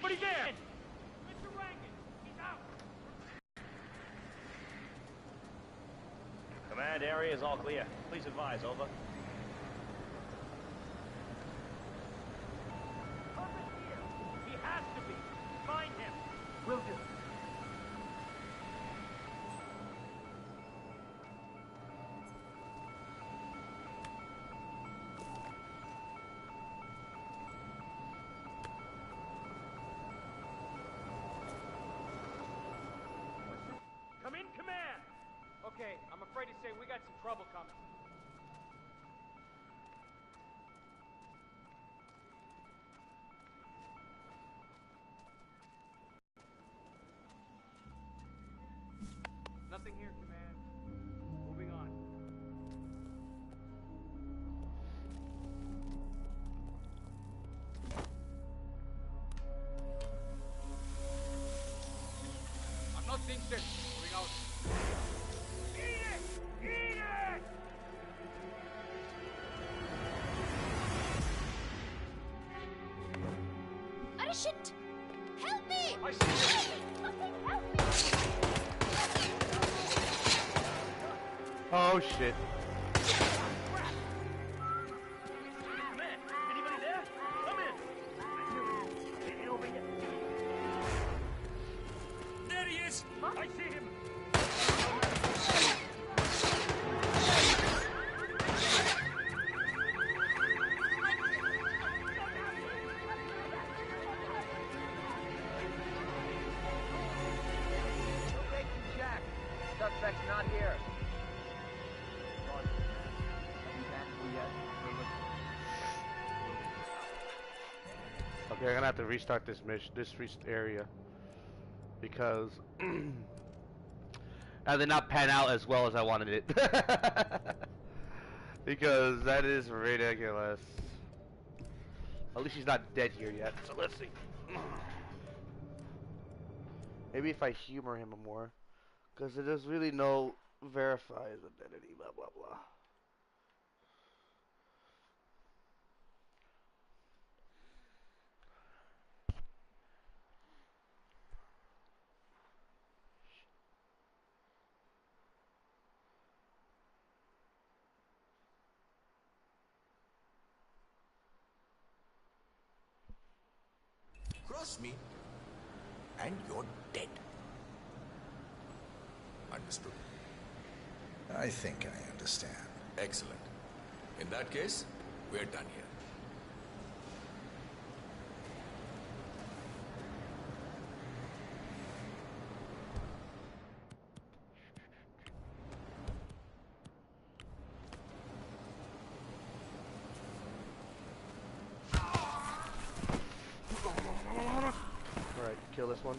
Anybody there? Mr. Rankin, he's out. Command area is all clear. Please advise, over. Purpose here. He has to be. Find him. Will do. Come in, command! Okay, I'm afraid to say we got some trouble coming. Nothing here, command. Moving on. I'm not seeing shit. Moving out. Eat it! Eat it! Are shit! Help me! I see you. Fucking help me! Oh shit. Man, anybody there? Come in. Ain't over yet. There he is! I see him! Location check. Suspect's not here. Okay, I'm gonna have to restart this area because that did not pan out as well as I wanted it. Because that is ridiculous. At least she's not dead here yet. So let's see. Maybe if I humor him more, because there's really no verified identity. Blah blah blah. Cross me, and you're dead. Understood? I think I understand. Excellent. In that case, we're done here. Alright, kill this one.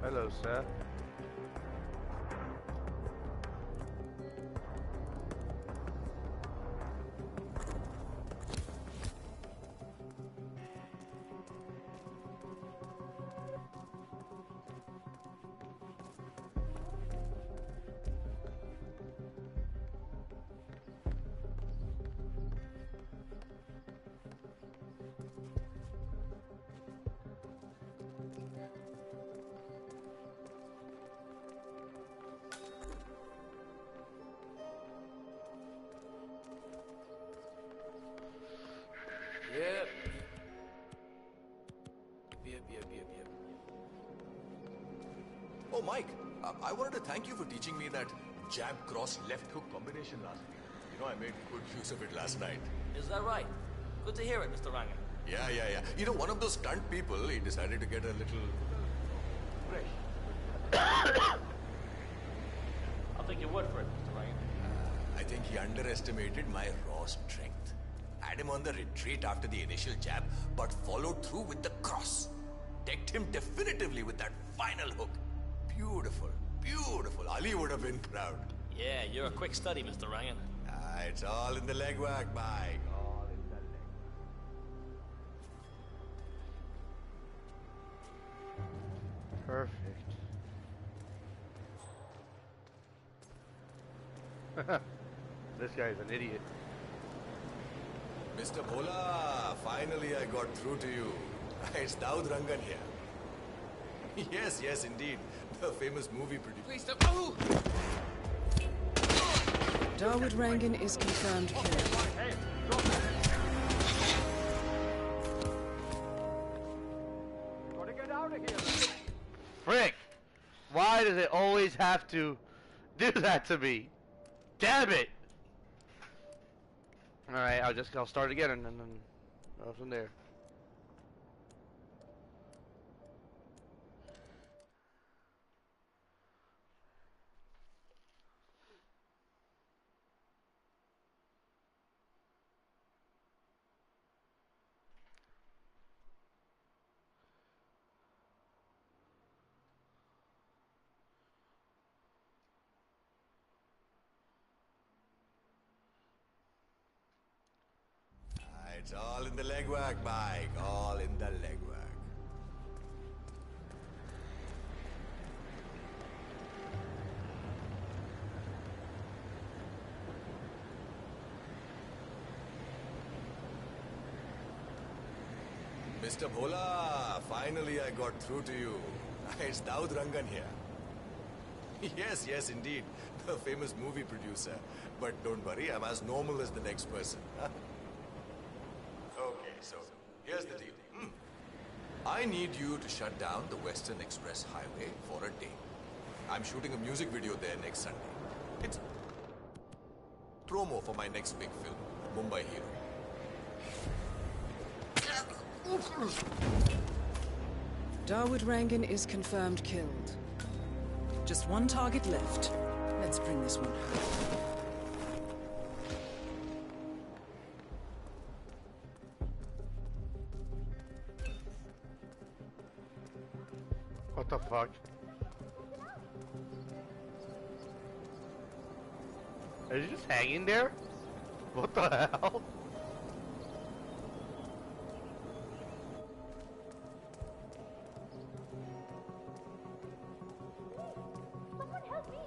Hello, sir. Yep. Yep. Oh, Mike, I wanted to thank you for teaching me that jab cross left hook combination last week. You know, I made good use of it last night. Is that right? Good to hear it, Mr. Rangan. Yeah. You know, one of those stunt people, he decided to get a little fresh. I'll take your word for it, Mr. Rangan. I think he underestimated my raw strength. Had him on the retreat after the initial jab, but followed through with the cross. Decked him definitively with that final hook. Beautiful. Ali would have been proud. Yeah, you're a quick study, Mr. Rangan. It's all in the leg work, Mike. All in the leg. Perfect. This guy's an idiot. Mr. Bhola, finally I got through to you. It's Daud Rangan here. Yes, indeed. The famous movie producer. Please stop. Oh! Dawood Rangan is confirmed killed. Hey, drop that. Gotta get out of here. Frick! Why does it always have to do that to me? Damn it! Alright, I'll start again and then go from there. It's all in the leg work, Mike. All in the leg work. Mr. Bhola, finally I got through to you. It's Daud Rangan here. Yes, indeed. The famous movie producer. But don't worry, I'm as normal as the next person. Okay, so here's the deal. I need you to shut down the Western Express Highway for a day. I'm shooting a music video there next Sunday. It's promo for my next big film, Mumbai Hero. Dawood Rangan is confirmed killed. Just one target left. Let's bring this one home. What the fuck? Is he just hanging there? What the hell? Someone help me!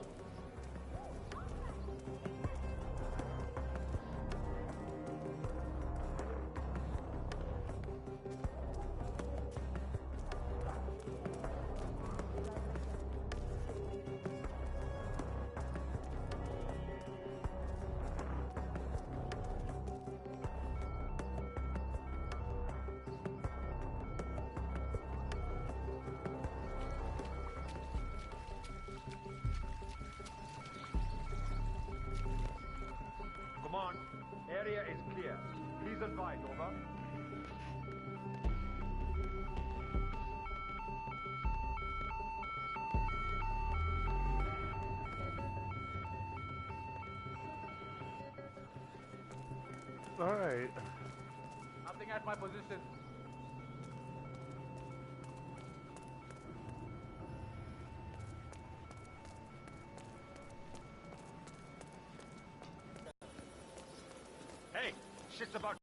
Come on. Area is clear. Please advise, over. Alright. Nothing at my position. Hey, shit's about.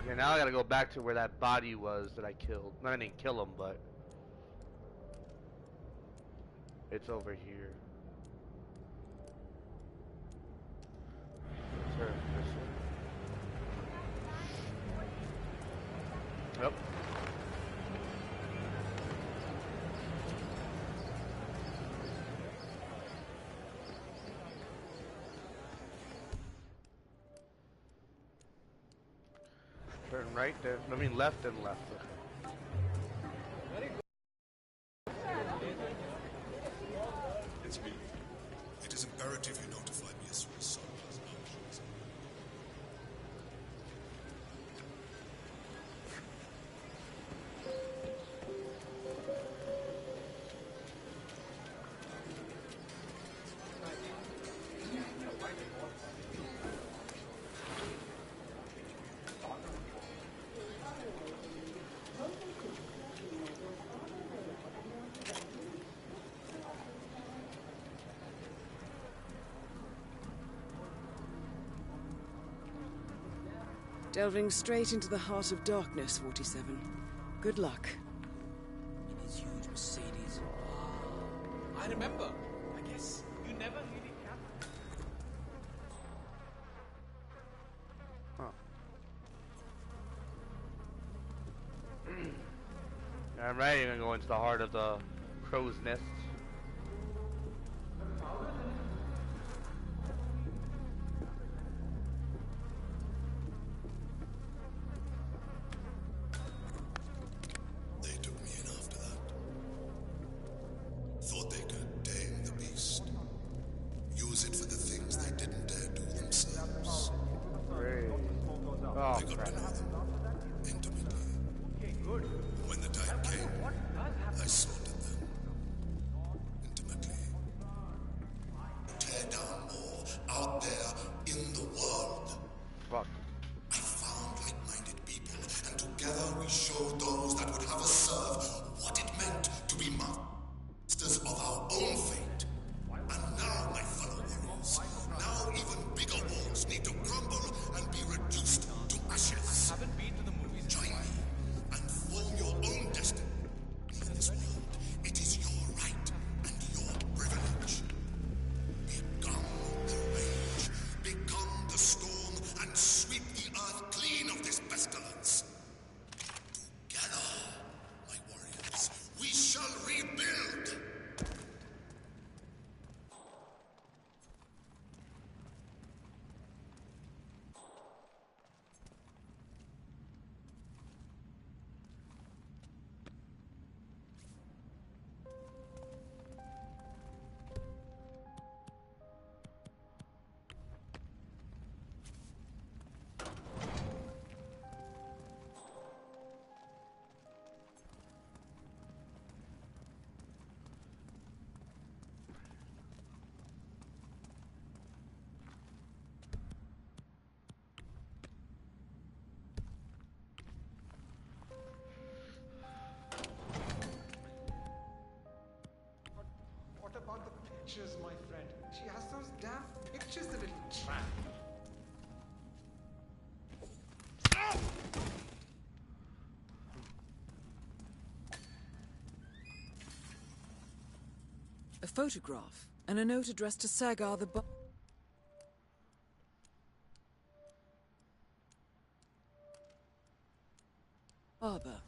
Okay, now I gotta go back to where that body was that I killed. No, I didn't kill him, but It's over here. Turn this way. Yep. Turn right there. I mean left and left. It's me. It is imperative you notify me as soon as Sol has actions. Delving straight into the heart of darkness, 47. Good luck. In his huge Mercedes. I remember. I guess you never really captured. Huh. I'm ready to go into the heart of the crow's nest. They took me in after that. Thought they could tame the beast. Use it for the things they didn't dare do themselves. Great. Oh, I got to crap. know them intimately. When the time came, I sorted them intimately. Tear down more out there in the world. Fuck. I found like-minded people, and together we showed those that would have us serve what it meant to be masters of our own fate. And now, my fellow warriors, now even bigger walls need to crumble and be reduced to ashes. Haven't been to the movies. Join me and form your own destiny. In this world, it is your right and your privilege. Become the rage, become the storm, and sweep the earth clean of this pestilence. Together, my warriors, we shall rebuild. What about the pictures, my friend? She has those damn pictures, the little tramp. A photograph and a note addressed to Sagar the barber.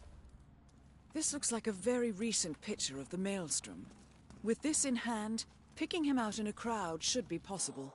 This looks like a very recent picture of the Maelstrom. With this in hand, picking him out in a crowd should be possible.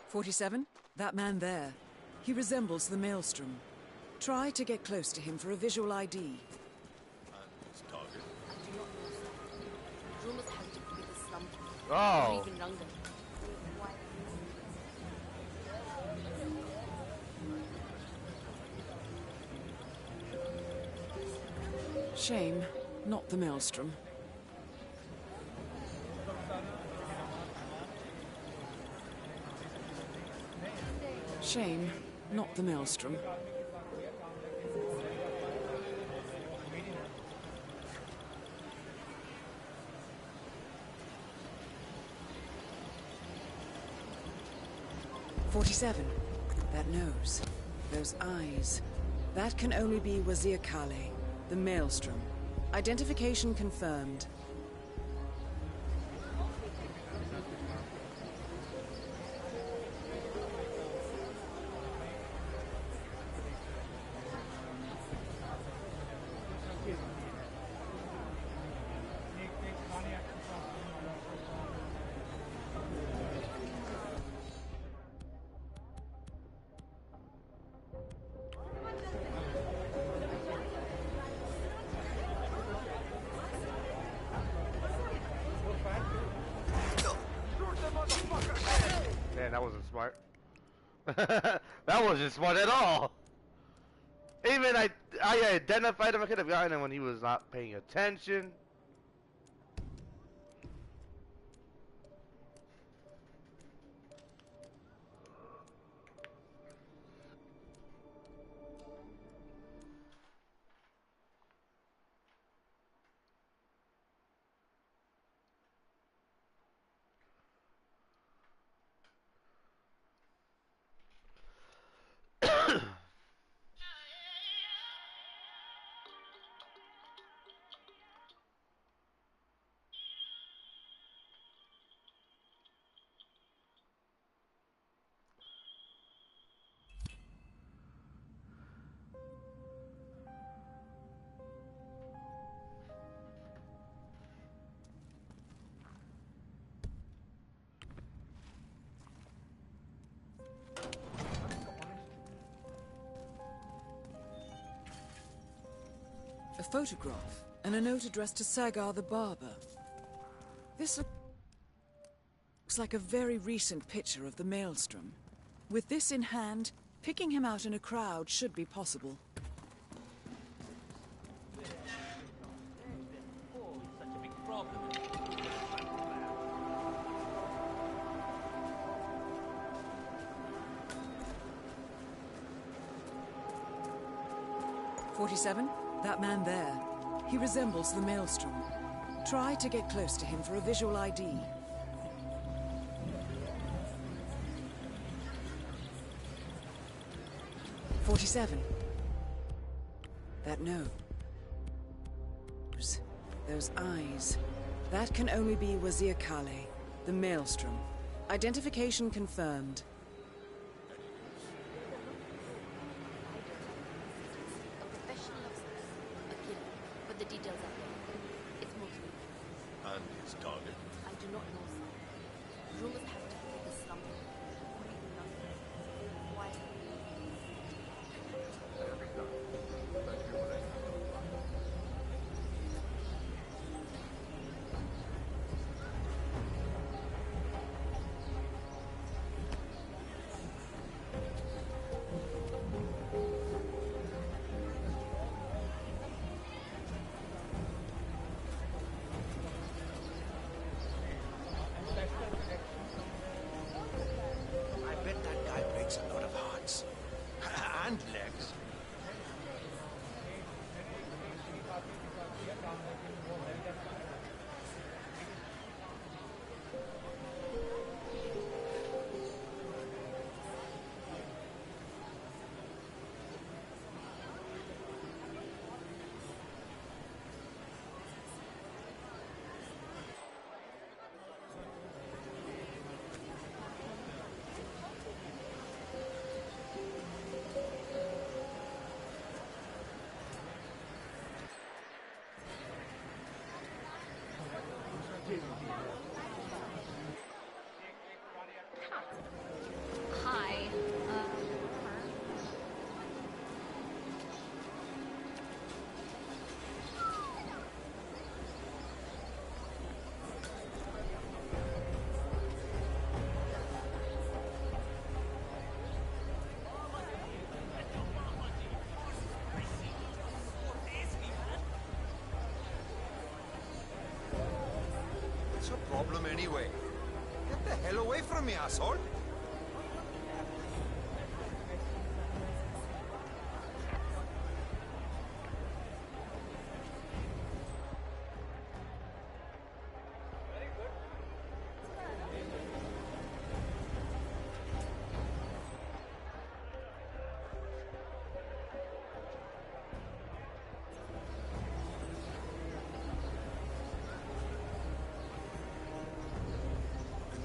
"47? That man there. He resembles the Maelstrom. Try to get close to him for a visual ID. And his target? Oh. Or even Rangan. Shame, not the Maelstrom. Shame, not the Maelstrom. "47. That nose. Those eyes. That can only be Wazir Kale, the Maelstrom. Identification confirmed. Man, that wasn't smart. That wasn't smart at all. Even I identified him. I could have gotten him when he was not paying attention. A photograph and a note addressed to Sagar the barber. This looks like a very recent picture of the Maelstrom. With this in hand, picking him out in a crowd should be possible. Such a big problem. 47? That man there. He resembles the Maelstrom. Try to get close to him for a visual ID. "47. That nose. Those eyes. That can only be Wazir Kale, the Maelstrom. Identification confirmed. A professional officer, a killer, but the details are there. It's mostly. And his target? I do not know, sir. Rumors have to do with the slumber. Or even London. Why? problem anyway? Get the hell away from me, asshole!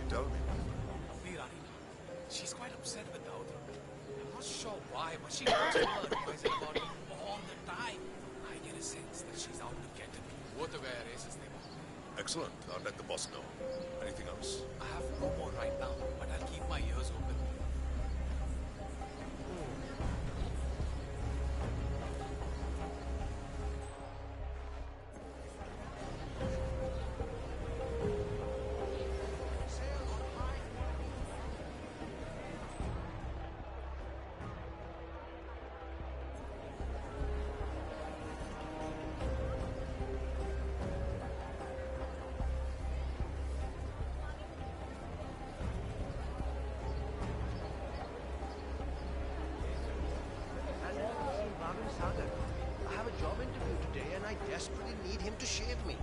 Tell me. She's quite upset with the other. I'm not sure why, but she talks to her advisor about it all the time. I get a sense that she's out to get him. Both of our races they want. Excellent. I'll let the boss know. Anything else? I have no more right now, but I'll keep my ears open. I have a job interview today and I desperately need him to shave me.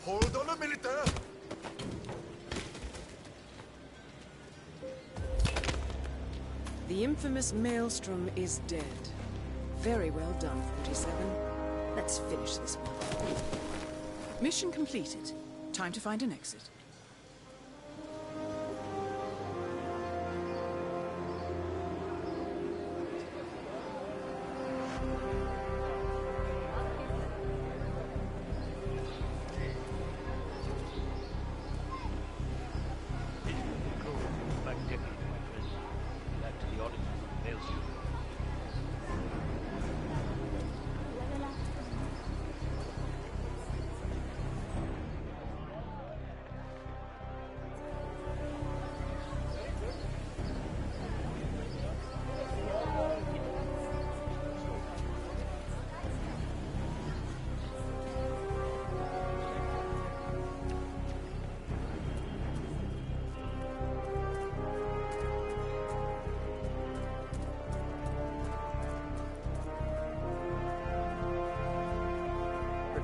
Hold on a minute there! The infamous Maelstrom is dead. Very well done, 47. Let's finish this one. Mission completed. Time to find an exit.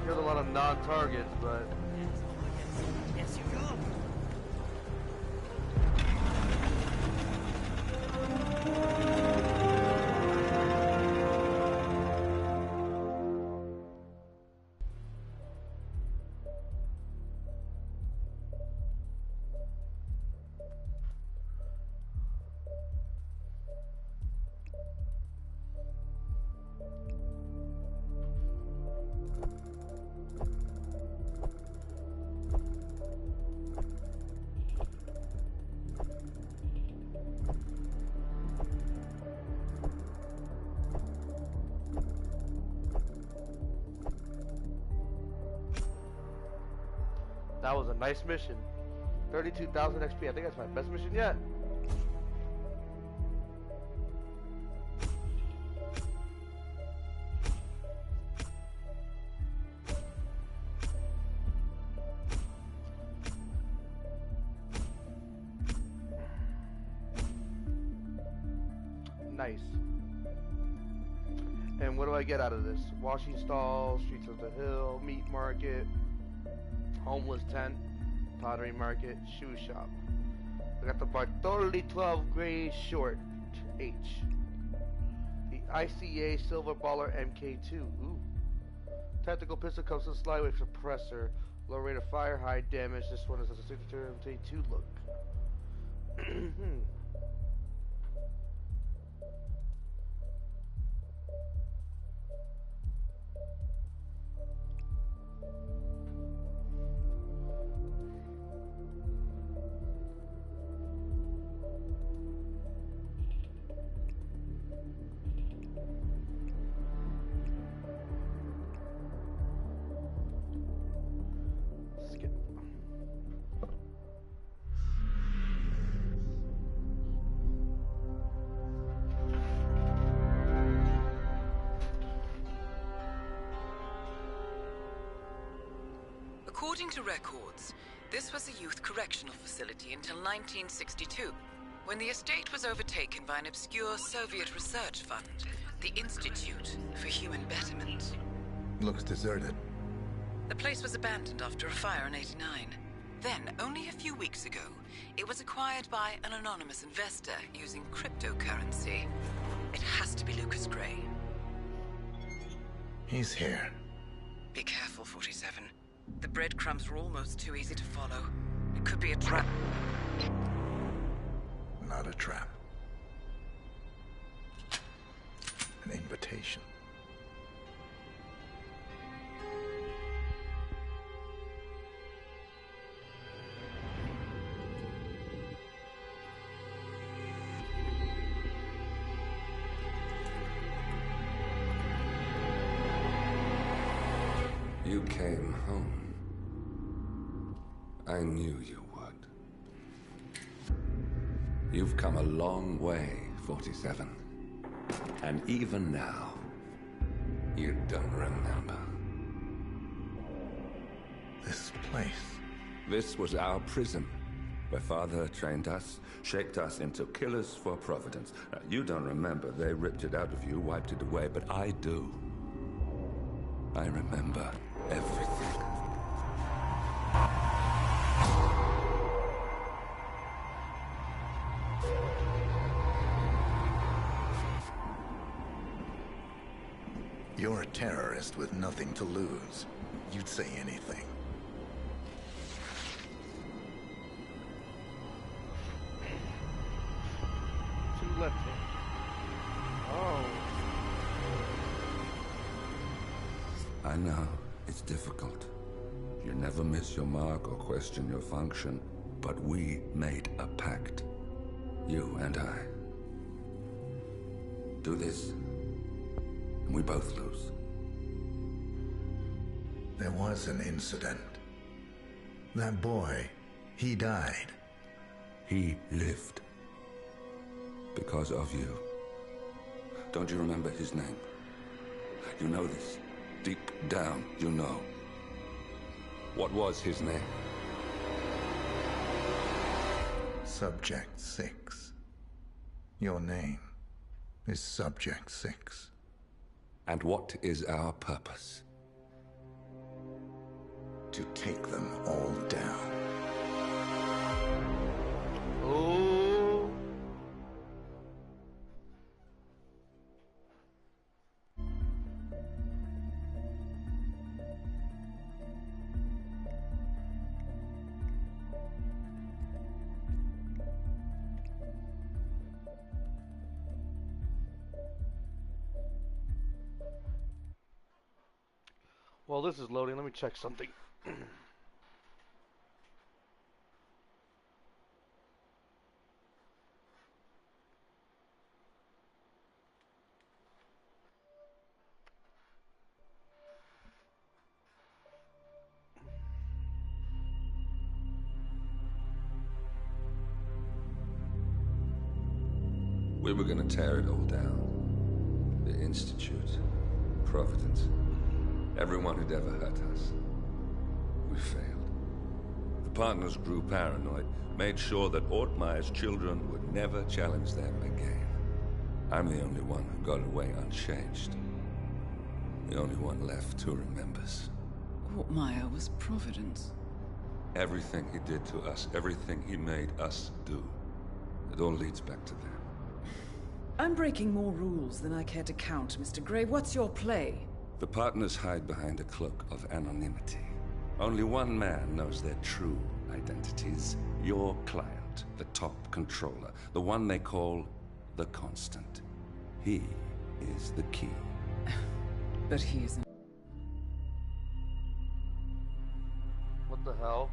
Killed a lot of non-targets, but Yes, you go. that was a nice mission. 32,000 XP. I think that's my best mission yet. Nice. And what do I get out of this? Washing stalls, streets of the hill, meat market, homeless tent, pottery market, shoe shop. I got the Bartoli 12 gray short H. The ICA silver baller MK2. Ooh. Tactical pistol comes with slide with suppressor. Low rate of fire, high damage. This one is a signature MK2 look. According to records, this was a youth correctional facility until 1962, when the estate was overtaken by an obscure Soviet research fund, the Institute for Human Betterment. Looks deserted. The place was abandoned after a fire in '89. Then, only a few weeks ago, it was acquired by an anonymous investor using cryptocurrency. It has to be Lucas Gray. He's here. Be careful, 47. The breadcrumbs were almost too easy to follow. It could be a trap. Not a trap. An invitation. You came home. I knew you would. You've come a long way, 47. And even now, you don't remember. This place. This was our prison, where Father trained us, shaped us into killers for Providence. Now, you don't remember. They ripped it out of you, wiped it away, but I do. I remember everything. You're a terrorist with nothing to lose. You'd say anything. Two left hand. Oh. I know, it's difficult. You never miss your mark or question your function, but we made a pact. You and I. Do this, and we both lose. There was an incident. That boy, he died. He lived. Because of you. Don't you remember his name? You know this. Deep down, you know. What was his name? Subject 6. Your name is Subject 6. And what is our purpose? To take them all down. Oh. While this is loading, let me check something. We were gonna tear it all down. The Institute, Providence, everyone who'd ever hurt us. We failed. The partners grew paranoid, made sure that Ortmeyer's children would never challenge them again. I'm the only one who got away unchanged. The only one left who remembers. Ortmeyer was Providence. Everything he did to us, everything he made us do, it all leads back to them. I'm breaking more rules than I care to count, Mr. Gray. What's your play? The partners hide behind a cloak of anonymity. Only one man knows their true identities. Your client, the top controller, the one they call the Constant. He is the key. But he isn't. What the hell?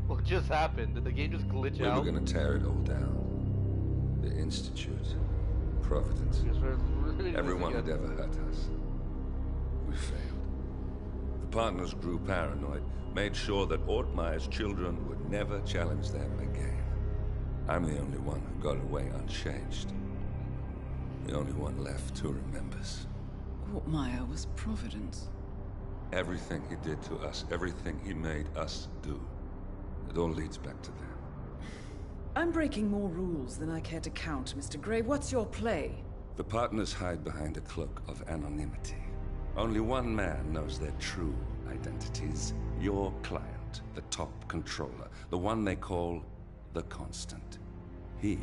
What just happened? Did the game just glitch out? We were gonna tear it all down. The Institute, Providence, everyone who'd ever hurt us. We failed. The partners grew paranoid, made sure that Ortmeyer's children would never challenge them again. I'm the only one who got away unchanged. The only one left who remembers. Ortmeyer was Providence. Everything he did to us, everything he made us do, it all leads back to them. I'm breaking more rules than I care to count, Mr. Grey. What's your play? The partners hide behind a cloak of anonymity. Only one man knows their true identities. Your client, the top controller, the one they call the Constant. He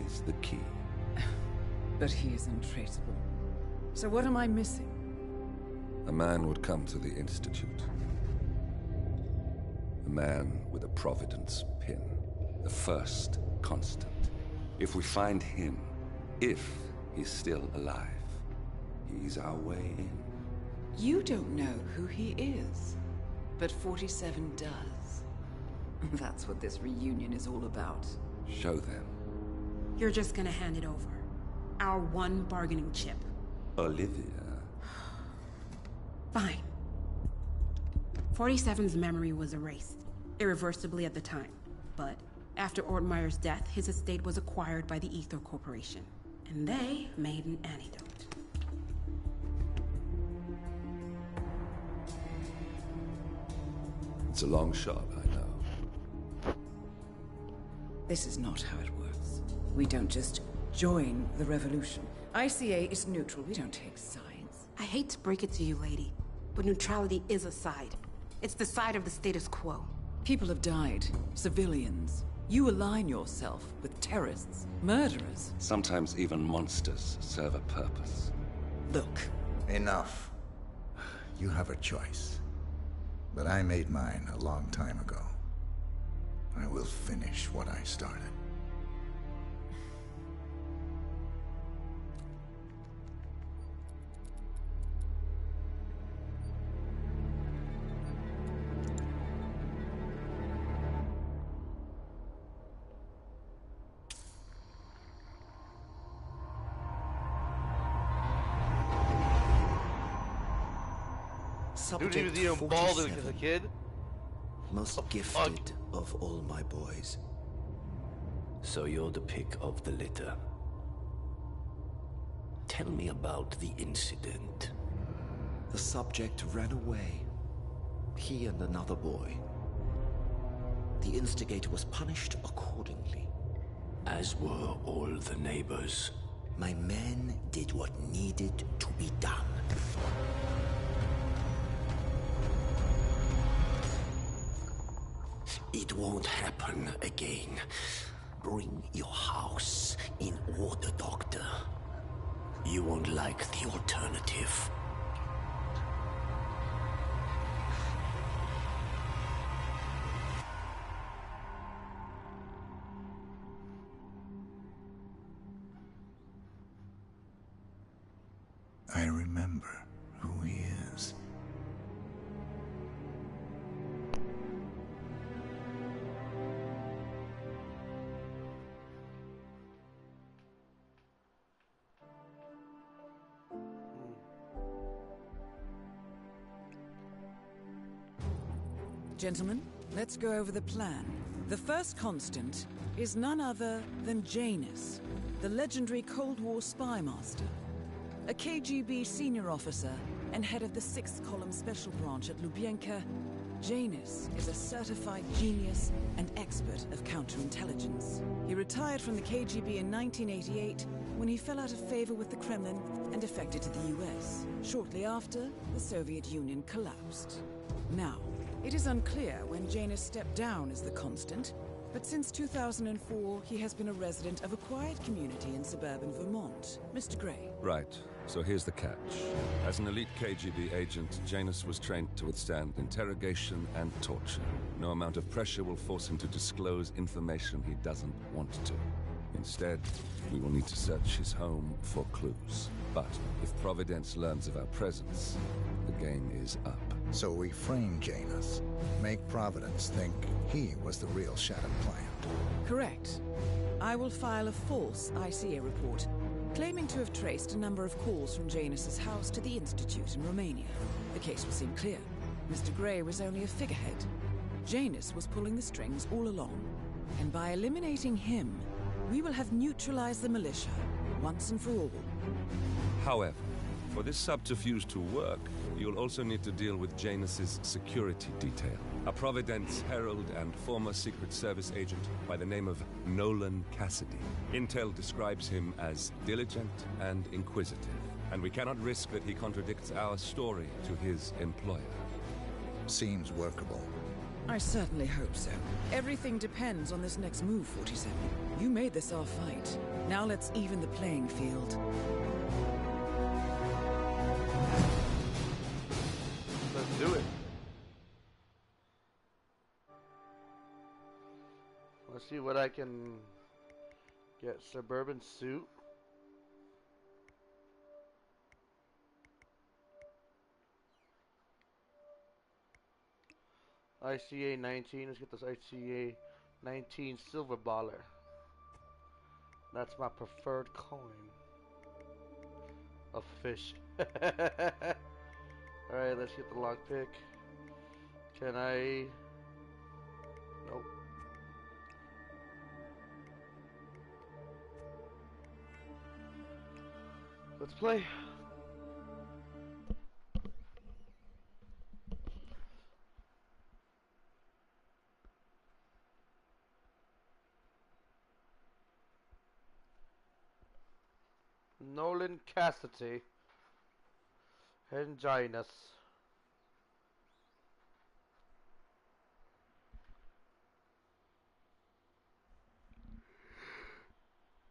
is the key. But he is untraceable. So what am I missing? A man would come to the Institute. A man with a Providence pin. The first Constant. If we find him, if he's still alive, he's our way in. You don't know who he is, but 47 does. That's what this reunion is all about. Show them. You're just gonna hand it over. Our one bargaining chip. Olivia. Fine. 47's memory was erased, irreversibly at the time. But after Ortmeyer's death, his estate was acquired by the Ether Corporation. And they made an antidote. It's a long shot, I know. This is not how it works. We don't just join the revolution. ICA is neutral. We don't take sides. I hate to break it to you, lady, but neutrality is a side. It's the side of the status quo. People have died. Civilians. You align yourself with terrorists, murderers. Sometimes even monsters serve a purpose. Look. Enough. You have a choice. But I made mine a long time ago. I will finish what I started. Dude, he was even bald as a kid. Most gifted of all my boys. So you're the pick of the litter. Tell me about the incident. The subject ran away. He and another boy. The instigator was punished accordingly. As were all the neighbors. My men did what needed to be done. It won't happen again. Bring your house in order, Doctor. You won't like the alternative. I remember who he is. Gentlemen, let's go over the plan. The first Constant is none other than Janus, the legendary Cold War spy master. A KGB senior officer and head of the 6th Column Special Branch at Lubyanka, Janus is a certified genius and expert of counterintelligence. He retired from the KGB in 1988 when he fell out of favor with the Kremlin and defected to the US. Shortly after, the Soviet Union collapsed. Now, it is unclear when Janus stepped down as the Constant, but since 2004, he has been a resident of a quiet community in suburban Vermont. Mr. Grey. Right. So here's the catch. As an elite KGB agent, Janus was trained to withstand interrogation and torture. No amount of pressure will force him to disclose information he doesn't want to. Instead, we will need to search his home for clues. But if Providence learns of our presence, the game is up. So we frame Janus, make Providence think he was the real Shattered client. Correct. I will file a false ICA report, claiming to have traced a number of calls from Janus's house to the Institute in Romania. The case will seem clear. Mr. Grey was only a figurehead. Janus was pulling the strings all along. And by eliminating him, we will have neutralized the militia, once and for all. However, For this subterfuge to work, you'll also need to deal with Janus's security detail. A Providence herald and former Secret Service agent by the name of Nolan Cassidy. Intel describes him as diligent and inquisitive, and we cannot risk that he contradicts our story to his employer. Seems workable. I certainly hope so. Everything depends on this next move, 47. You made this our fight. Now let's even the playing field. Let's do it. Let's see what I can get. Suburban suit. ICA 19. Let's get this ICA 19 silver baller. That's my preferred coin. A fish. Alright, let's get the lockpick. Can I... Nope. Let's play. Nolan Cassidy and Janus.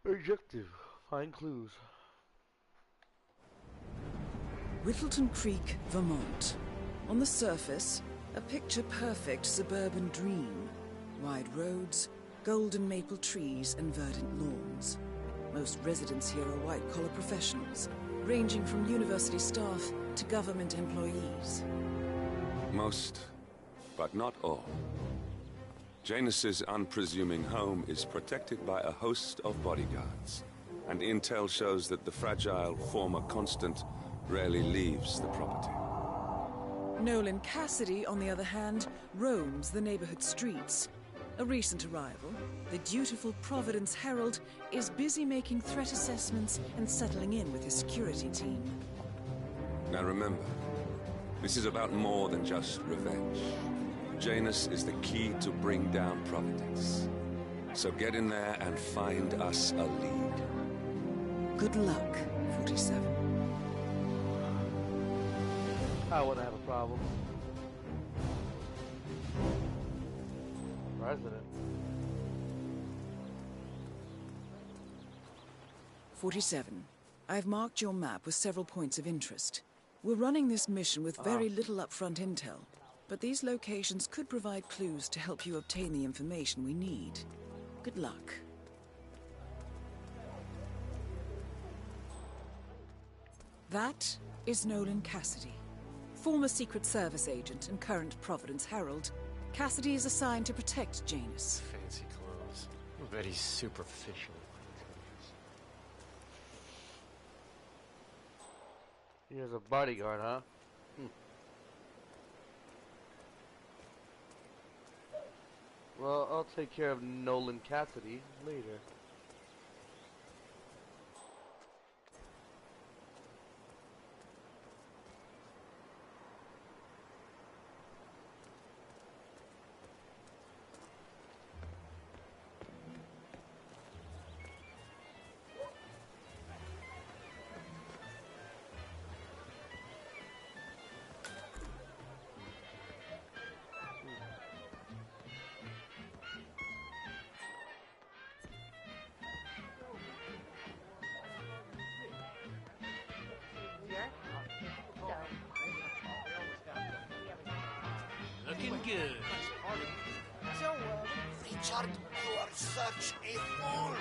Objective. Find clues. Whittleton Creek, Vermont. On the surface, a picture-perfect suburban dream. Wide roads, golden maple trees, and verdant lawns. Most residents here are white-collar professionals, ranging from university staff to government employees. Most, but not all. Janus's unpresuming home is protected by a host of bodyguards, and intel shows that the fragile former constant rarely leaves the property. Nolan Cassidy, on the other hand, roams the neighborhood streets. A recent arrival, the dutiful Providence Herald is busy making threat assessments and settling in with his security team. Now remember, this is about more than just revenge. Janus is the key to bring down Providence. So get in there and find us a lead. Good luck, 47. I wouldn't have a problem. President. 47. I've marked your map with several points of interest. We're running this mission with very little upfront intel, but these locations could provide clues to help you obtain the information we need. Good luck. That is Nolan Cassidy. Former Secret Service agent and current Providence Herald, Cassidy is assigned to protect Janus. Fancy clothes. I bet he's superficial. He has a bodyguard, huh? Well, I'll take care of Nolan Cassidy later. Looking good. So, Richard, you are such a fool.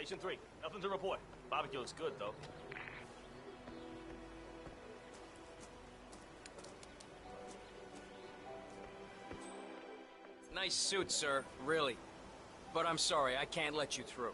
Station 3. Nothing to report. Barbecue looks good, though. Nice suit, sir. Really. But I'm sorry, I can't let you through.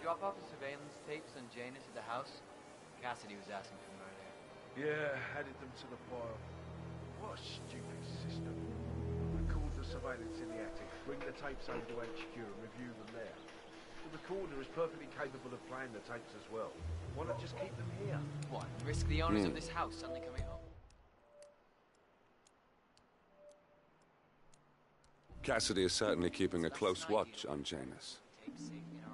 Drop off the surveillance tapes on Janus at the house? Cassidy was asking for them earlier. Yeah, added them to the file. What a stupid system. Record the surveillance in the attic, bring the tapes over to HQ and review them there. The recorder is perfectly capable of playing the tapes as well. Why not just keep them here? What, risk the owners of this house suddenly coming home? Cassidy is certainly keeping a close watch on Janus.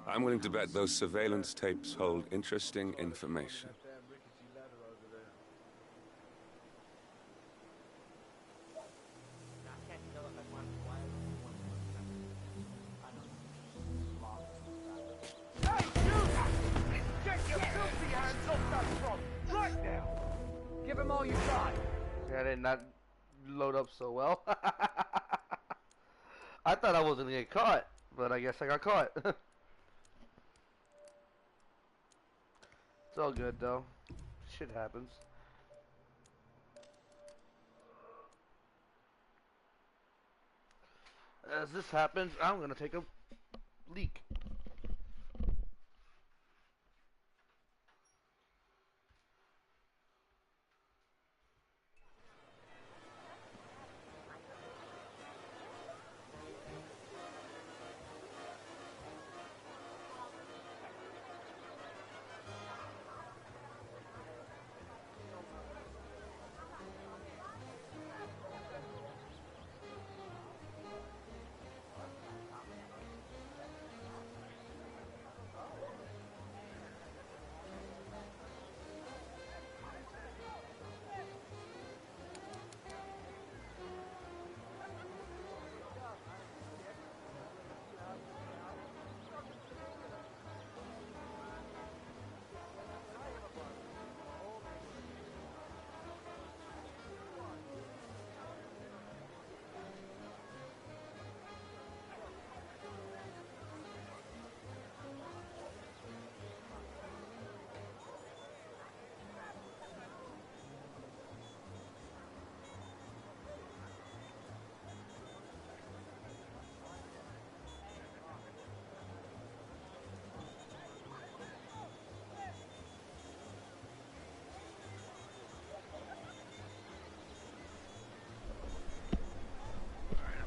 I'm willing to bet those surveillance tapes hold interesting information. Hey, you! Get your filthy hands off that front! Right now! Give him all you got! Yeah, I did not load up so well. I thought I wasn't gonna get caught, but I guess I got caught. It's all good though. Shit happens. As this happens, I'm gonna take a leak.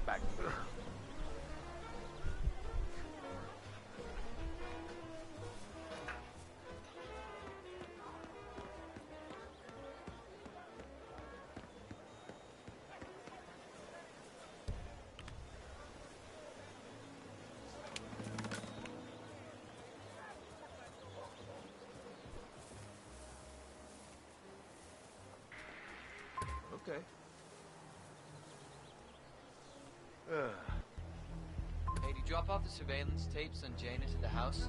Back. Okay. Hey, did you drop off the surveillance tapes on Janus at the house?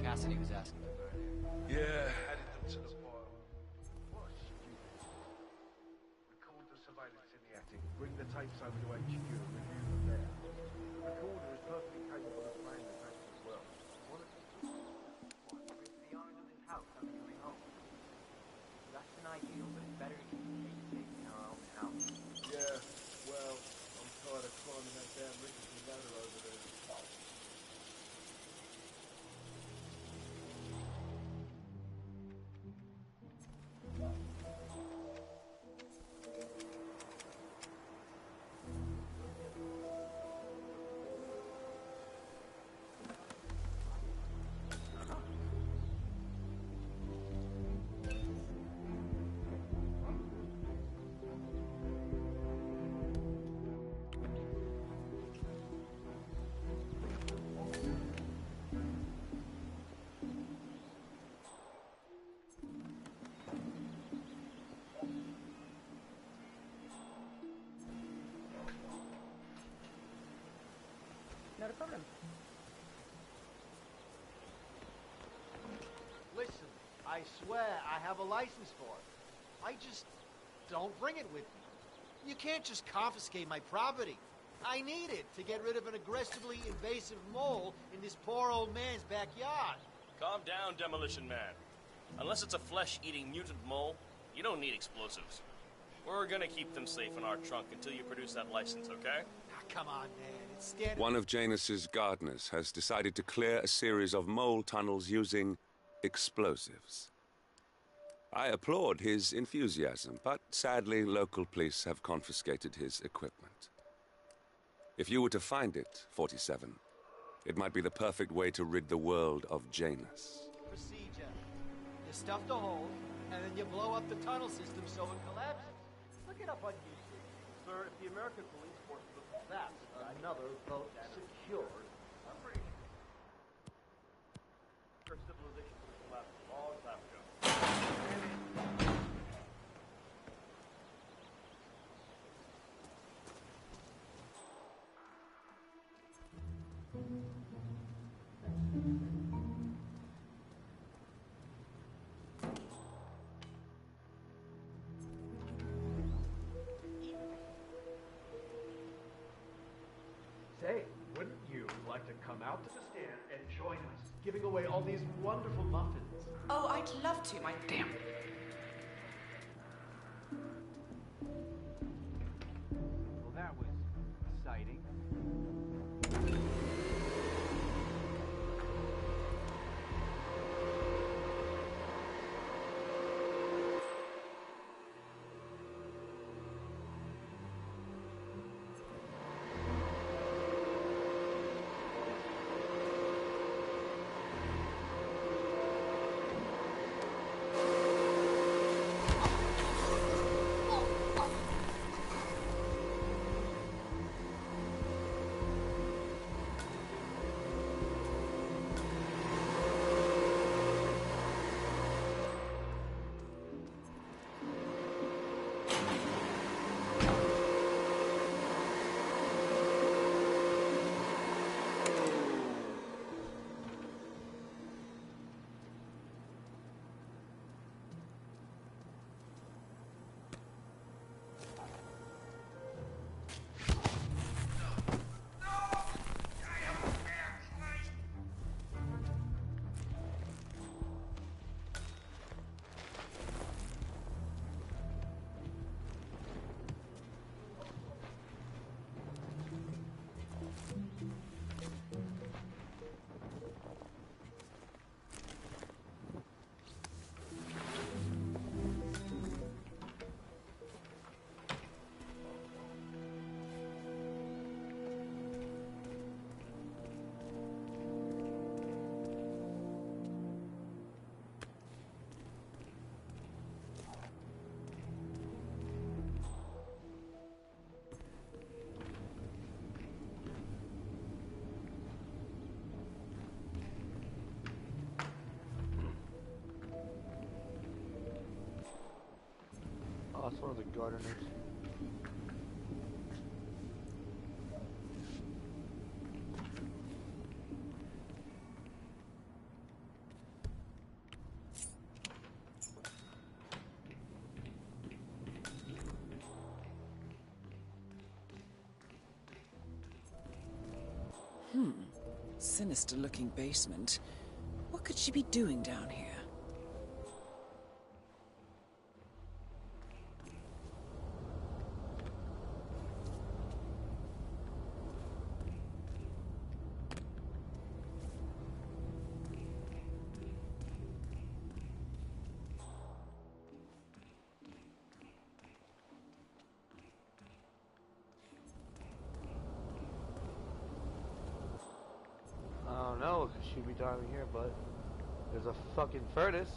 Cassidy was asking for them earlier. Yeah, added them to the file. What a stupid system. Record the surveillance in the attic, bring the tapes over to HQ and review them there. The recorder is perfectly capable of playing the tapes as well. What, risk the owners of this house suddenly coming home? That's an ideal, but it's better if you can take the tapes in our own house. Yeah, well, I'm tired of climbing that damn rickety ladder over there. Listen, I swear I have a license for it. I just don't bring it with me. You can't just confiscate my property. I need it to get rid of an aggressively invasive mole in this poor old man's backyard. Calm down, Demolition Man. Unless it's a flesh-eating mutant mole, you don't need explosives. We're gonna keep them safe in our trunk until you produce that license, okay? Ah, come on, man. It's standard. One of Janus's gardeners has decided to clear a series of mole tunnels using explosives. I applaud his enthusiasm, but sadly, local police have confiscated his equipment. If you were to find it, 47, it might be the perfect way to rid the world of Janus. Procedure. You stuff the hole, and then you blow up the tunnel system so it collapses. Look it up on YouTube. Sir, if the American police force looks that's another boat secured. I'm pretty sure civilization was collapsed a long time ago. Say, wouldn't you like to come out to the stand and join us, giving away all these wonderful muffins? Oh, I'd love to, my damn. Well, that was exciting. Oh, it's one of the gardeners. Sinister-looking basement. What could she be doing down here? I don't know, could she be down here, but there's a fucking furnace.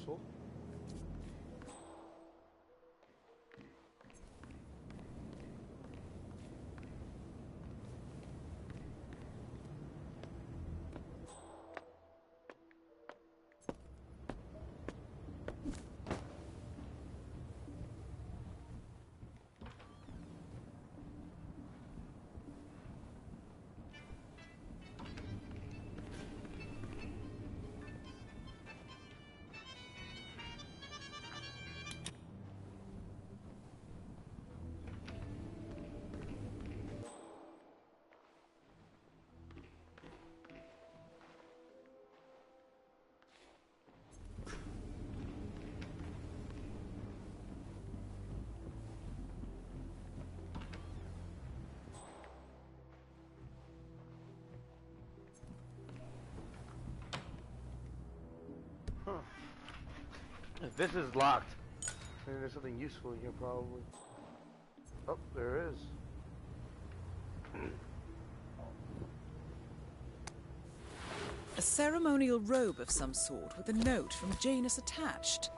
useful. Huh. If this is locked, then there's something useful here probably. Oh, there is. A ceremonial robe of some sort with a note from Janus attached.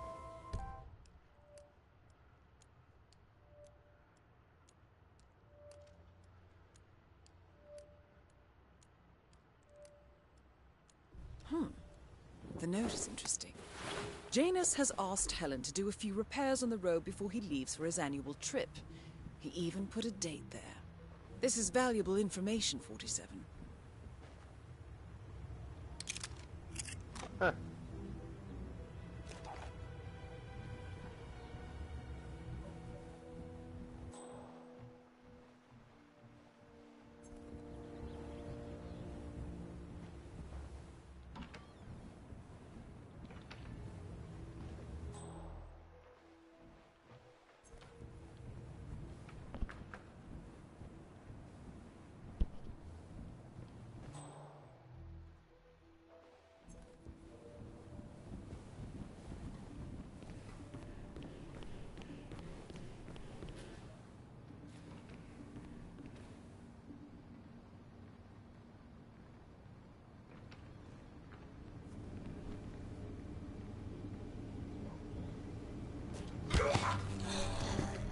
The note is interesting. Janus has asked Helen to do a few repairs on the robe before he leaves for his annual trip. He even put a date there. This is valuable information, 47. Huh.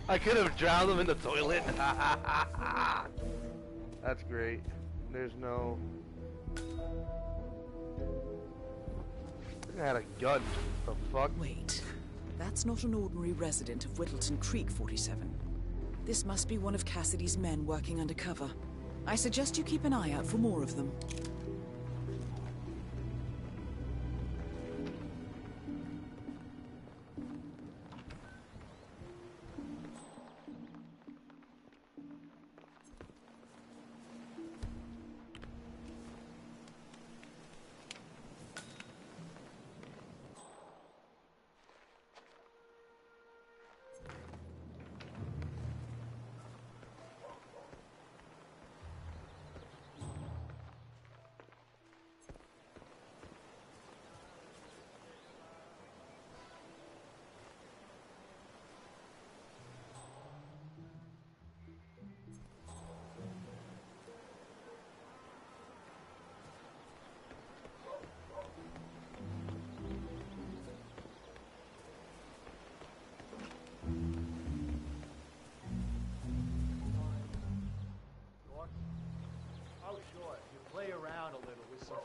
I could have drowned him in the toilet. That's great. There's no... I had a gun. The fuck? Wait. That's not an ordinary resident of Whittleton Creek, 47. This must be one of Cassidy's men working undercover. I suggest you keep an eye out for more of them.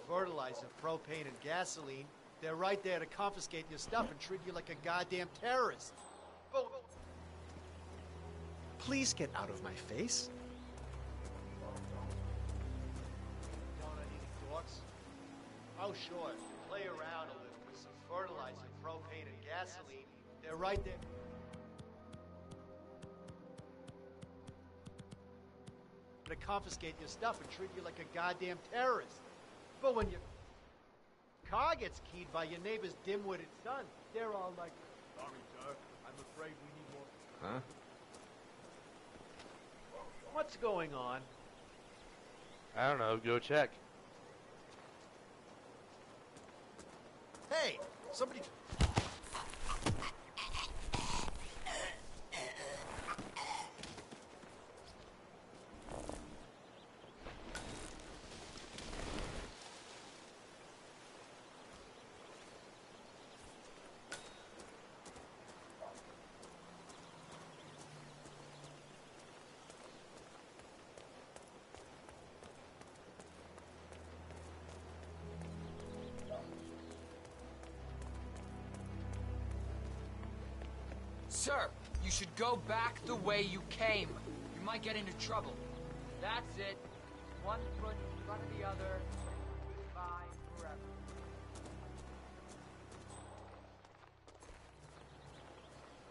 Fertilizer, propane, and gasoline, they're right there to confiscate your stuff and treat you like a goddamn terrorist. Please get out of my face. Don't I need thoughts? Oh, sure. If you play around a little with some fertilizer, propane, and gasoline, they're right there. To confiscate your stuff and treat you like a goddamn terrorist. But when your car gets keyed by your neighbor's dim-witted son, they're all like, "Sorry, sir, I'm afraid we need more." Huh? What's going on? I don't know. Go check. Hey, somebody... Sir, you should go back the way you came. You might get into trouble. That's it. One foot in front of the other. Goodbye forever.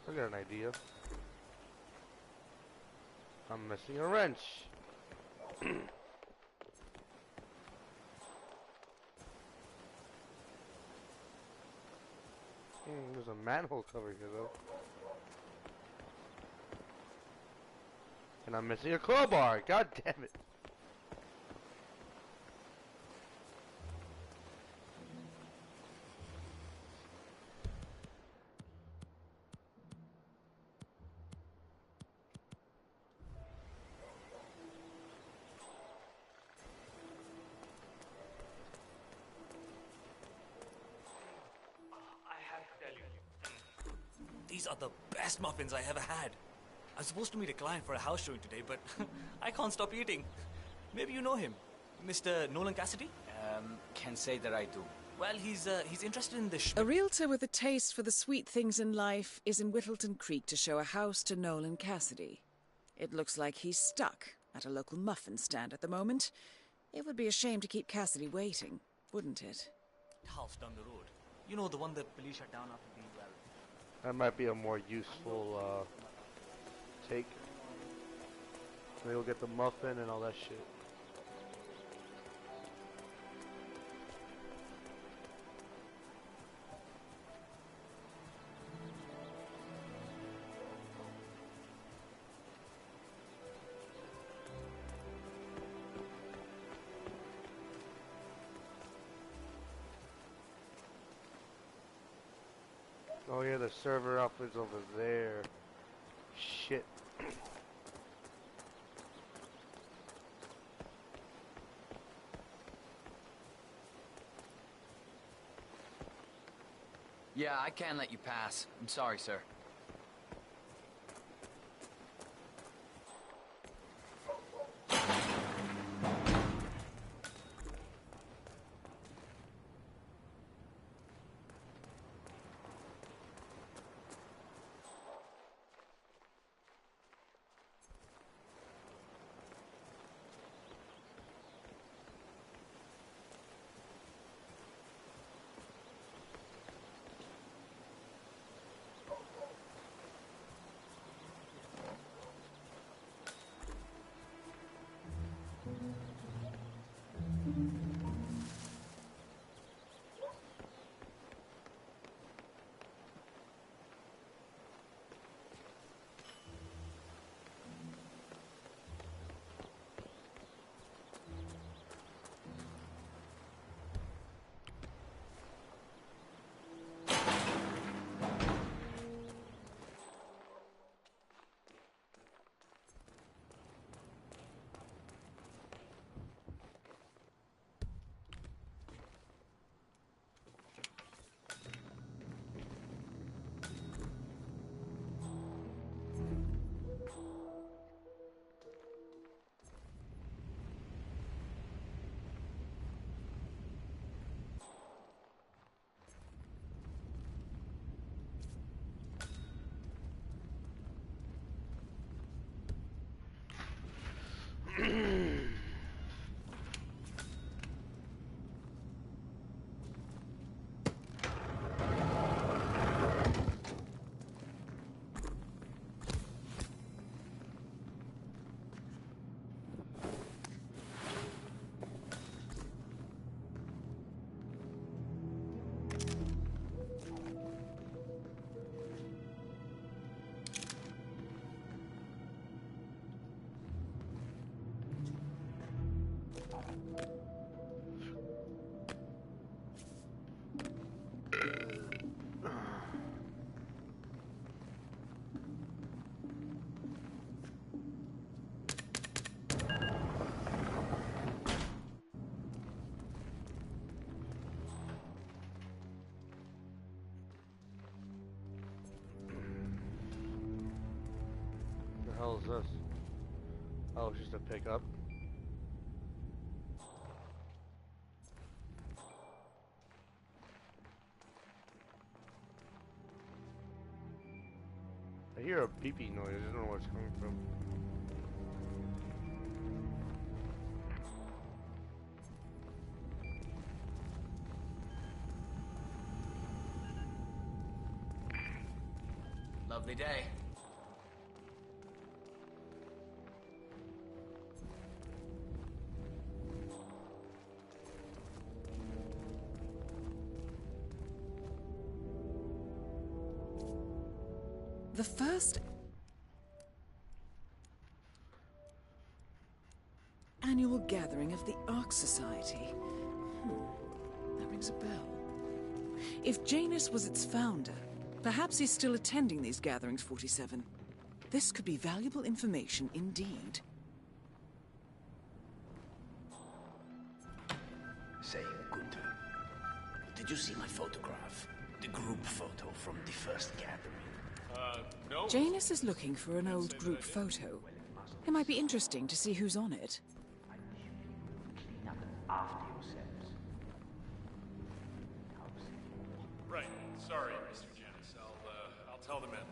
I got an idea. I'm missing a wrench. There's a manhole cover here though. And I'm missing a crowbar. God damn it. These are the best muffins I ever had. I'm supposed to meet a client for a house showing today, but I can't stop eating. Maybe you know him, Mr. Nolan Cassidy? Can't say that I do. Well, he's interested in the A realtor with a taste for the sweet things in life is in Whittleton Creek to show a house to Nolan Cassidy. It looks like he's stuck at a local muffin stand at the moment. It would be a shame to keep Cassidy waiting, wouldn't it? house down the road. You know, the one the police shut down after the well. That might be a more useful take. We'll get the muffin and all that shit. Oh yeah, the server outfit's over there. Shit. Yeah, I can't let you pass. I'm sorry, sir. What the hell is this? Oh, it's just a pickup. hear a beeping noise. I don't know where it's coming from. Lovely day. The first annual gathering of the Ark Society. That rings a bell. If Janus was its founder, perhaps he's still attending these gatherings, 47. This could be valuable information indeed. Say, Gunther, did you see my photograph? The group photo from the first gathering? No. Janus is looking for an old group photo. It might be interesting to see who's on it. Clean up after yourselves. Right. Sorry, Mr. Janus. I'll tell the men.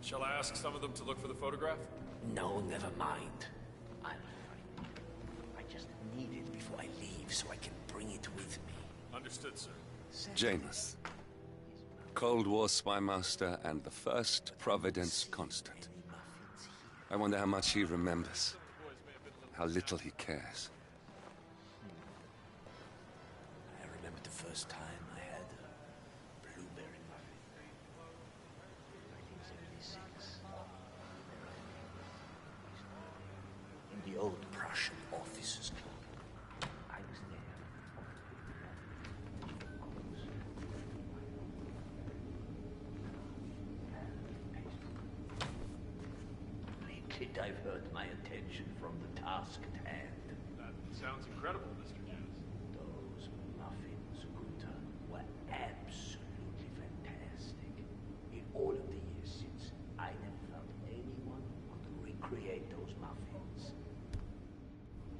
Shall I ask some of them to look for the photograph? No, never mind. I'll find it. I just need it before I leave so I can bring it with me. Understood, sir. Janus. Cold War spymaster and the first Providence constant. I wonder how much he remembers. How little he cares. I remember the first time I had a blueberry muffin. 1976. In the old Prussian officers' club. I was there. To divert my attention from the task at hand. That sounds incredible, Mr. Janus. Those muffins, Gunther, were absolutely fantastic. In all of the years since, I never found anyone who could recreate those muffins.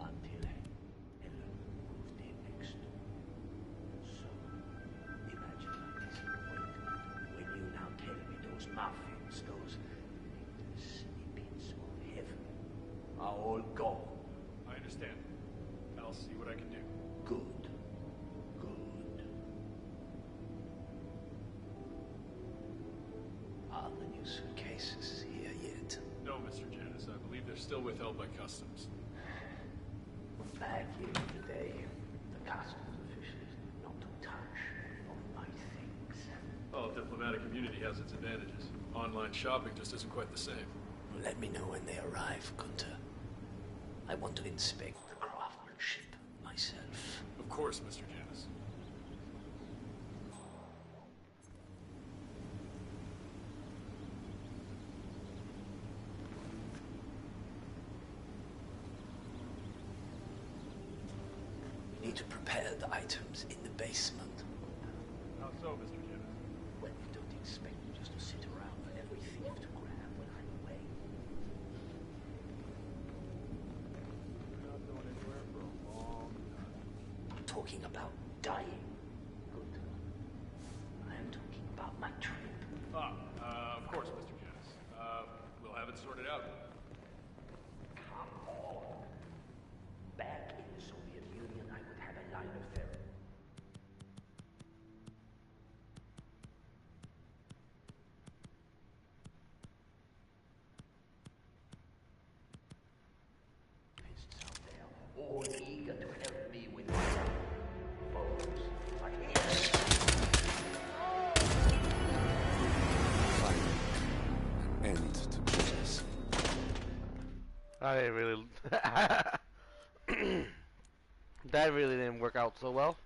Until Ellen moved in next door. So, imagine my disappointment when you now tell me those muffins, those are all gone. I understand. I'll see what I can do. Good. Good. Are the new suitcases here yet? No, Mr. Janus. I believe they're still withheld by customs. Back in the day, the customs officials not to touch on my things. Well, diplomatic immunity has its advantages. Online shopping just isn't quite the same. Let me know when they arrive, Gunther. I want to inspect the craftsmanship myself. Of course, Mr. Janus. We need to prepare the items in the basement. How so, Mr. Janus? Well, we don't expect you just to sit around for every thief to grab when I'm away. I'm talking about dying. Good. I am talking about my trip. Of course, Mr. Janus. We'll have it sorted out. Come on. Back in the Soviet Union, I would have a line of therapy. All eager to help me with my foes. But here... Finally, an end to business. I didn't really... that really didn't work out so well.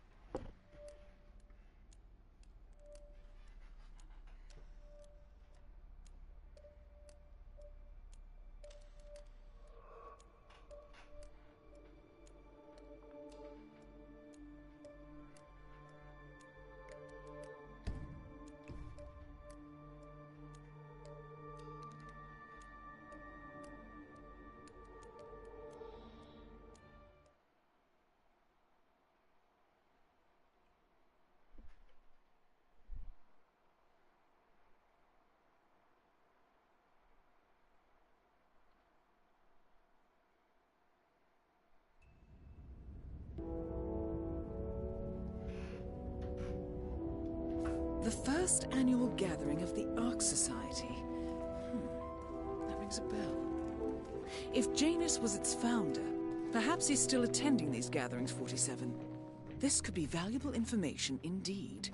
The first annual gathering of the Ark Society. That rings a bell. If Janus was its founder, perhaps he's still attending these gatherings, 47. This could be valuable information indeed.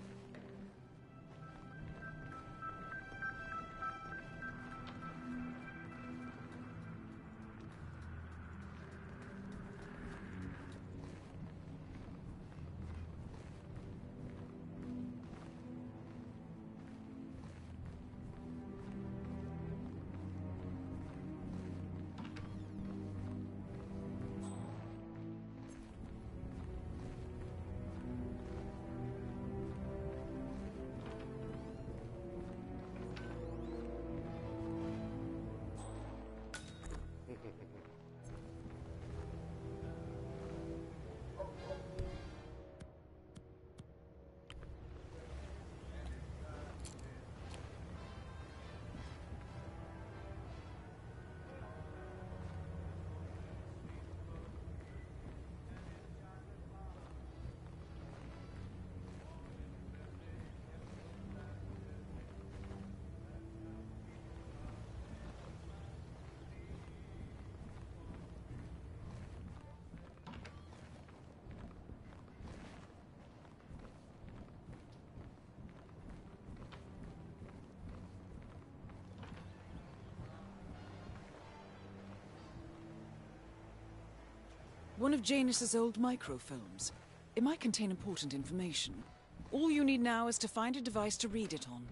One of Janus's old microfilms. It might contain important information. All you need now is to find a device to read it on.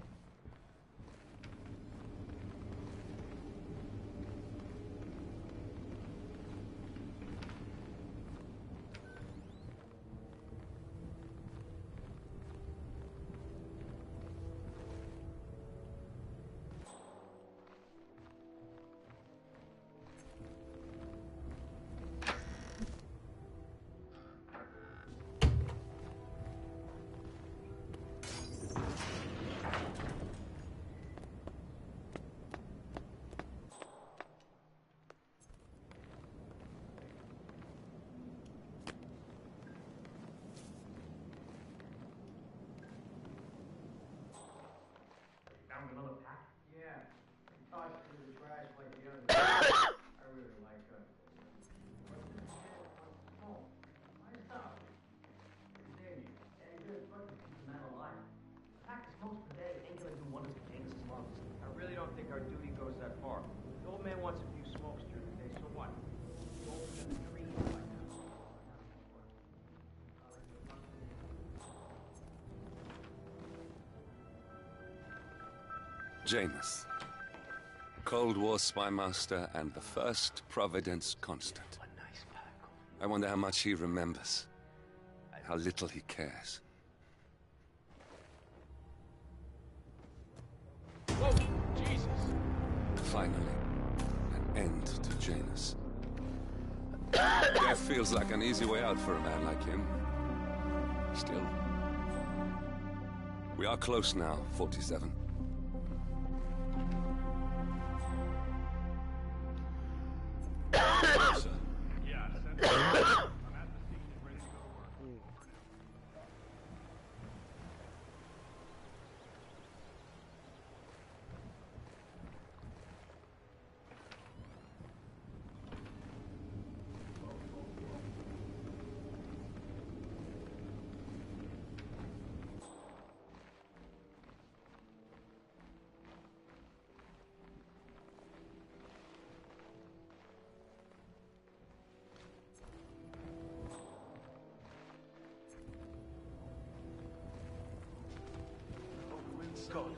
Found another pack? Yeah. I tossed it in the trash like the other day. I really like guns. Oh, nice stuff. Damn you. Yeah, you really fucking keep the man alive. The pack is most of the day ain't gonna do wonders for Janus's lungs. I really don't think our duty goes that far. The old man wants a few smokes during the day, so what? The old man's a tree right now. Janus. Cold War spy master and the first Providence constant. I wonder how much he remembers. How little he cares. Whoa, Jesus! Finally, an end to Janus. Death feels like an easy way out for a man like him. Still. We are close now, 47. Yeah, send it. I'm at the station ready to go to work. God.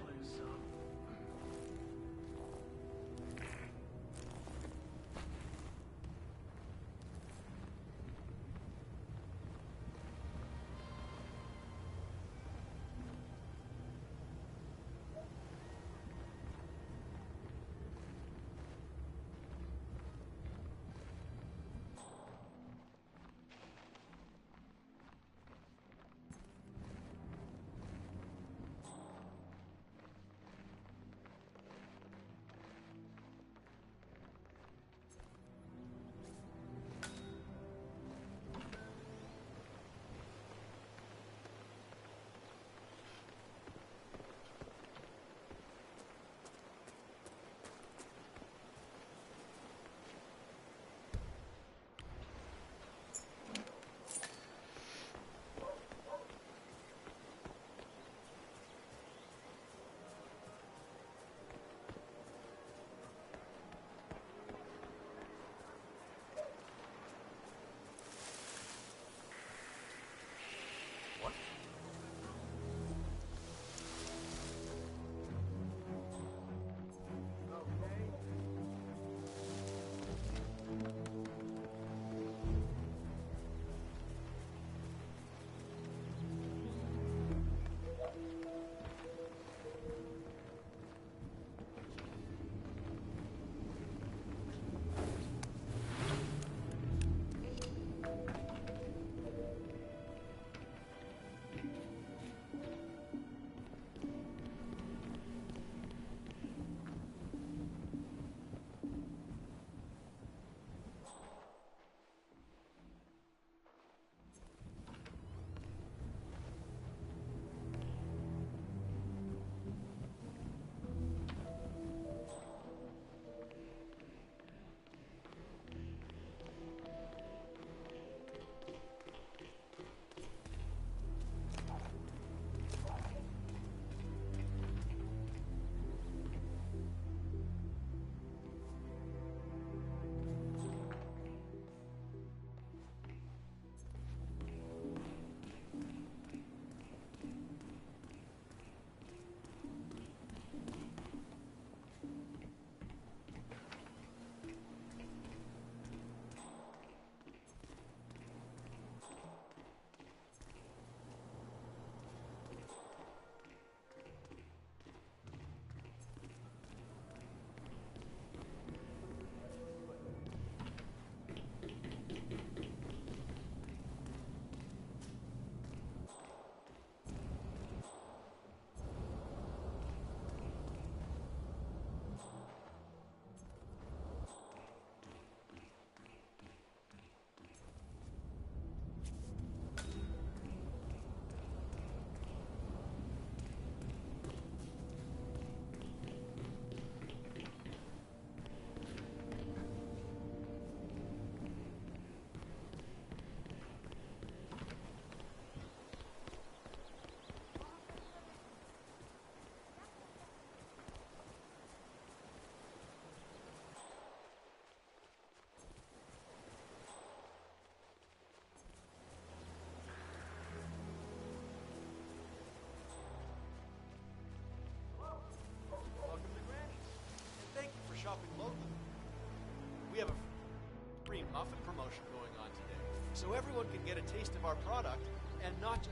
so everyone can get a taste of our product and not just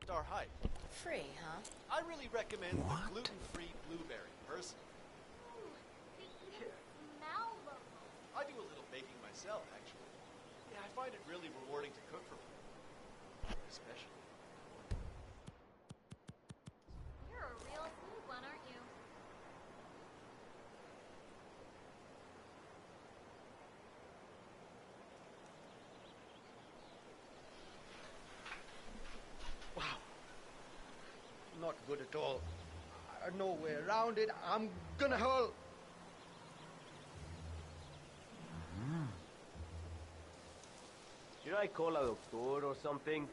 our hype. Free, huh? I really recommend the gluten-free blueberry, personally. I do a little baking myself, actually. Yeah, I find it really rewarding to cook for people. Especially. You're a real food one, aren't you? Wow. Not good at all. No way around it. I'm gonna hurl. Should I call a doctor or something?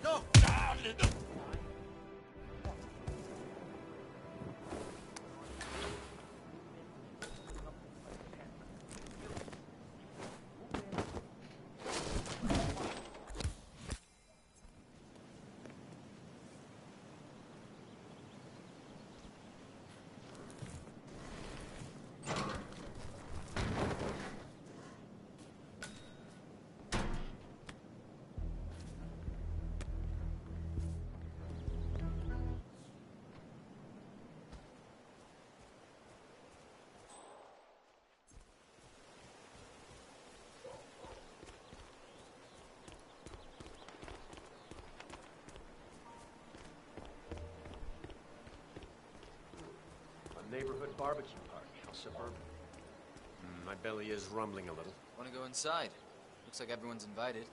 No! Neighborhood barbecue party. How suburban. My belly is rumbling a little. Want to go inside? Looks like everyone's invited.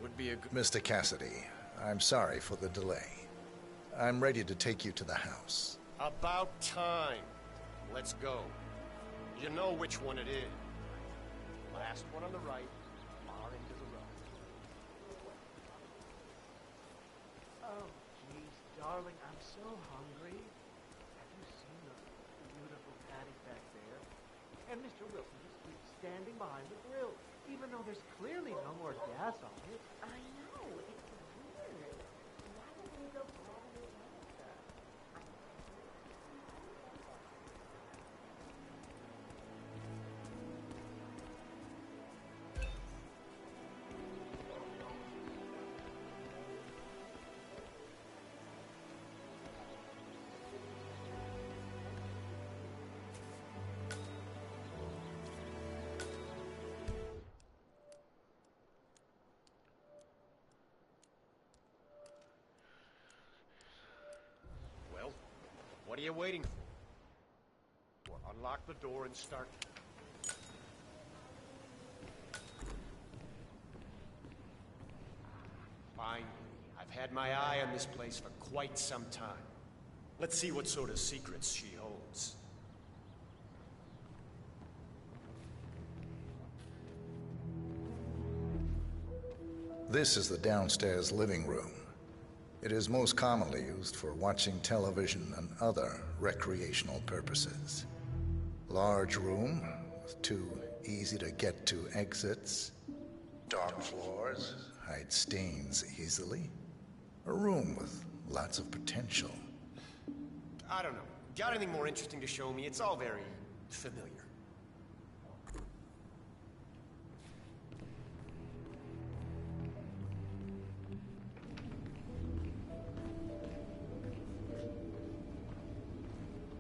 Would be a good... Mr. Cassidy, I'm sorry for the delay. I'm ready to take you to the house. About time. Let's go. You know which one it is. Last one on the right, far into the road. Oh, jeez, darling, I'm so hungry. Have you seen the beautiful patty back there? And Mr. Wilson just keeps standing behind the grill, even though there's clearly no more gas on it. I know, it's weird. Why would we go all the way down like that? Well, what are you waiting for? Well, unlock the door and start. Fine. I've had my eye on this place for quite some time. Let's see what sort of secrets she holds. This is the downstairs living room. It is most commonly used for watching television and other recreational purposes. Large room with 2 easy-to-get-to exits. Dark floors hide stains easily. A room with lots of potential. I don't know. Got anything more interesting to show me? It's all very familiar.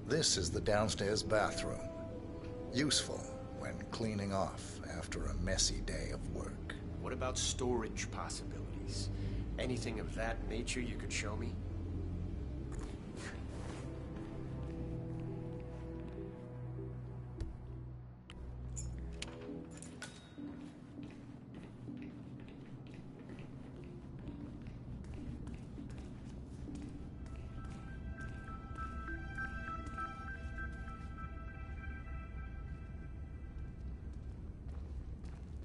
This is the downstairs bathroom. Useful when cleaning off after a messy day of work. What about storage possibilities? Anything of that nature you could show me?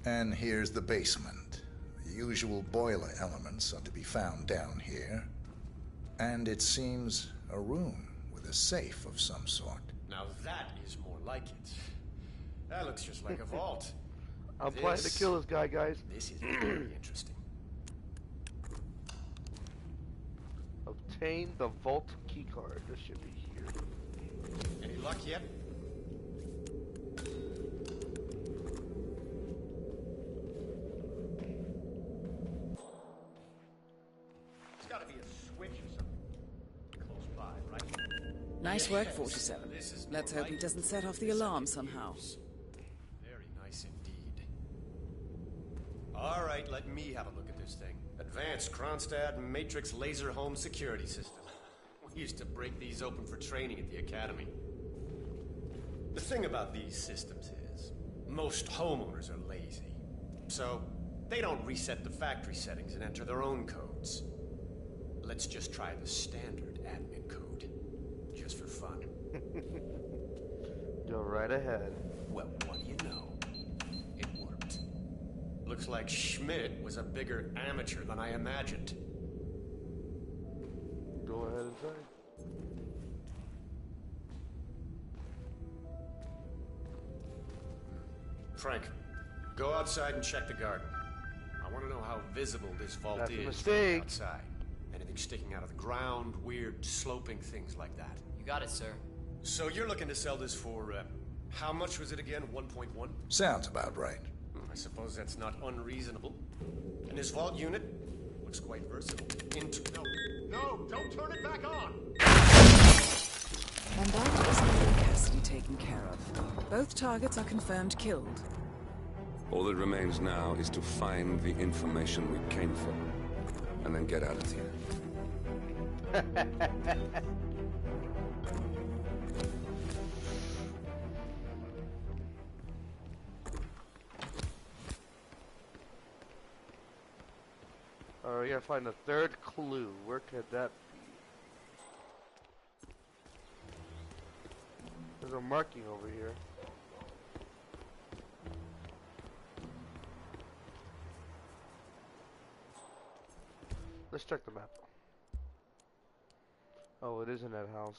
And here's the basement. The usual boiler elements are to be found down here. And it seems a room with a safe of some sort. Now that is more like it. That looks just like a vault. I'm planning to kill this guy, guys. This is very interesting. Obtain the vault keycard. This should be here. Any luck yet? There's got to be a switch or something close by, right? Nice work, 47. Let's hope he doesn't set off the alarm somehow. Very nice indeed. All right, let me have a look at this thing. Advanced Kronstadt Matrix Laser Home Security System. We used to break these open for training at the academy. The thing about these systems is, most homeowners are lazy. So, they don't reset the factory settings and enter their own codes. Let's just try the standard admin code. Just for fun. Go right ahead. Well, what do you know? It worked. Looks like Schmidt was a bigger amateur than I imagined. Go ahead and try. Frank, go outside and check the garden. I want to know how visible this vault That's a is mistake. from outside. Anything sticking out of the ground, weird sloping things like that. You got it, sir. So you're looking to sell this for, how much was it again? 1.1? Sounds about right. I suppose that's not unreasonable. And this vault unit looks quite versatile. No, don't turn it back on! And that is Mary Cassidy taken care of. Both targets are confirmed killed. All that remains now is to find the information we came for, and then get out of here. Alright, we gotta find the third clue. Where could that be? There's a marking over here. Let's check the map. Oh, it is in that house.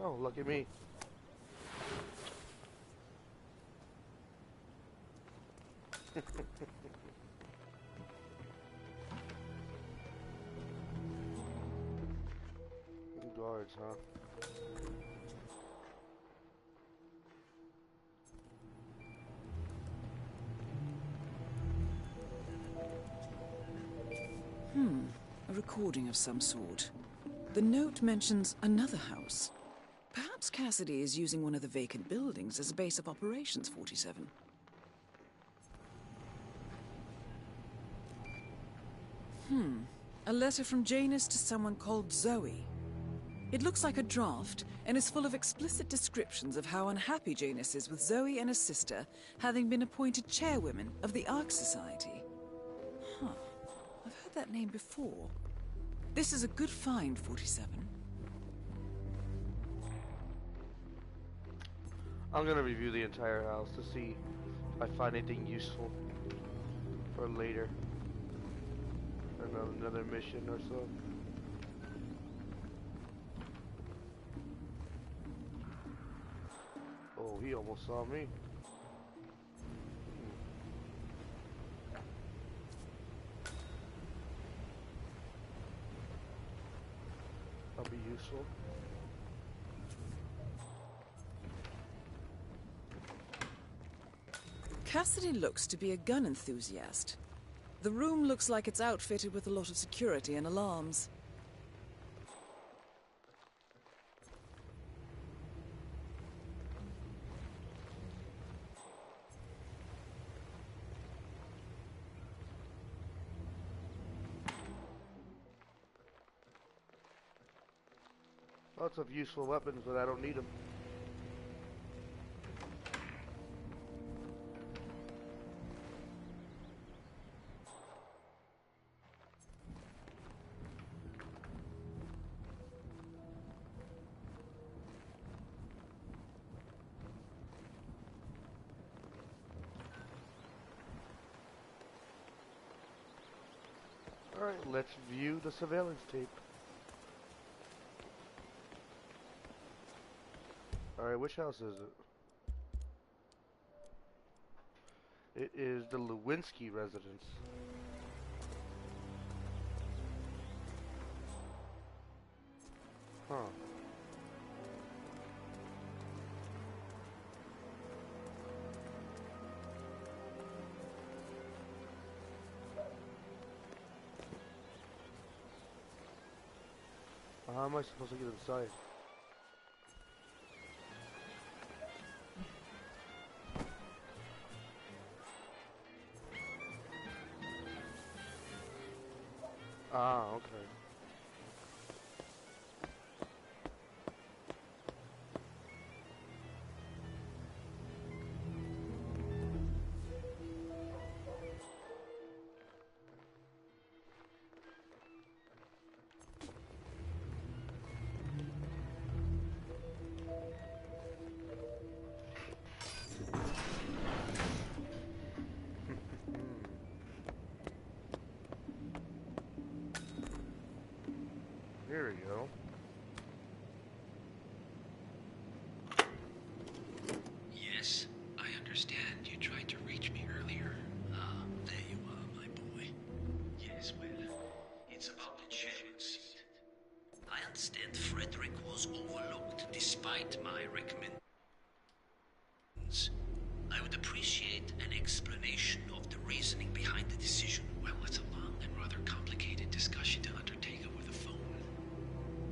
Oh, look at me. Guards, huh? A recording of some sort. The note mentions another house. Perhaps Cassidy is using one of the vacant buildings as a base of operations, 47. A letter from Janus to someone called Zoe. It looks like a draft and is full of explicit descriptions of how unhappy Janus is with Zoe and her sister having been appointed chairwomen of the Ark Society. Huh. I've heard that name before. This is a good find, 47. I'm gonna review the entire house to see if I find anything useful for later. Another mission or so. Oh, he almost saw me. That'll be useful. Cassidy looks to be a gun enthusiast. The room looks like it's outfitted with a lot of security and alarms. Lots of useful weapons, but I don't need them. Alright, let's view the surveillance tape. Alright, which house is it? It is the Lewinsky residence. Huh. How am I supposed to get inside? Ah, okay. Here we go. Yes, I understand. You tried to reach me earlier. Ah, there you are, my boy. Yes, well, it's about the chairman seat. I understand Frederick was overlooked despite my recommendations. I would appreciate an explanation of the reasoning behind the decision. Well, it's a long and rather complicated discussion to undertake over the phone.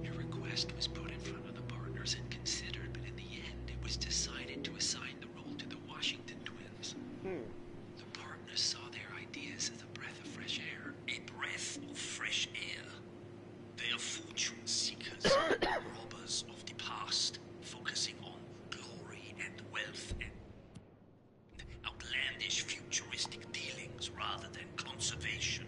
Your request was put in front of the partners and considered, but in the end, it was decided to assign the role to the Washington twins. The partners saw their ideas as a breath of fresh air. A breath of fresh air. They are fortune seekers, robbers of the past, focusing on glory and wealth and outlandish futuristic dealings rather than conservation.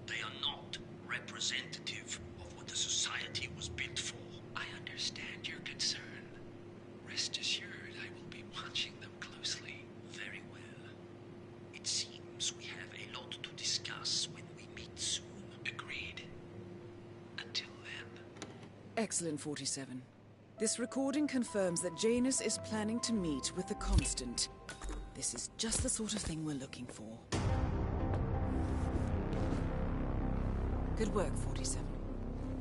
They are not representative of what the society was built for. I understand your concern. Rest assured, I will be watching them closely. Very well. It seems we have a lot to discuss when we meet soon. Agreed. Until then. Excellent, 47. This recording confirms that Janus is planning to meet with the Constant. This is just the sort of thing we're looking for. Good work, 47.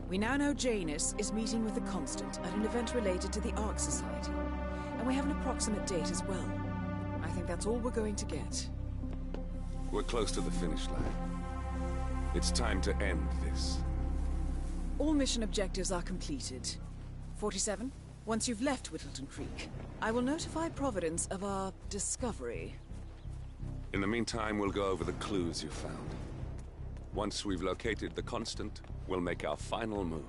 We now know Janus is meeting with the Constant at an event related to the Ark Society. And we have an approximate date as well. I think that's all we're going to get. We're close to the finish line. It's time to end this. All mission objectives are completed. 47, once you've left Whittleton Creek, I will notify Providence of our discovery. In the meantime, we'll go over the clues you found. Once we've located the Constant, we'll make our final move.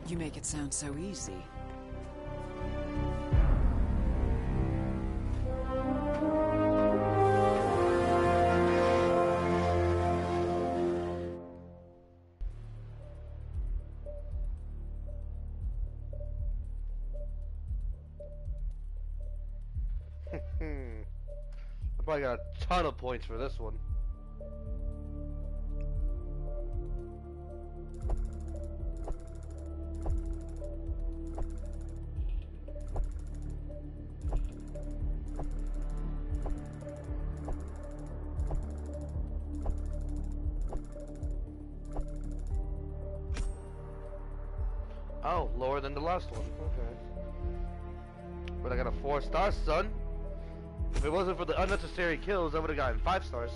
You make it sound so easy. I probably got a ton of points for this one. Oh, lower than the last one. Okay. But I got a 4-star, son. If it wasn't for the unnecessary kills, I would have gotten 5 stars.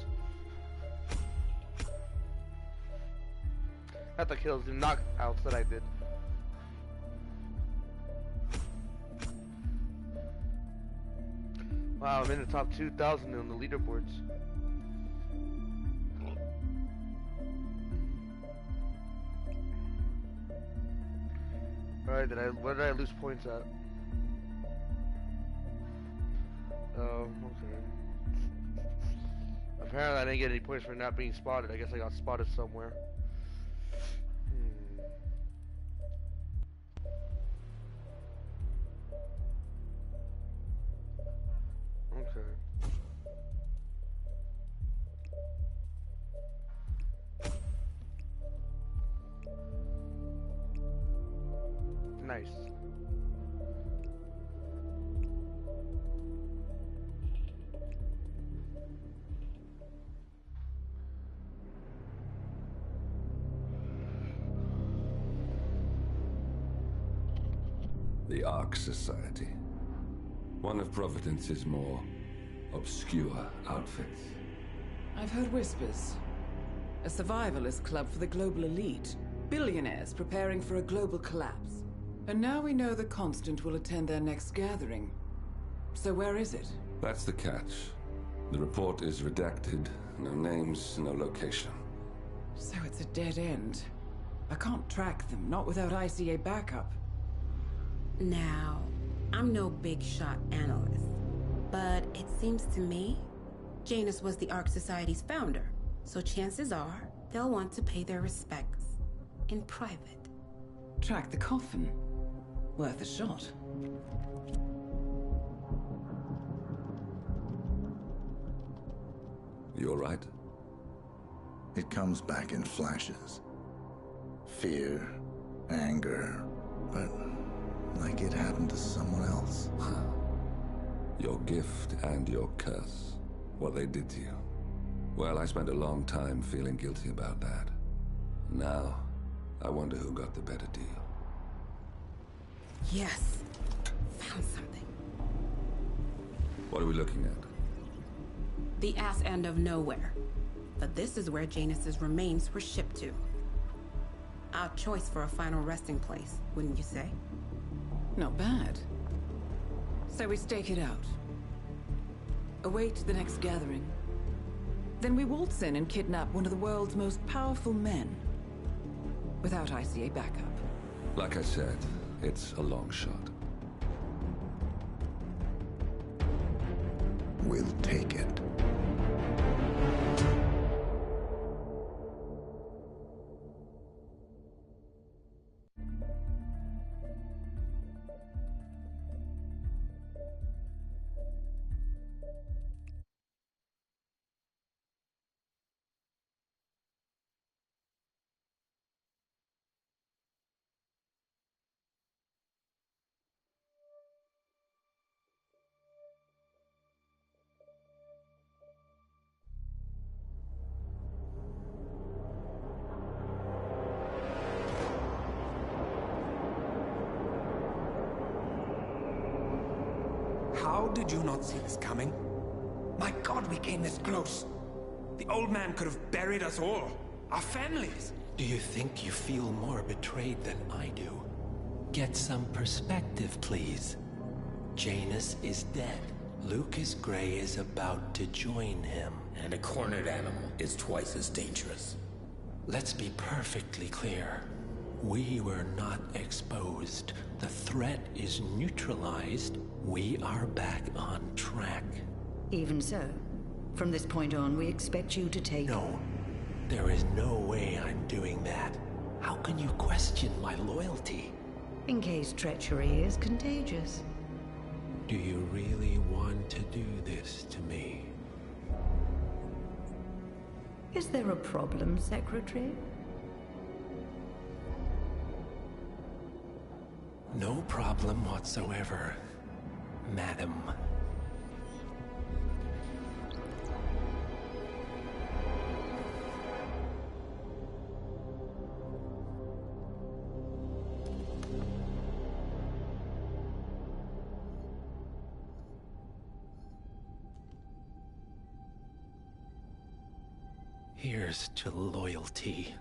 Not the kills, the knockouts that I did. Wow, I'm in the top 2,000 on the leaderboards. Alright, where did I lose points at? Oh, okay. Apparently I didn't get any points for not being spotted. I guess I got spotted somewhere. Okay. Nice. The Ark Society. One of Providence's more obscure outfits. I've heard whispers. A survivalist club for the global elite. Billionaires preparing for a global collapse. And now we know the Constant will attend their next gathering. So where is it? That's the catch. The report is redacted. No names, no location. So it's a dead end. I can't track them, not without ICA backup. Now, I'm no big shot analyst, but it seems to me Janus was the Ark Society's founder, so chances are they'll want to pay their respects in private. Track the coffin. Worth a shot. You all right? It comes back in flashes. Fear, anger, but like it happened to someone else. Your gift and your curse. What they did to you. Well, I spent a long time feeling guilty about that. Now, I wonder who got the better deal. Yes. Found something. What are we looking at? The ass end of nowhere. But this is where Janus's remains were shipped to. Our choice for a final resting place, wouldn't you say? Not bad. So we stake it out. Await the next gathering. Then we waltz in and kidnap one of the world's most powerful men. Without ICA backup. Like I said, it's a long shot. We'll take it. How did you not see this coming? My God, we came this close. The old man could have buried us all. Our families. Do you think you feel more betrayed than I do? Get some perspective, please. Janus is dead. Lucas Gray is about to join him. And a cornered animal is twice as dangerous. Let's be perfectly clear. We were not exposed. The threat is neutralized. We are back on track. Even so, from this point on, we expect you to take... No. There is no way I'm doing that. How can you question my loyalty? In case treachery is contagious. Do you really want to do this to me? Is there a problem, Secretary? No problem whatsoever, Madam. Here's to loyalty.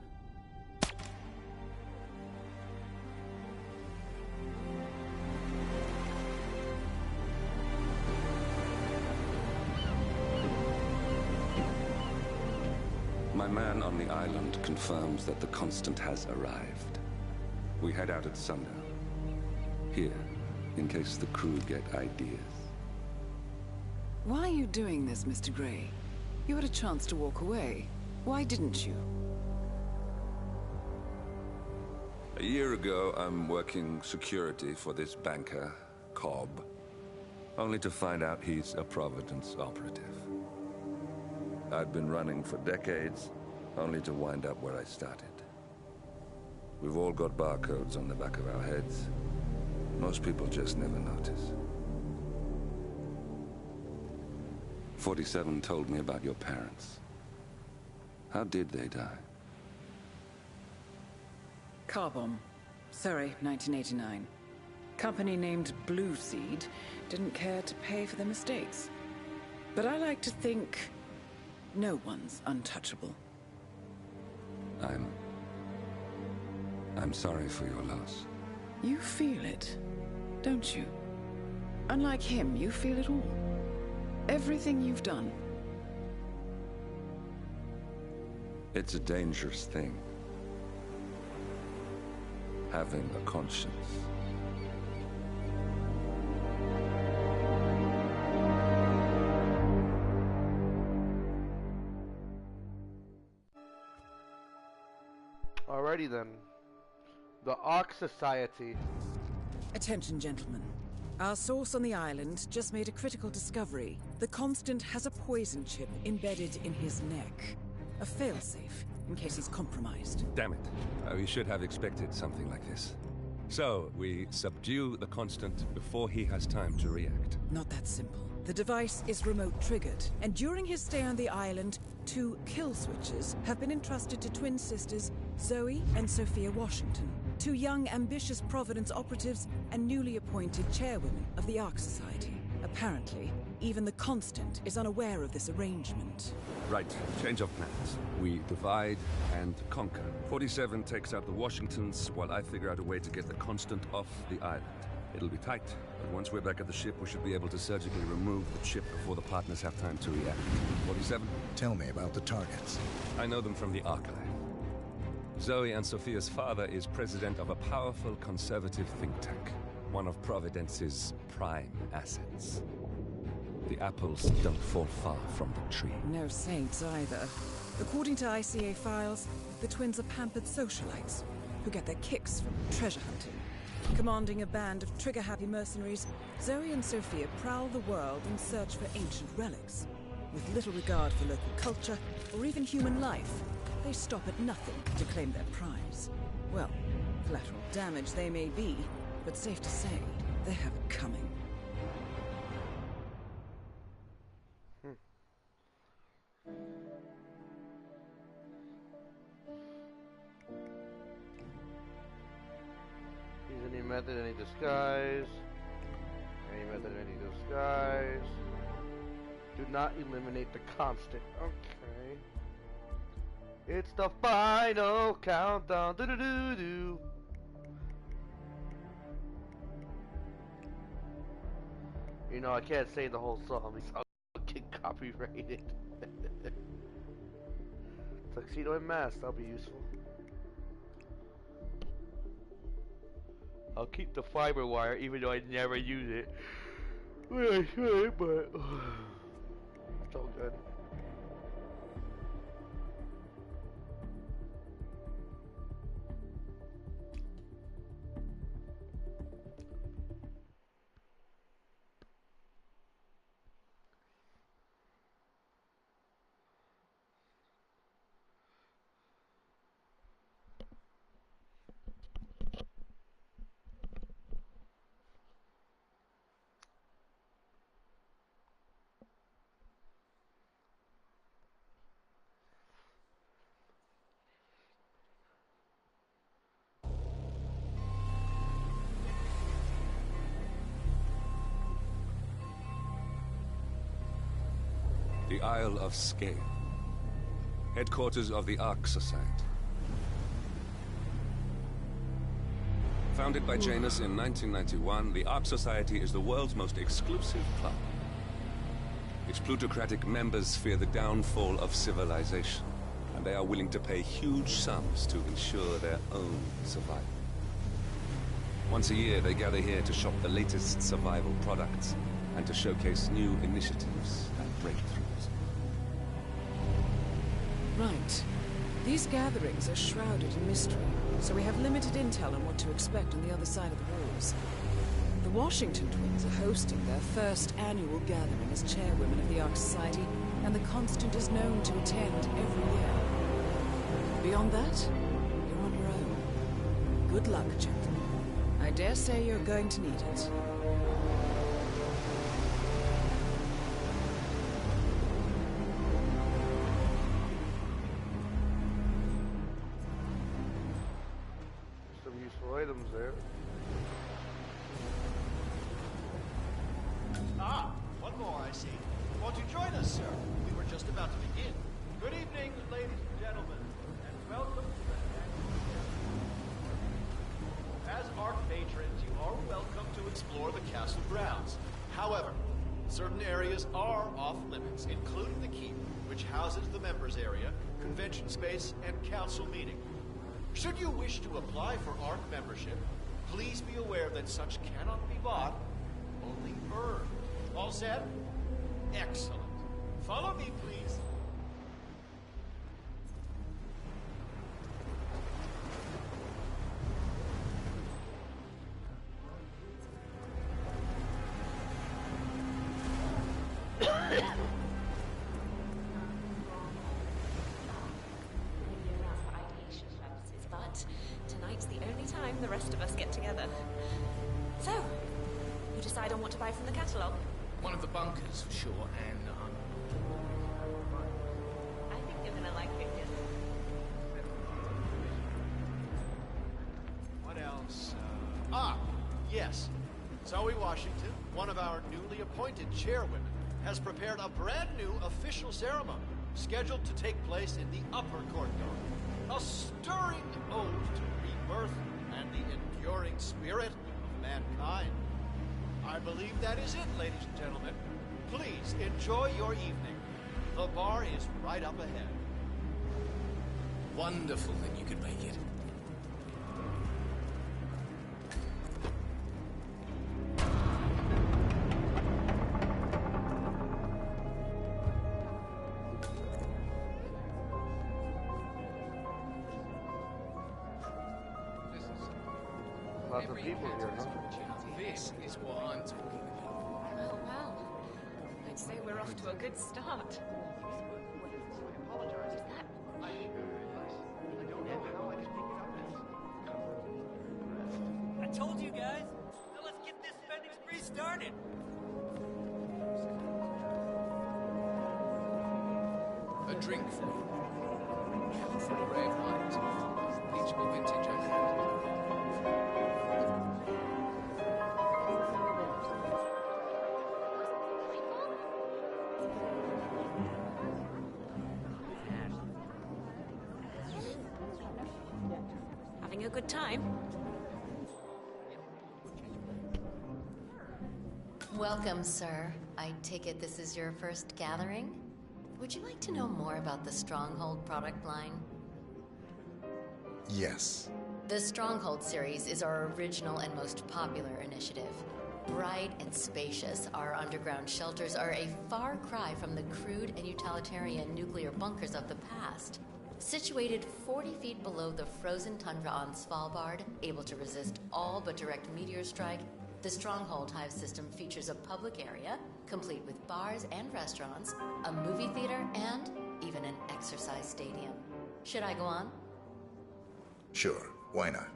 My man on the island confirms that the Constant has arrived. We head out at sundown. Here, in case the crew get ideas. Why are you doing this, Mr. Gray? You had a chance to walk away. Why didn't you? A year ago, I'm working security for this banker, Cobb, only to find out he's a Providence operative. I'd been running for decades, only to wind up where I started. We've all got barcodes on the back of our heads. Most people just never notice. 47 told me about your parents. How did they die? Car bomb. Surrey, 1989. Company named Blue Seed didn't care to pay for their mistakes. But I like to think no one's untouchable. I'm sorry for your loss. You feel it, don't you? Unlike him, you feel it all. Everything you've done. It's a dangerous thing. Having a conscience. Alrighty then. The Ark Society. Attention, gentlemen. Our source on the island just made a critical discovery. The Constant has a poison chip embedded in his neck. A failsafe, in case he's compromised. Damn it. We should have expected something like this. So, we subdue the Constant before he has time to react. Not that simple. The device is remote-triggered, and during his stay on the island, 2 kill switches have been entrusted to twin sisters Zoe and Sophia Washington, 2 young, ambitious Providence operatives and newly appointed chairwomen of the Ark Society. Apparently, even the Constant is unaware of this arrangement. Right, change of plans. We divide and conquer. 47 takes out the Washingtons, while I figure out a way to get the Constant off the island. It'll be tight, but once we're back at the ship, we should be able to surgically remove the chip before the partners have time to react. 47? Tell me about the targets. I know them from the archive. Zoe and Sophia's father is president of a powerful conservative think tank, one of Providence's prime assets. The apples don't fall far from the tree. No saints either. According to ICA files, the twins are pampered socialites who get their kicks from treasure hunting. Commanding a band of trigger-happy mercenaries, Zoe and Sophia prowl the world in search for ancient relics. With little regard for local culture or even human life, they stop at nothing to claim their prize. Well, collateral damage they may be, but safe to say, they have it coming. Use any method, any disguise. Any method, any disguise. Do not eliminate the Constant. Okay. It's the final countdown. Do do do do. You know, I can't say the whole song because I'll get copyrighted. Tuxedo and mask, that'll be useful. I'll keep the fiber wire even though I never use it. Well, I should, but it's all good. The Isle of Skye, headquarters of the Ark Society. Founded by Janus in 1991, the Ark Society is the world's most exclusive club. Its plutocratic members fear the downfall of civilization, and they are willing to pay huge sums to ensure their own survival. Once a year, they gather here to shop the latest survival products and to showcase new initiatives and breakthroughs. Right. These gatherings are shrouded in mystery, so we have limited intel on what to expect on the other side of the walls. The Washington twins are hosting their first annual gathering as chairwomen of the Ark Society, and the Constant is known to attend every year. Beyond that, you're on your own. Good luck, gentlemen. I dare say you're going to need it. Some useful items there. Ah, one more, I see. Won't you join us, sir? We were just about to begin. Good evening, ladies and gentlemen, and welcome to the As Ark patrons, you are welcome to explore the castle grounds. However, certain areas are off limits, including the keep, which houses the members area, convention space, and council meeting. Should you wish to apply for Ark membership, please be aware that such cannot be bought, only earned. All set? Excellent. Follow me, please. But tonight's the only time the rest of us get together. So, you decide on what to buy from the catalogue? One of the bunkers, for sure, and I think you're gonna like it. What else? Yes. Zoe Washington, one of our newly appointed chairwomen, has prepared a brand new official ceremony scheduled to take place in the upper courtyard. A stirring ode to rebirth and the enduring spirit of mankind. I believe that is it, ladies and gentlemen. Please enjoy your evening. The bar is right up ahead. wonderful that you could make it. Lots of people here, huh? This is what I'm talking about. Well, well. I'd say we're off to a good start. I told you guys. Now let's get this spending spree started. A drink for you. For a ray of light. Peachable vintage, I think. Having a good time? Welcome, sir. I take it this is your first gathering? Would you like to know more about the Stronghold product line? Yes. The Stronghold series is our original and most popular initiative. Bright and spacious, our underground shelters are a far cry from the crude and utilitarian nuclear bunkers of the past. Situated 40 feet below the frozen tundra on Svalbard, able to resist all but direct meteor strike, the Stronghold Hive system features a public area, complete with bars and restaurants, a movie theater, and even an exercise stadium. Should I go on? Sure, why not?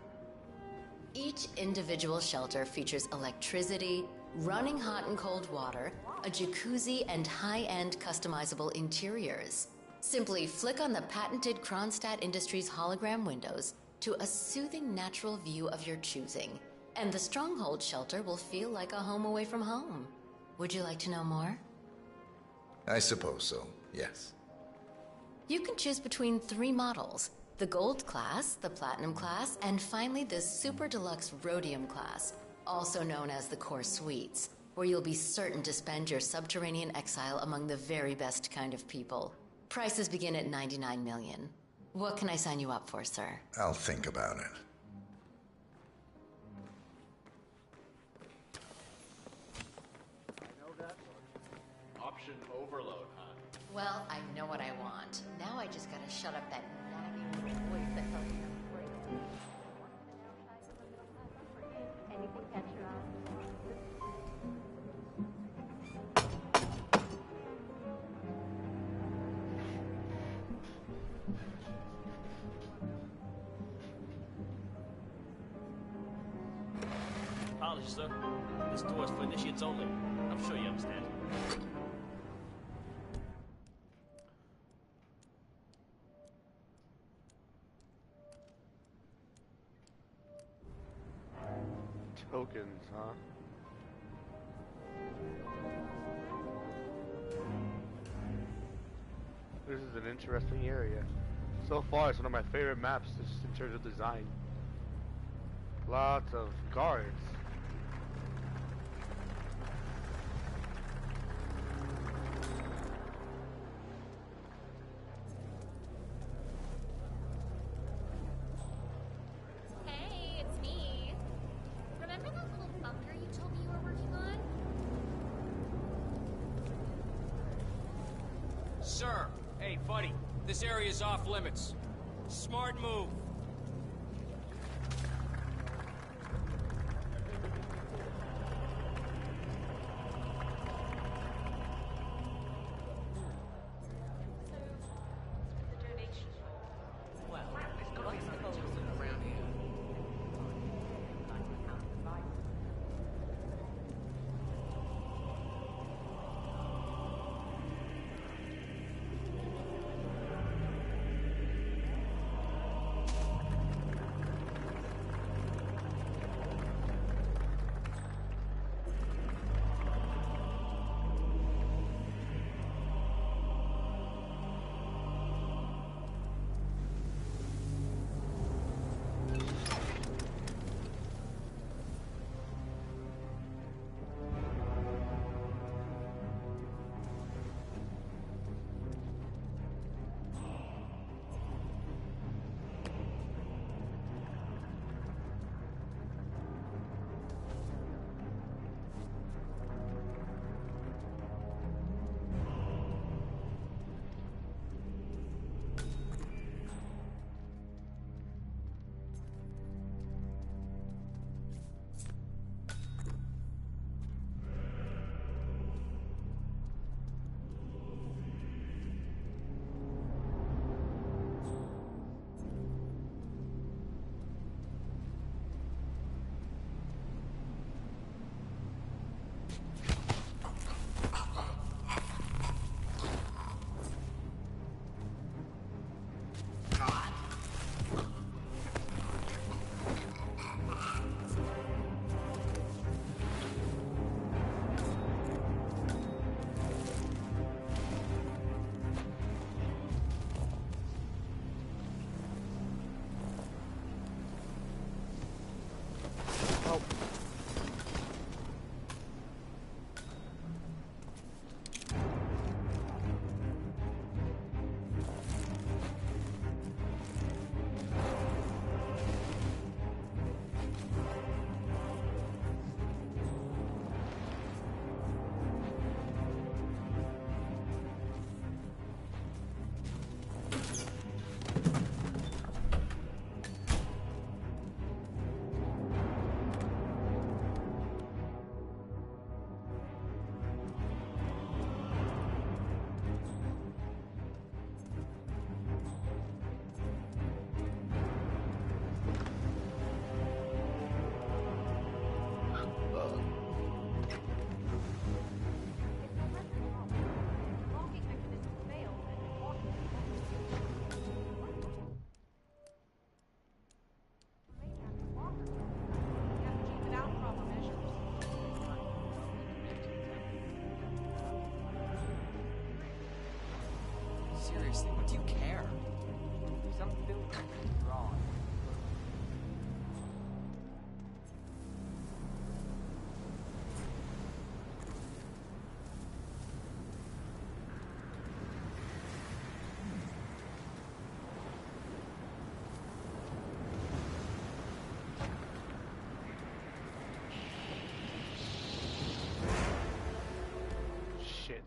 Each individual shelter features electricity, running hot and cold water, a jacuzzi, and high-end customizable interiors. Simply flick on the patented Kronstadt Industries hologram windows to a soothing natural view of your choosing, and the Stronghold shelter will feel like a home away from home. Would you like to know more? I suppose so, yes. You can choose between 3 models: the Gold class, the Platinum class, and finally the Super Deluxe Rhodium class, also known as the Core Suites, where you'll be certain to spend your subterranean exile among the very best kind of people. Prices begin at $99 million. What can I sign you up for, sir? I'll think about it. Well, I know what I want. Now I just gotta shut up that nagging little voice that tells me I'm afraid. Anything catch your eye? Apologies, sir. This door is for initiates only. I'm sure you understand. Tokens, huh? This is an interesting area. So far, it's one of my favorite maps just in terms of design. Lots of guards. Hey, it's me. Remember that little bunker you told me you were working on? Sir, hey, buddy, this area is off limits. Smart move. Seriously, what do you care? Something wrong. Shit.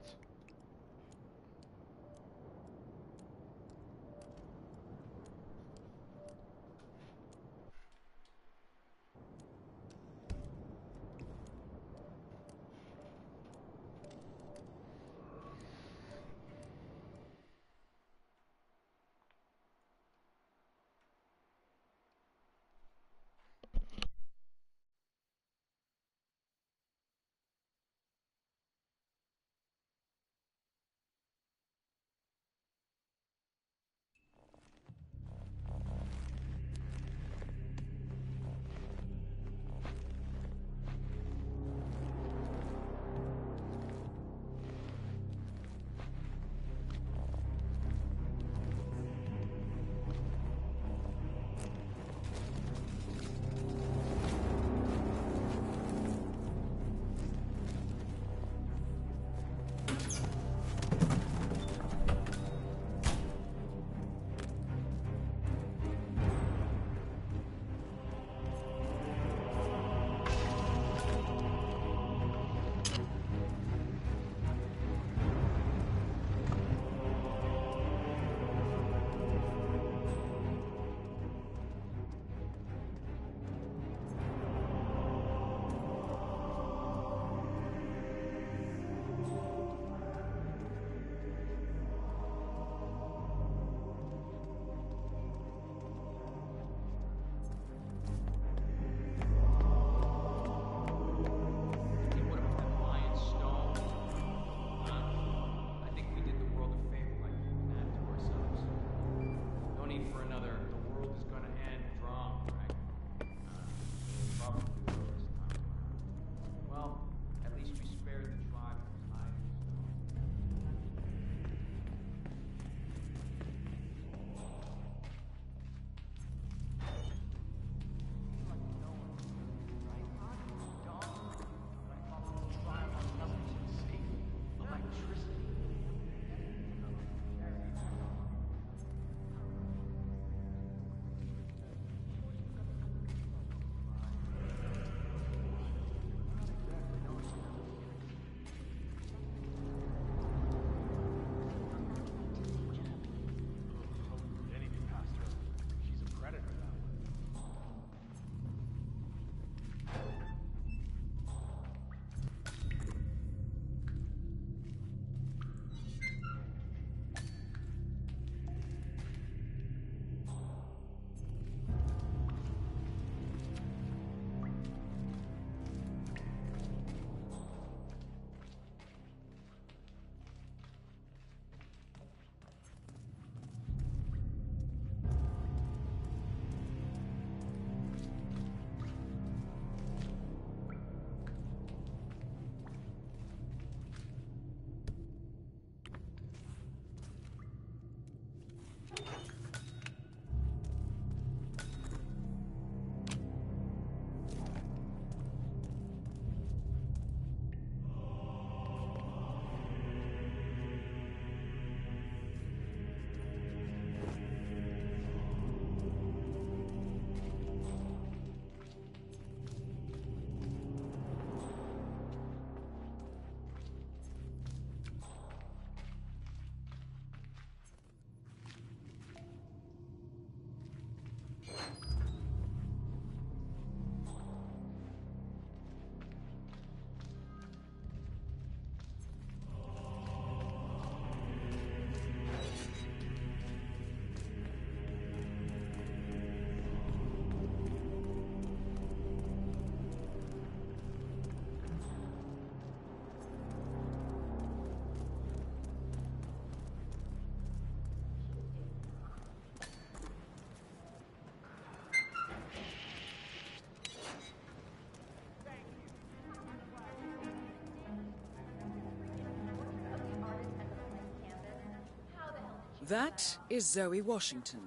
That is Zoe Washington,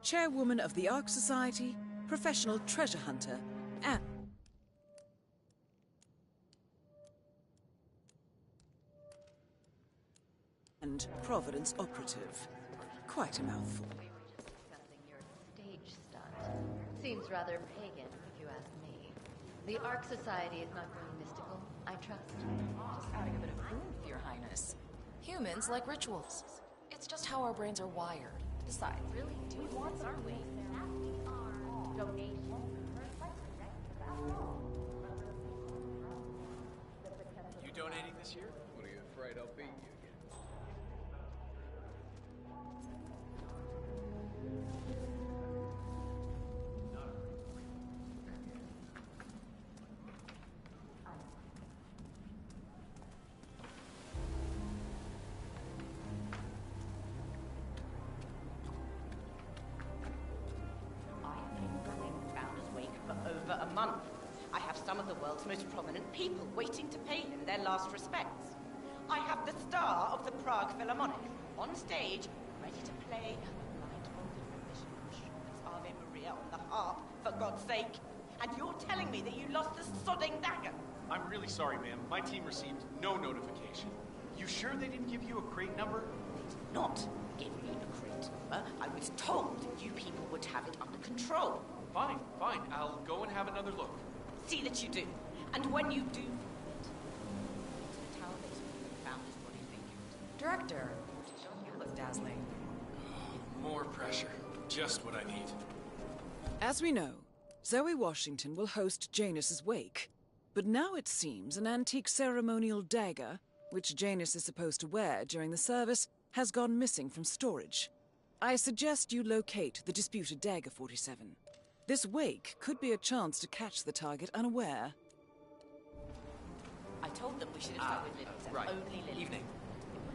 chairwoman of the Ark Society, professional treasure hunter, and Providence operative. Quite a mouthful. Discussing your stage stunt. Seems rather pagan, if you ask me. The Ark Society is not going mystical, I trust. Just having a bit of fun, Your Highness. Humans like rituals. It's just how our brains are wired. Besides, Really do want, aren't we? Donations. You donating this year? What are you afraid I'll beat you again? Over a month. I have some of the world's most prominent people waiting to pay him their last respects. I have the star of the Prague Philharmonic on stage, ready to play a blindfolded rendition of Schubert's Ave Maria on the harp, for God's sake. And you're telling me that you lost the sodding dagger? I'm really sorry, ma'am. My team received no notification. You sure they didn't give you a crate number? They did not give me a crate number. I was told you people would have it under control. Fine, fine. I'll go and have another look. See that you do. And when you do, the tower basement found his body vacant. Director, you look dazzling. More pressure. Just what I need. As we know, Zoe Washington will host Janus's wake. But now it seems an antique ceremonial dagger, which Janus is supposed to wear during the service, has gone missing from storage. I suggest you locate the disputed dagger 47. This wake could be a chance to catch the target unaware. I told them we should have stuck with Lilies and right. only Lilies. Evening.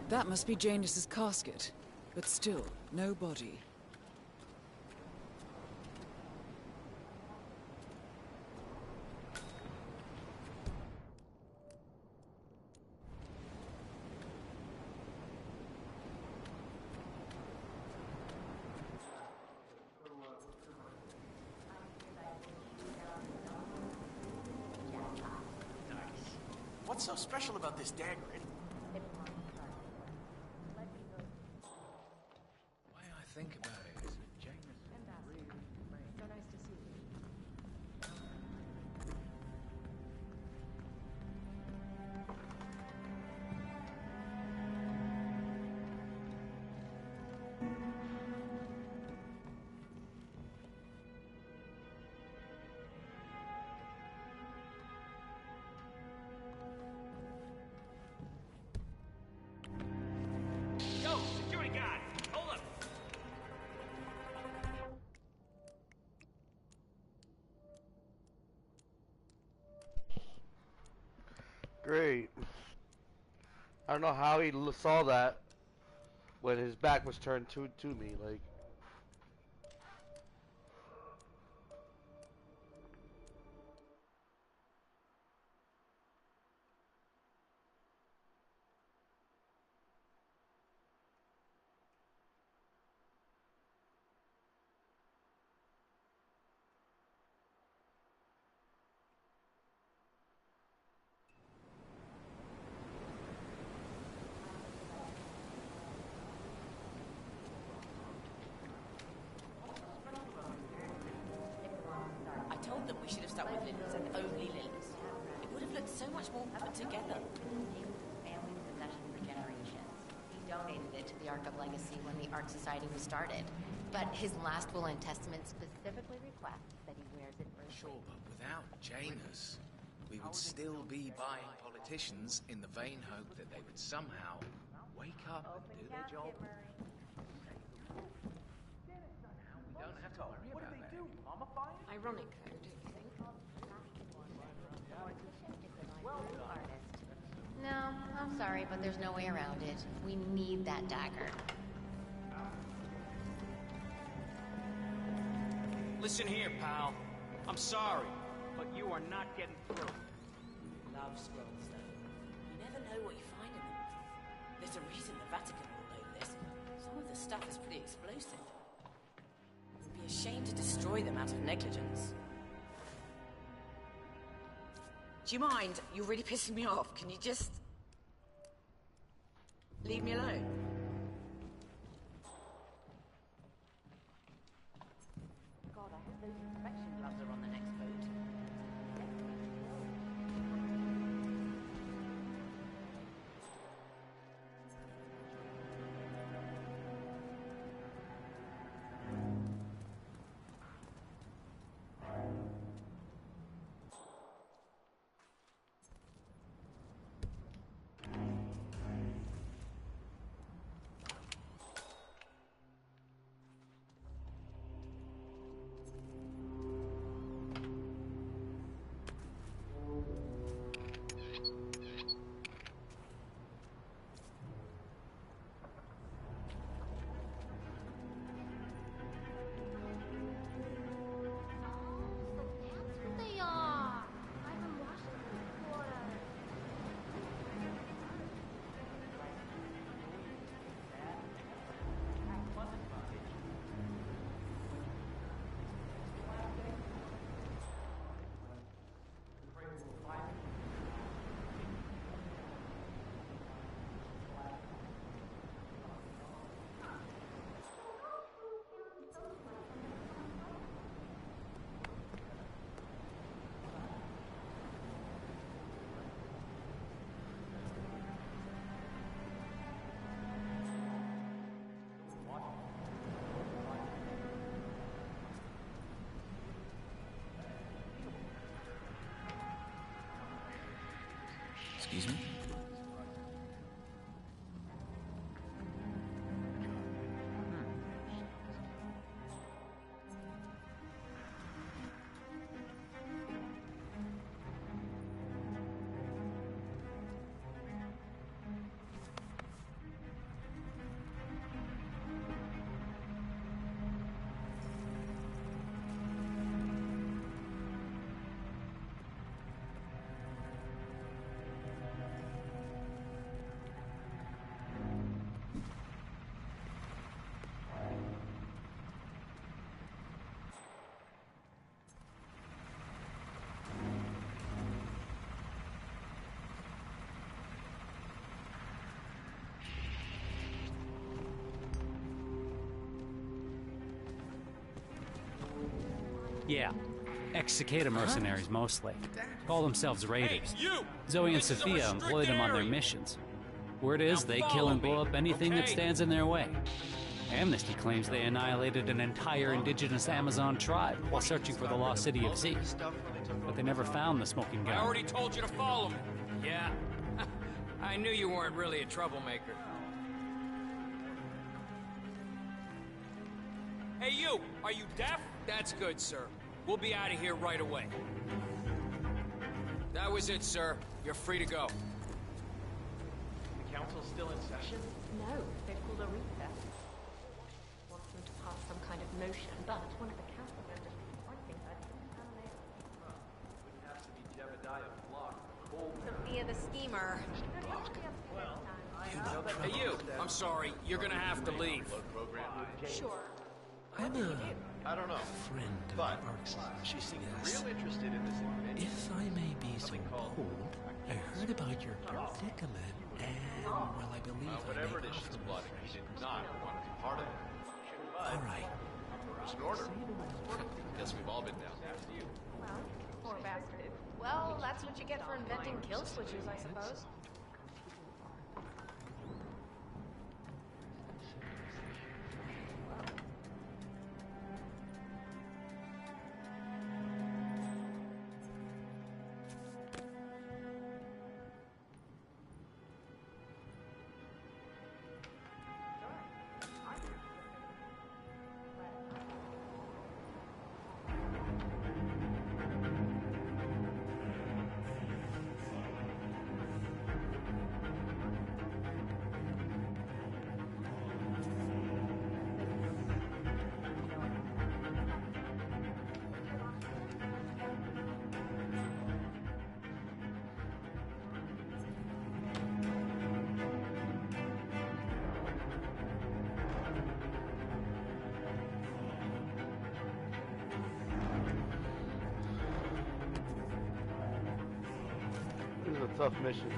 That must be Janus's casket, but still, no body. What's so special about this dagger? Why I think about it is that Janus really So nice to see you. Yo, security guy! Hold up! Great. I don't know how he saw that when his back was turned to me. Like, I told them we should have stuck with Lilies and only Lilies. It would have looked so much more put together. Family possession for generations. He donated it to the Ark of Legacy when the Ark Society was started. But his last will and testament specifically requests that he wears it for Sure, but without Janus, we would still be buying politicians in the vain hope that they would somehow wake up and do their job. We don't have to worry about that anymore. Ironic, though, don't you think? No, I'm sorry, but there's no way around it. We need that dagger. Listen here, pal. I'm sorry, but you are not getting through. Love scrolls, though. You never know what you find in them. There's a reason the Vatican will know this. Some of the stuff is pretty explosive. It would be a shame to destroy them out of negligence. Do you mind? You're really pissing me off. Can you just... leave me alone? God, I hope those inspection gloves are on the next boat. They are. I've been washing them before. Excuse me? Yeah. Ex-Cicada mercenaries, mostly. Call themselves raiders. Hey, you! Zoe and This is a Sophia employ them on their area. missions. Word is, they Now kill and follow blow me, up anything that okay? stands in their way. Amnesty claims they annihilated an entire indigenous Amazon tribe while searching for the lost city of Z. But they never found the smoking I gun. already told you to follow me. Yeah. I knew you weren't really a troublemaker. Hey, you! Are you deaf? That's good, sir. We'll be out of here right away. That was it, sir. You're free to go. The council's still in session? No, they've called a recess. Want them to pass some kind of motion, but one of the council members I think I'd Wouldn't have to be Jebediah Block. Sophia the schemer. Hey, you! I'm sorry. You're gonna have to leave. Sure. I'm I don't know. friend of But Arx's. she seemed Yes. real interested in this invention. If I may be so Something called- bold, I heard about your predicament, and, well, I believe Whatever I it may is she's offer plotting, she did not want to be part of it. All right. There's an order. Guess we've all been down there. You. Well, poor bastard. Well, that's what you get for inventing kill switches, I suppose. This is a tough mission.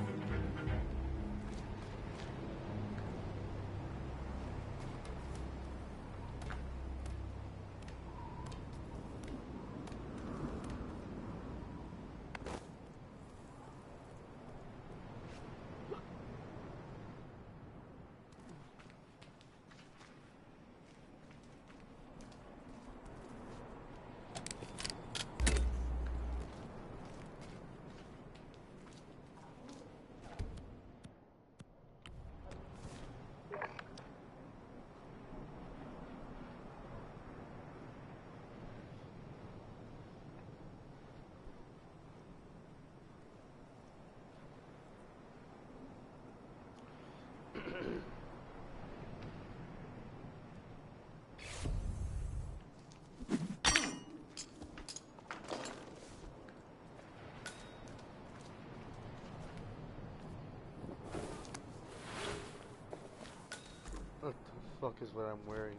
What the fuck is what I'm wearing?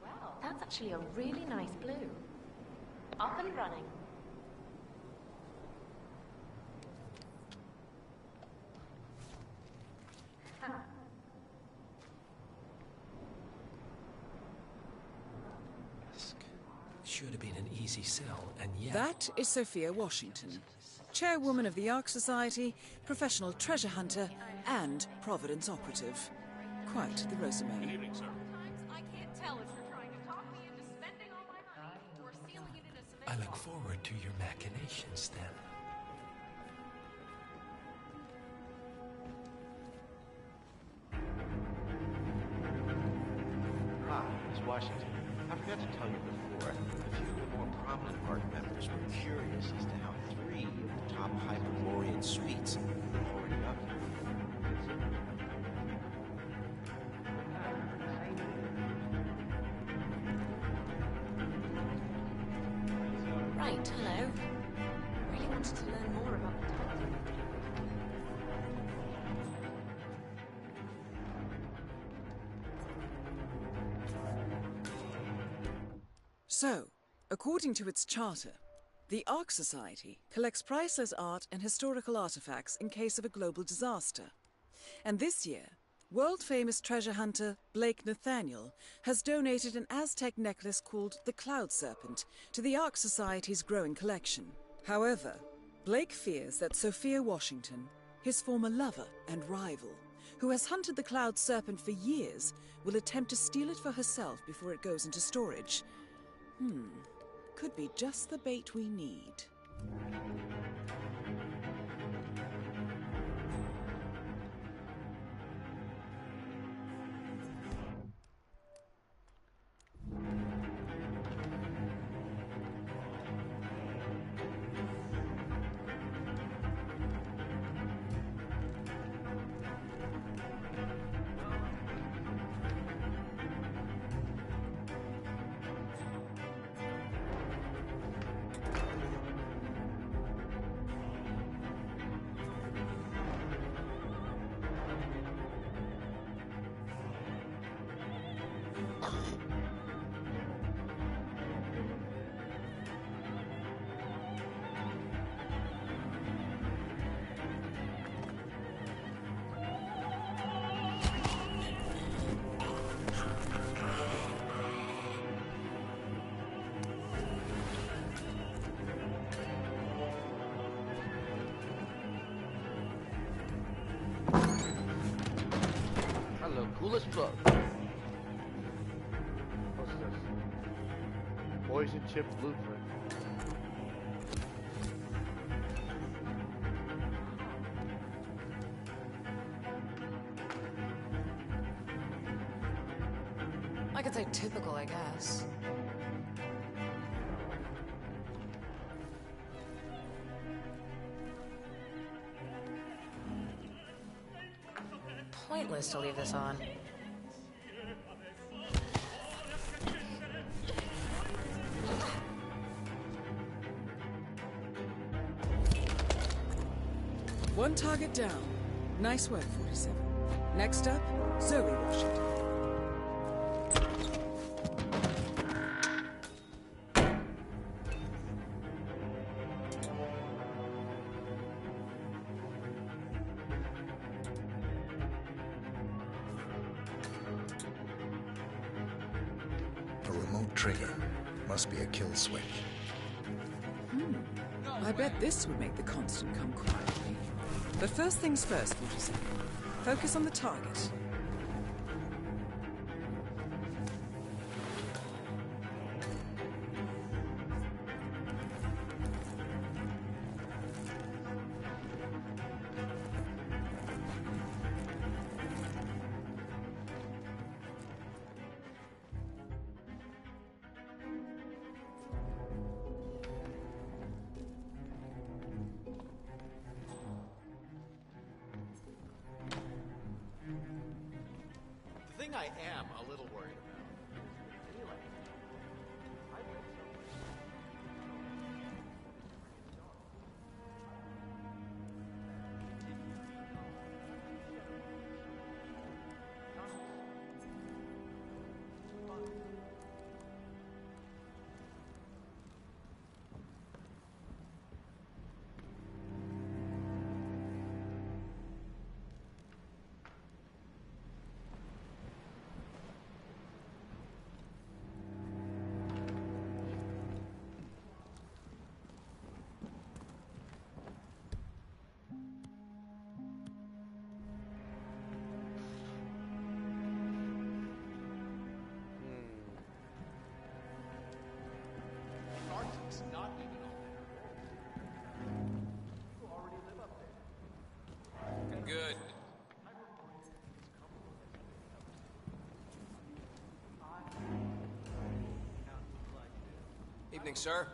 Well, that's actually a really nice blue. Up and running. Should have been an easy sell, and yet... That is Sophia Washington, chairwoman of the Ark Society, professional treasure hunter, and Providence operative. Quite the resume. Good evening, sir. I can't tell if you're trying to talk me into spending all my money or sealing it in a cement I look forward to your machinations, then. Hi, Miss Washington. I forgot to tell you before, a few of the more prominent ARC members were curious as to how 3 of the top Hyperborean suites were already up here. Right, hello. Really wanted to learn more about the detective. So, according to its charter, the Ark Society collects priceless art and historical artifacts in case of a global disaster. And this year, world-famous treasure hunter Blake Nathaniel has donated an Aztec necklace called the Cloud Serpent to the Ark Society's growing collection. However, Blake fears that Sophia Washington, his former lover and rival, who has hunted the Cloud Serpent for years, will attempt to steal it for herself before it goes into storage. Could be just the bait we need. Cool as fuck. What's this? Poison chip blueprint. I could say typical, I guess. Pointless to leave this on. One target down. Nice work, 47. Next up, Zoe Washington. A remote trigger. Must be a kill switch. I bet this would make the constant come quietly. But first things first, 47. Focus on the target. The thing I am a little worried about. Arctic's not even on there. You already live up there. Good. Evening, sir.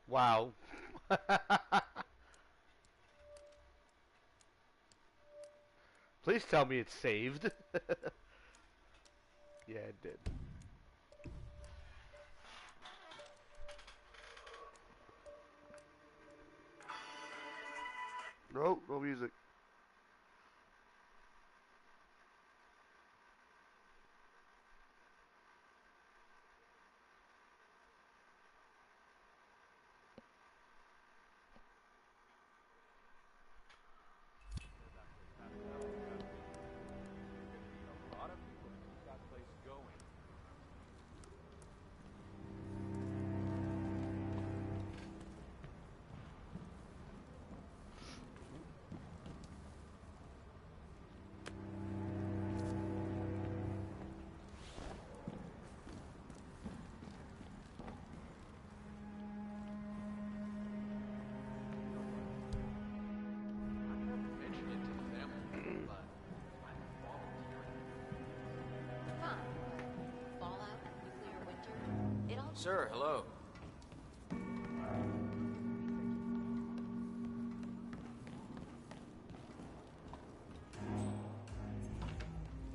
Wow. Please tell me it's saved. Yeah, it did. No, no music. Sir, hello.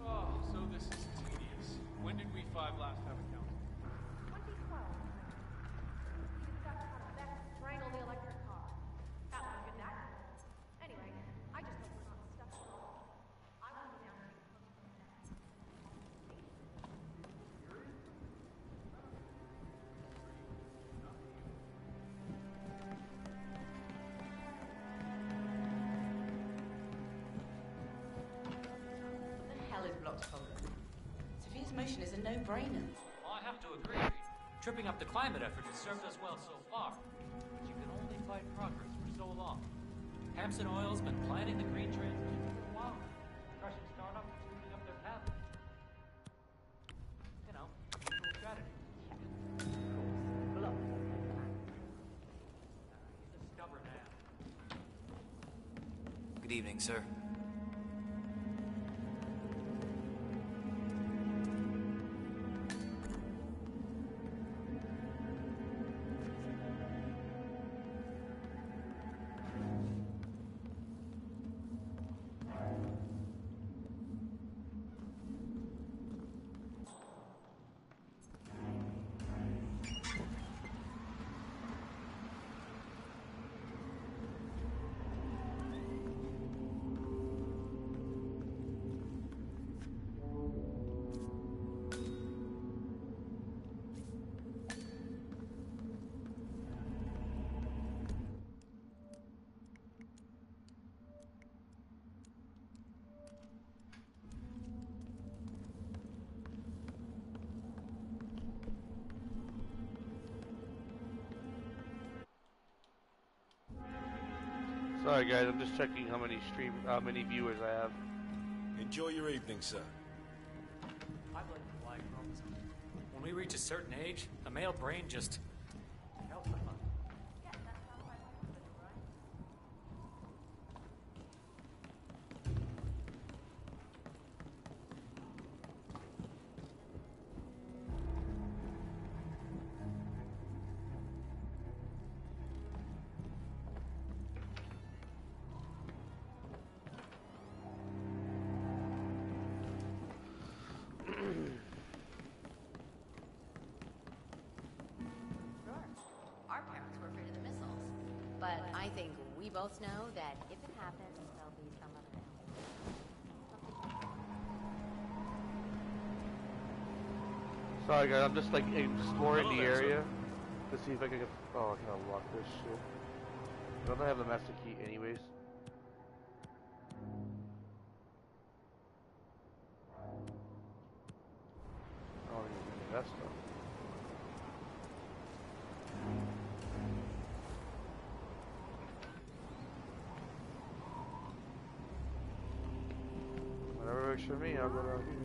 Oh, so this is tedious. When did we five last have a council? 2012. We discussed how to best strangle the electric car. That was a good accident. Anyway, I just hope we're not stuck at all. I want to go down and take a look at that. What the hell is blocked folder? Sophia's motion is a no-brainer. Well, I have to agree. Tripping up the climate effort has served us well so far. But you can only fight progress for so long. Hampson Oil's been planning the green transition for a while. Crushing startups and moving up their path. You know, usual strategy. He's a stubborn ass. Good evening, sir. Sorry guys, I'm just checking how many viewers I have. Enjoy your evening, sir. I'd like to fly chromosome. When we reach a certain age, a male brain just melts the fun. Our parents were afraid of the missiles. But I think we both know that if it happens, there'll be some other Sorry guys, I'm just like exploring the area to see if I can get. Oh, I gotta lock this shit. Don't I have the master key anyways? I don't even need that stuff. Whatever works for me, I'll go down here.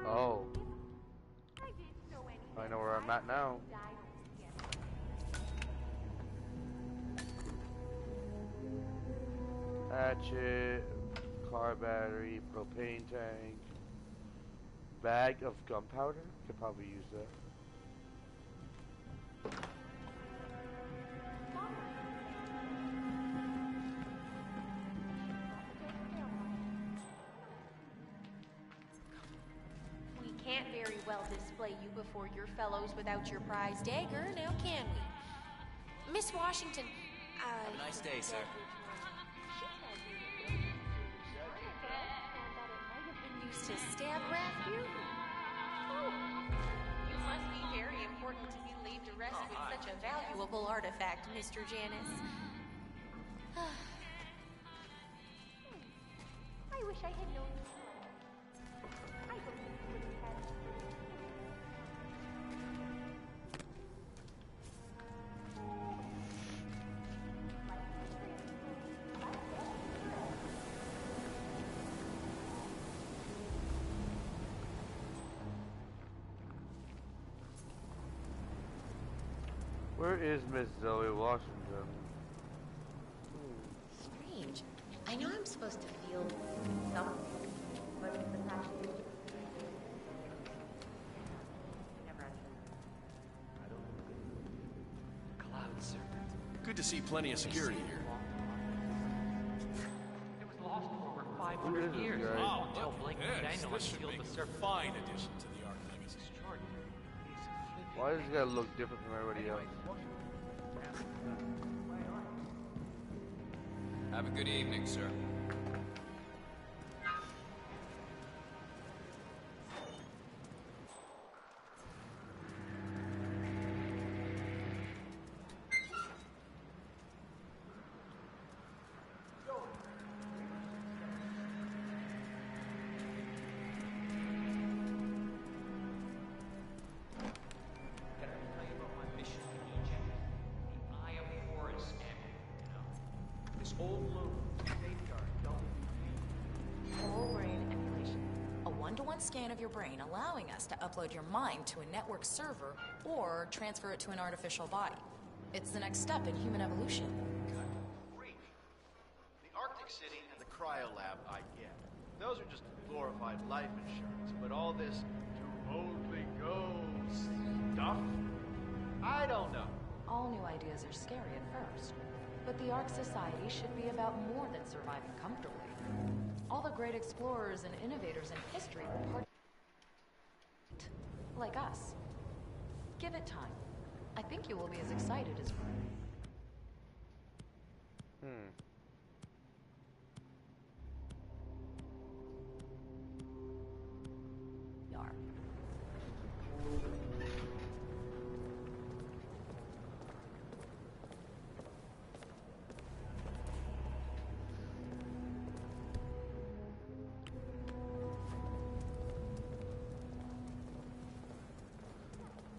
Oh. I know where I'm at now. Hatchet, car battery, propane tank, bag of gunpowder. Could probably use that. We can't very well display you before your fellows without your prize dagger, now can we? Miss Washington, Have a nice day, sir. Used to stab rescue? Oh, you must be very important to be leave to rescue such a valuable artifact, Mr. Janice. I wish I had known you. I hope you would have had. Where is Miss Zoe Washington? Strange. I know I'm supposed to feel something, but the past year, never actually. Cloud serpent. Good to see plenty of security here. It was lost for over What 500 is this years. guy? Oh, until Blake Yes, Dino this should sealed make the a serpent. fine addition to the Ark Legacy. Why does this guy look different from everybody else? Have a good evening, sir. Can I tell you about my mission in Egypt? The Eye of Horus amulet, you know? This old loom, safeguard, Whole brain emulation. A one-to-one scan of your brain allowing us to upload your mind to a network server or transfer it to an artificial body. It's the next step in human evolution. Freak. The Arctic City and the Cryo Lab I get. Those are just glorified life insurance, but all this to boldly go stuff? I don't know. All new ideas are scary at first, but the Ark Society should be about more than surviving comfortably. All the great explorers and innovators in history were part like us. Give it time. I think you will be as excited as we are.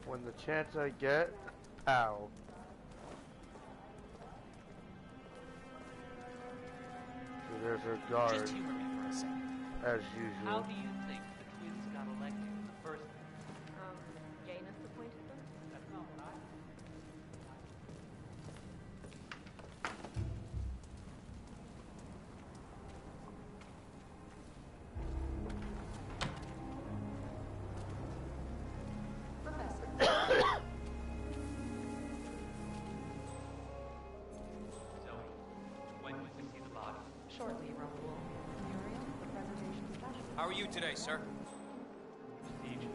When the chance I get, pow. There's her guard, Just humor me for a second. as How usual. do you think the twins got elected in the first place? Janus appointed them? That's not what I... Zoe, when will we see the body? Shortly, Raoul. Muriel, the preservation specialist. How are you today, sir? Procedure.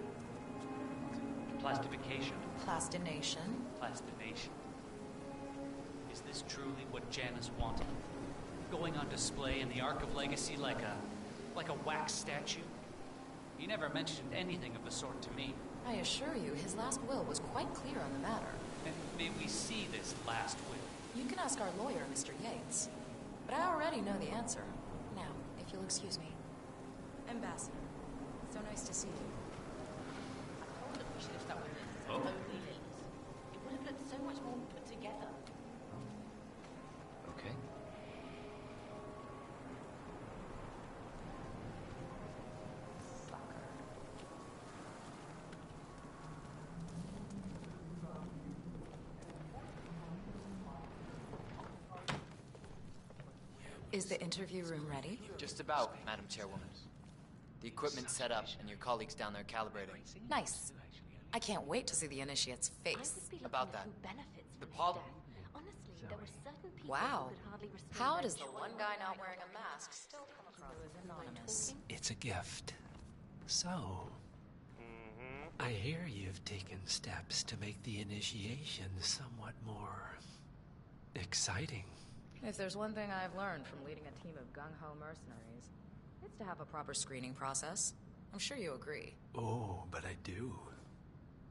Plastification. Plastination. Plastination. Is this truly what Janus wanted? Going on display in the Ark of Legacy like a wax statue? He never mentioned anything of the sort to me. I assure you, his last will was quite clear on the matter. And may we see this last will? You can ask our lawyer, Mr. Yates. But I already know the answer. Now, if you'll excuse me. Ambassador, so nice to see you. I told them we should have stuck with this as lonely links. It would have looked so much more put together. Okay. Is the interview room ready? Just about, Madam Chairwoman. The equipment's set up, and your colleagues down there calibrating. Nice. I can't wait to see the initiate's face. About that. The pol- Honestly, there were certain people Wow. who could hardly restrain How their does the joy one when guy they not tried wearing to a mask still come across as anonymous? It's a gift. So, I hear you've taken steps to make the initiation somewhat more exciting. If there's one thing I've learned from leading a team of gung-ho mercenaries, it's to have a proper screening process. I'm sure you agree. Oh, but I do.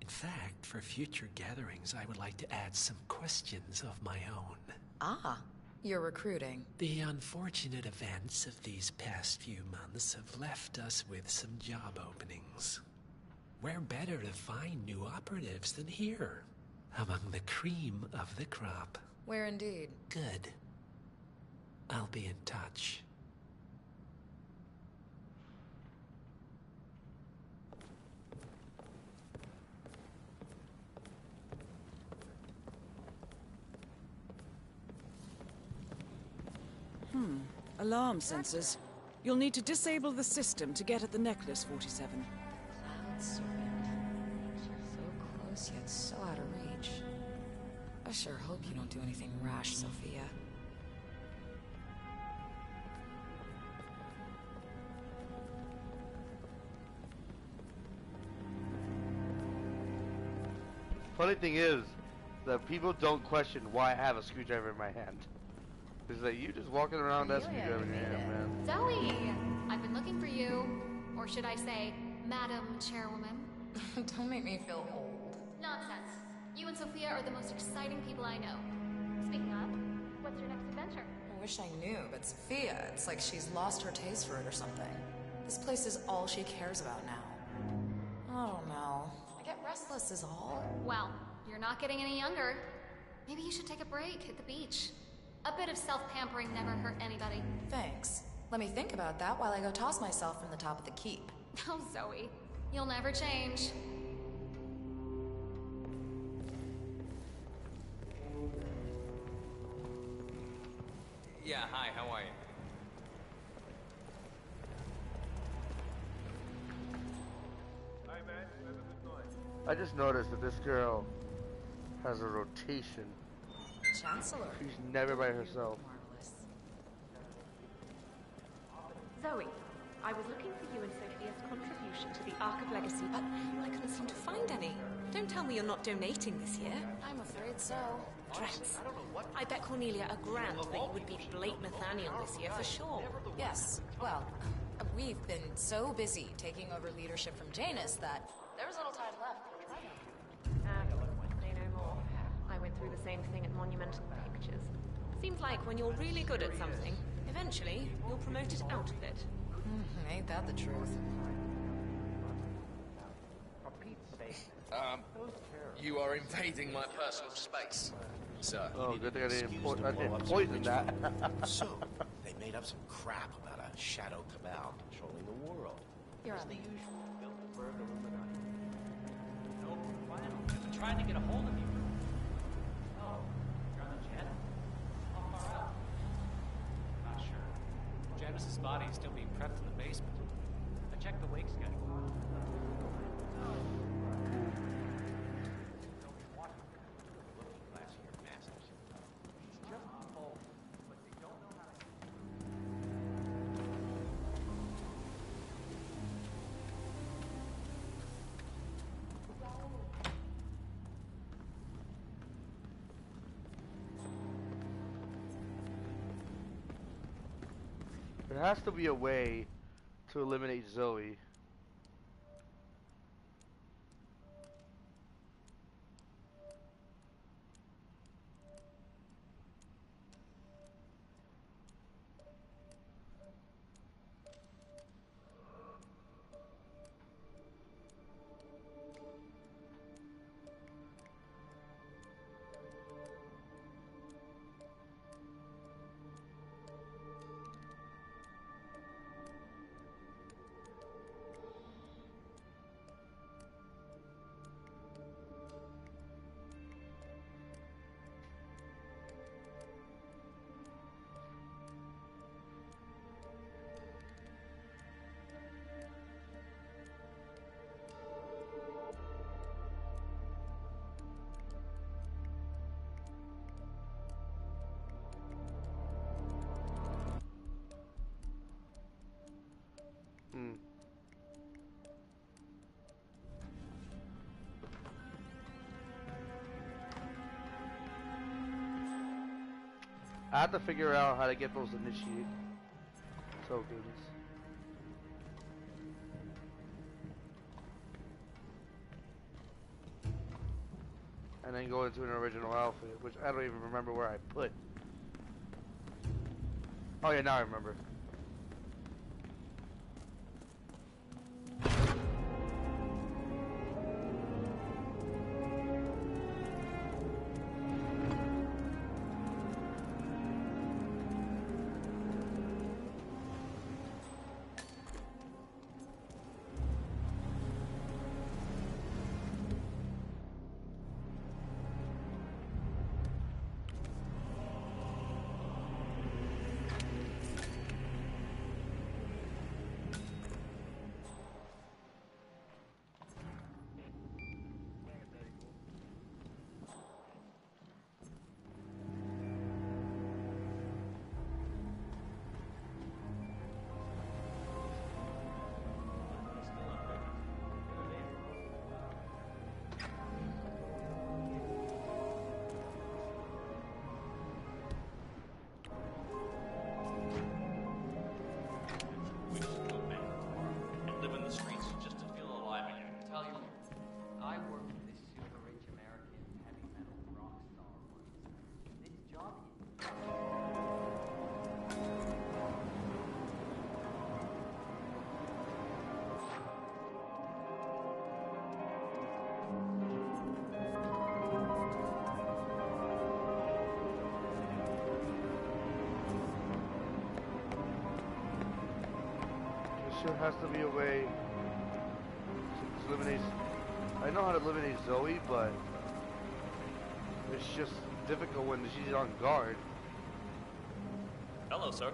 In fact, for future gatherings, I would like to add some questions of my own. Ah, you're recruiting. The unfortunate events of these past few months have left us with some job openings. Where better to find new operatives than here, among the cream of the crop? Where indeed? Good. I'll be in touch. Alarm sensors. You'll need to disable the system to get at the necklace, 47. Cloud serpent. So close yet so out of reach. I sure hope you don't do anything rash, Sophia. Funny thing is, that people don't question why I have a screwdriver in my hand. Is that you just walking around that screwdriver in your hand, man? Zoe! I've been looking for you. Or should I say, Madam Chairwoman? Don't make me feel old. Nonsense. You and Sophia are the most exciting people I know. Speaking of, what's your next adventure? I wish I knew, but Sophia, it's like she's lost her taste for it or something. This place is all she cares about now. I don't know. I get restless is all. Well, you're not getting any younger. Maybe you should take a break at the beach. A bit of self-pampering never hurt anybody. Thanks. Let me think about that while I go toss myself from the top of the keep. Oh, Zoe. You'll never change. Yeah, hi, how are you? I just noticed that this girl has a rotation. Chancellor. She's never by herself. Zoe, I was looking for you and Sophia's contribution to the Ark of Legacy, but I couldn't seem to find any. Don't tell me you're not donating this year. I'm afraid so. Drats. I bet Cornelia a grand that you would beat Blake Nathaniel this year for sure. Yes. Well, we've been so busy taking over leadership from Janus that there was little time left for trying. Say no more. I went through the same thing at Monumental Pictures. Seems like when you're really good at something, eventually you're promoted out of it. Ain't that the truth? You are invading my personal space, sir. Oh, good thing I didn't poison that. So, they may made up some crap about a shadow cabal controlling the world. You're It's on. the usual Bilderberg Illuminati. No, final. I've been trying to get a hold of you. Oh, you're on the jet? How far out? Not sure. Janice's body is still being prepped in the basement. I checked the wake schedule. There has to be a way to eliminate Zoe. I have to figure out how to get those initiate tokens. And then go into an original outfit, which I don't even remember where I put. Oh yeah, now I remember. There has to be a way to eliminate. I know how to eliminate Zoe, but it's just difficult when she's on guard. Hello, sir.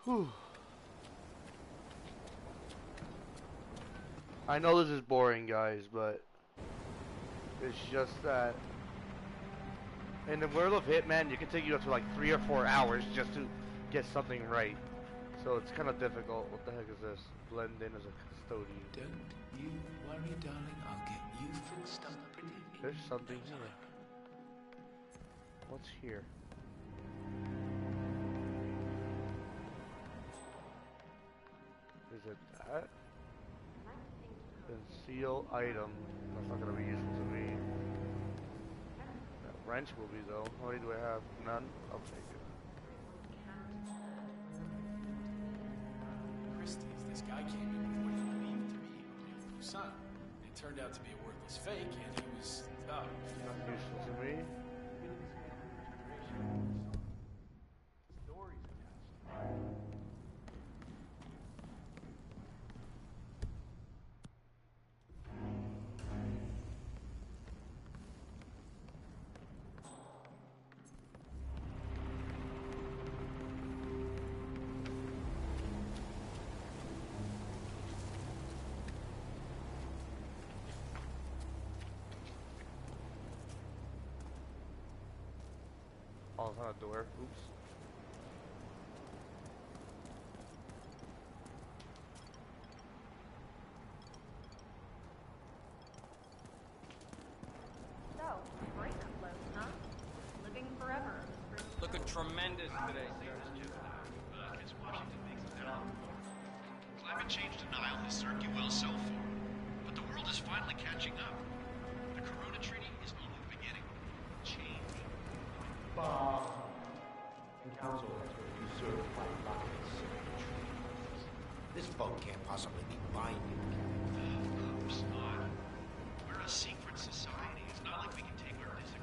Whew. I know this is boring, guys, but it's just that in the world of Hitman, you can take you up to like 3 or 4 hours just to get something right. So it's kind of difficult. What the heck is this? Blend in as a custodian. Don't you worry, darling. I'll get you fixed up pretty. There's something here. What's here? Is it that? Conceal item. That's not gonna be useful to me. That wrench will be though. How many do I have? None? I'll take it. Christie's, this guy came in with what he believed to be a beautiful son. It turned out to be a worthless fake, and he was, not useful to me. Oh, it's on a door. Oops. So, breakup load, huh? Living forever. Looking tremendous today, sir. As Washington makes it out. Climate change denial has served you well so far, but the world is finally catching up. The Corona Treaty is only the beginning. Change. The council has been usurped by rockets and treaties. This vote can't possibly be binding. Of course not. We're a secret society. It's not like we can take our disagreements.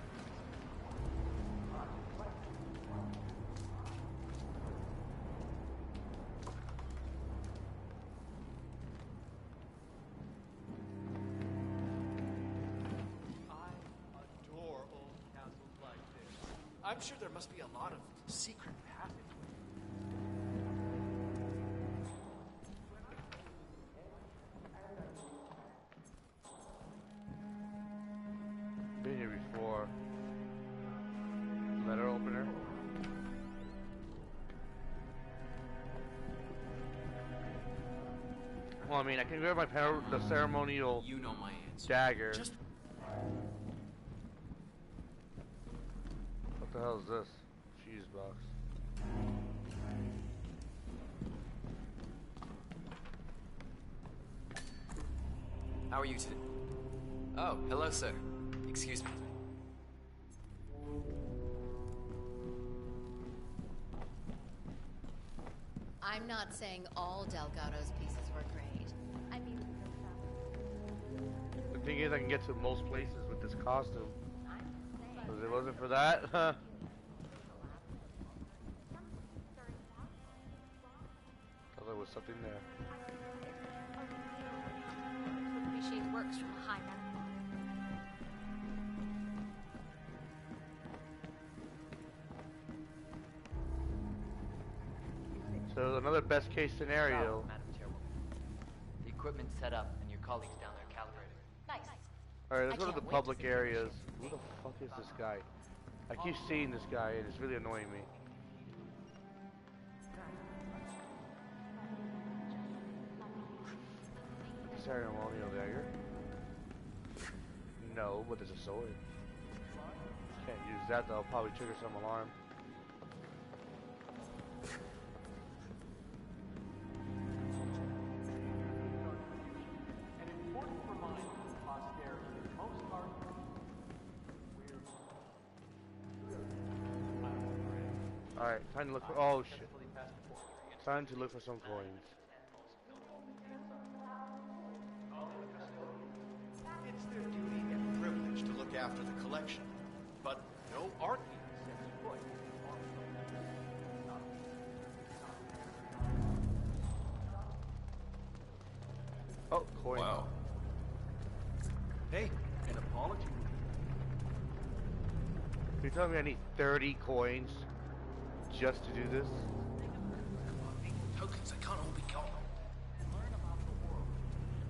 I adore old castles like this. I'm sure there must be a lot of secret passage. Been here before. Letter opener. Well, I mean, I can grab my the ceremonial You know my answer. dagger. Just What the hell is this? Fuse box. How are you today? Oh, hello, sir. Excuse me. I'm not saying all Delgado's pieces were great. I mean, The thing is, I can get to most places with this costume. Because if it wasn't for that, huh? Thought there was something there. Appreciate works from a high medical. So another best case scenario. Madam Chairwoman. The equipment's set up, and your colleagues down there calibrating. nice. Alright, let's I go to the can't wait to public see the areas. Who the fuck is this guy? I keep seeing this guy and it's really annoying me. Ceremonial dagger? No, but there's a sword. Can't use that though, probably trigger some alarm. An important reminder to posterity that most hard Alright, time to look for. Oh shit. Time to look for some coins. It's their duty and privilege to look after the collection, but no art sets foot on Oh, coin. Wow. Hey, an apology. You're telling me I need 30 coins just to do this? tokens, they can't all be gone. Learn about the world.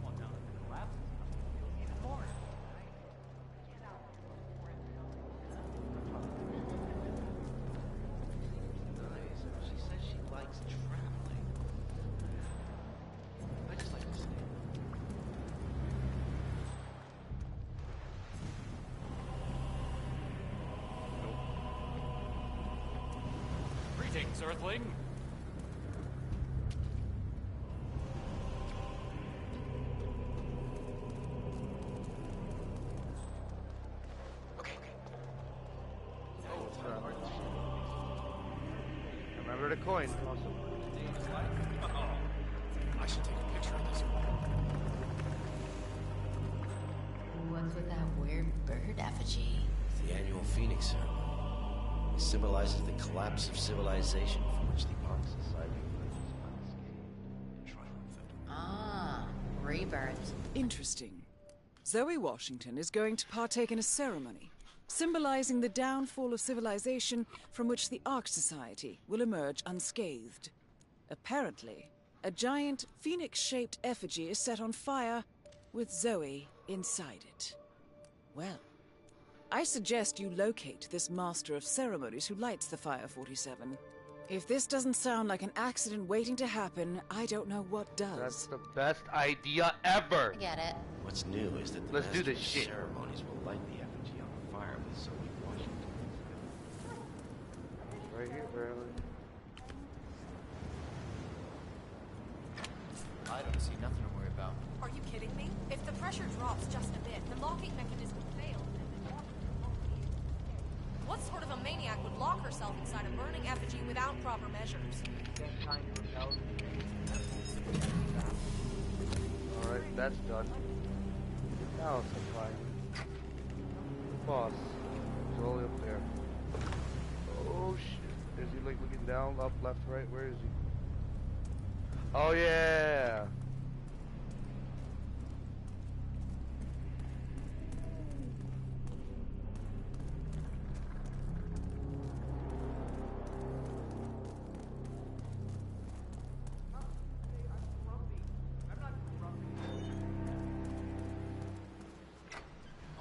Well, now that the collapse is coming, you'll even more. Nice. She says she likes traveling. I just like to stay. Greetings, Earthling. Remember the coin. Awesome. I should take a picture of this. What's with that weird bird effigy? The annual Phoenix ceremony. It symbolizes the collapse of civilization from which the Ark Society emerges unscathed. Ah, rebirth. Interesting. Zoe Washington is going to partake in a ceremony symbolizing the downfall of civilization from which the Ark Society will emerge unscathed. Apparently, a giant phoenix-shaped effigy is set on fire with Zoe inside it. Well, I suggest you locate this master of ceremonies who lights the Fire 47. If this doesn't sound like an accident waiting to happen, I don't know what does. That's the best idea ever. I get it. What's new is that the Let's do master this of shit. ceremonies will light the effigy on fire with Zoe Washington. Right here, apparently. I don't see nothing to worry about. Are you kidding me? If the pressure drops just a bit, the locking mechanism will fail. What sort of a maniac would lock herself inside a burning effigy without proper measures? Alright, that's done. Now it's fine. Boss. He's all up there. Oh shit. Is he like looking down, up, left, right? Where is he? Oh yeah!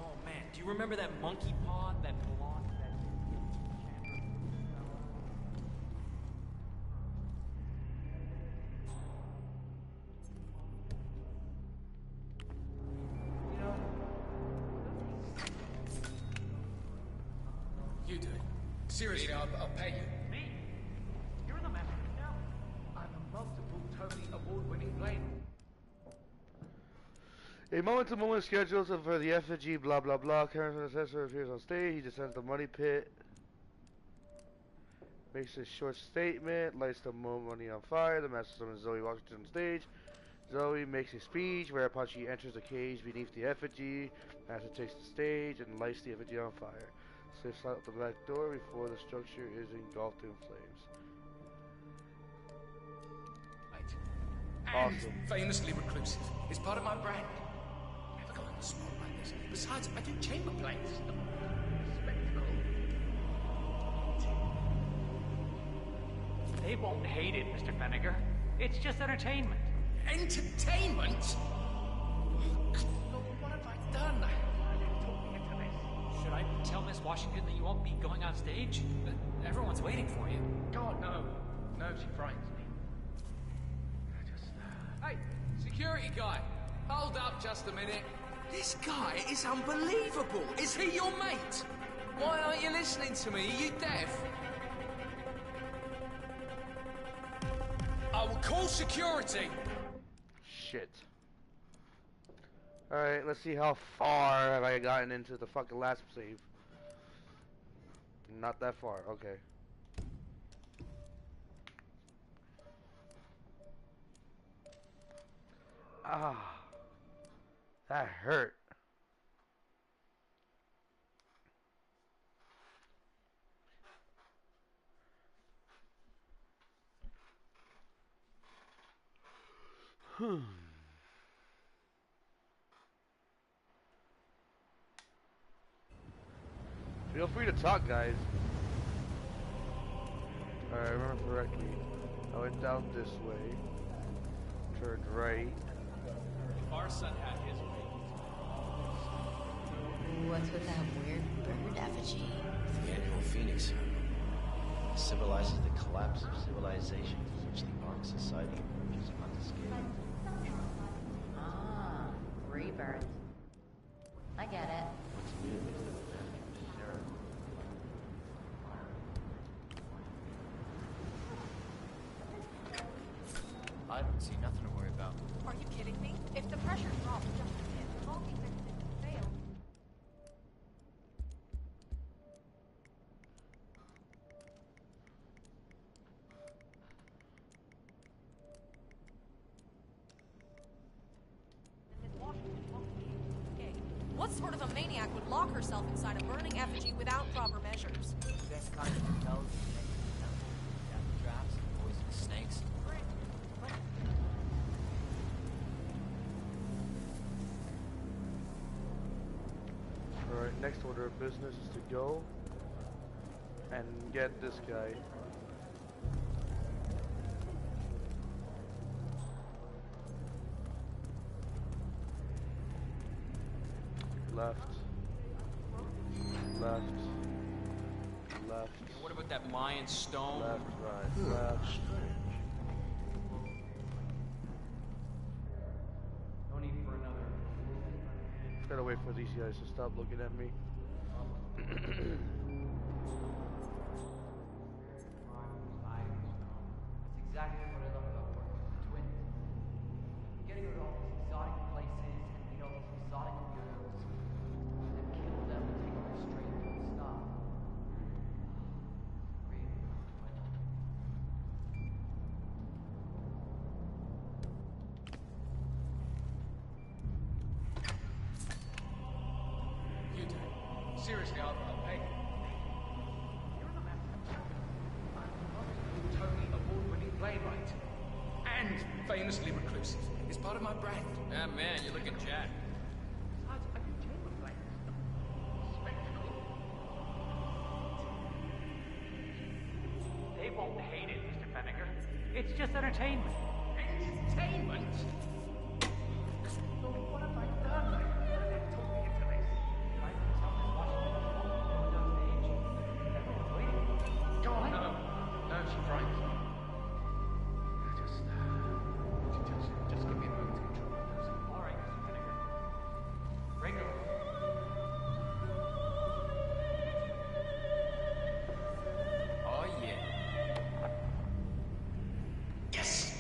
Oh man, do you remember that monkey pod that belonged to that You do it. Seriously, I'll pay you. Me? You're the master now. I'm a multiple Tony Award-winning blade. A moment-to-moment schedule for the effigy, blah blah blah. Character assessor appears on stage. He descends the money pit. Makes a short statement. Lights the money on fire. The master summons Zoe Washington on stage. Zoe makes a speech, whereupon she enters the cage beneath the effigy. Master takes the stage and lights the effigy on fire. Slips out the back door before the structure is engulfed in flames. Awesome. And famously reclusive. It's part of my brand. Never go on the spot like this. Besides, I do chamber plays. Spectacle. They won't hate it, Mr. Feniger. It's just entertainment. Entertainment? Look, what have I done? Should I tell Miss Washington that you won't be going on stage? Everyone's waiting for you. God, no. No, she frightens me. Hey, security guy. Hold up just a minute. This guy is unbelievable. Is he your mate? Why aren't you listening to me? Are you deaf? I will call security. Shit. Alright, let's see how far have I gotten into the fucking last save. Not that far, okay. Ah. That hurt. Feel free to talk, guys. Alright, I remember correctly. I went down this way. Turned right. Our son had his way. What's with that weird bird effigy? The annual Phoenix ceremony. It symbolizes the collapse of civilization from which the Ark Society emerges unscathed. Ah, rebirth. I get it. What's new is that the master of ceremony What sort of a maniac would lock herself inside a burning effigy without proper measures? Best kind of hotels, death traps, poisonous snakes. Alright, next order of business is to go and get this guy. Left. Left. Left. And what about that Mayan stone? Left, right, left. No need for another. Gotta wait for these guys to stop looking at me. That's exactly what I love about working with twins. Getting rid of all these exotic places and meet all these exotic weirdos. And then kill them and take all their strange cool stuff. Really enjoyable. You do it. Seriously, I'll pay. You're the man. I'm totally award-winning playwright. And famously reclusive. It's part of my brand. Yeah, man, you're looking jacked. Besides, I do chamber plays. Spectacle. They won't hate it, Mr. Fenniger. It's just entertainment. Entertainment? So what have I done? They've talked me into this. Go on. No, she's right. Just give me a moment to control my nerves. All right, Mr. Fenniger. Break it. Oh, yeah. Yes!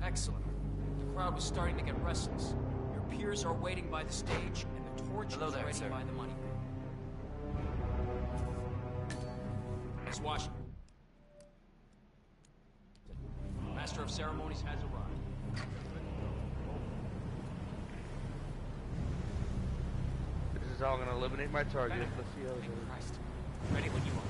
Excellent. The crowd was starting to get restless. Your peers are waiting by the stage, and the torch Hello is there, ready sir. by the money. Miss Washington. Master of Ceremonies has arrived. This is how I'm gonna eliminate my target. Let's see how it goes. Christ. Ready when you are.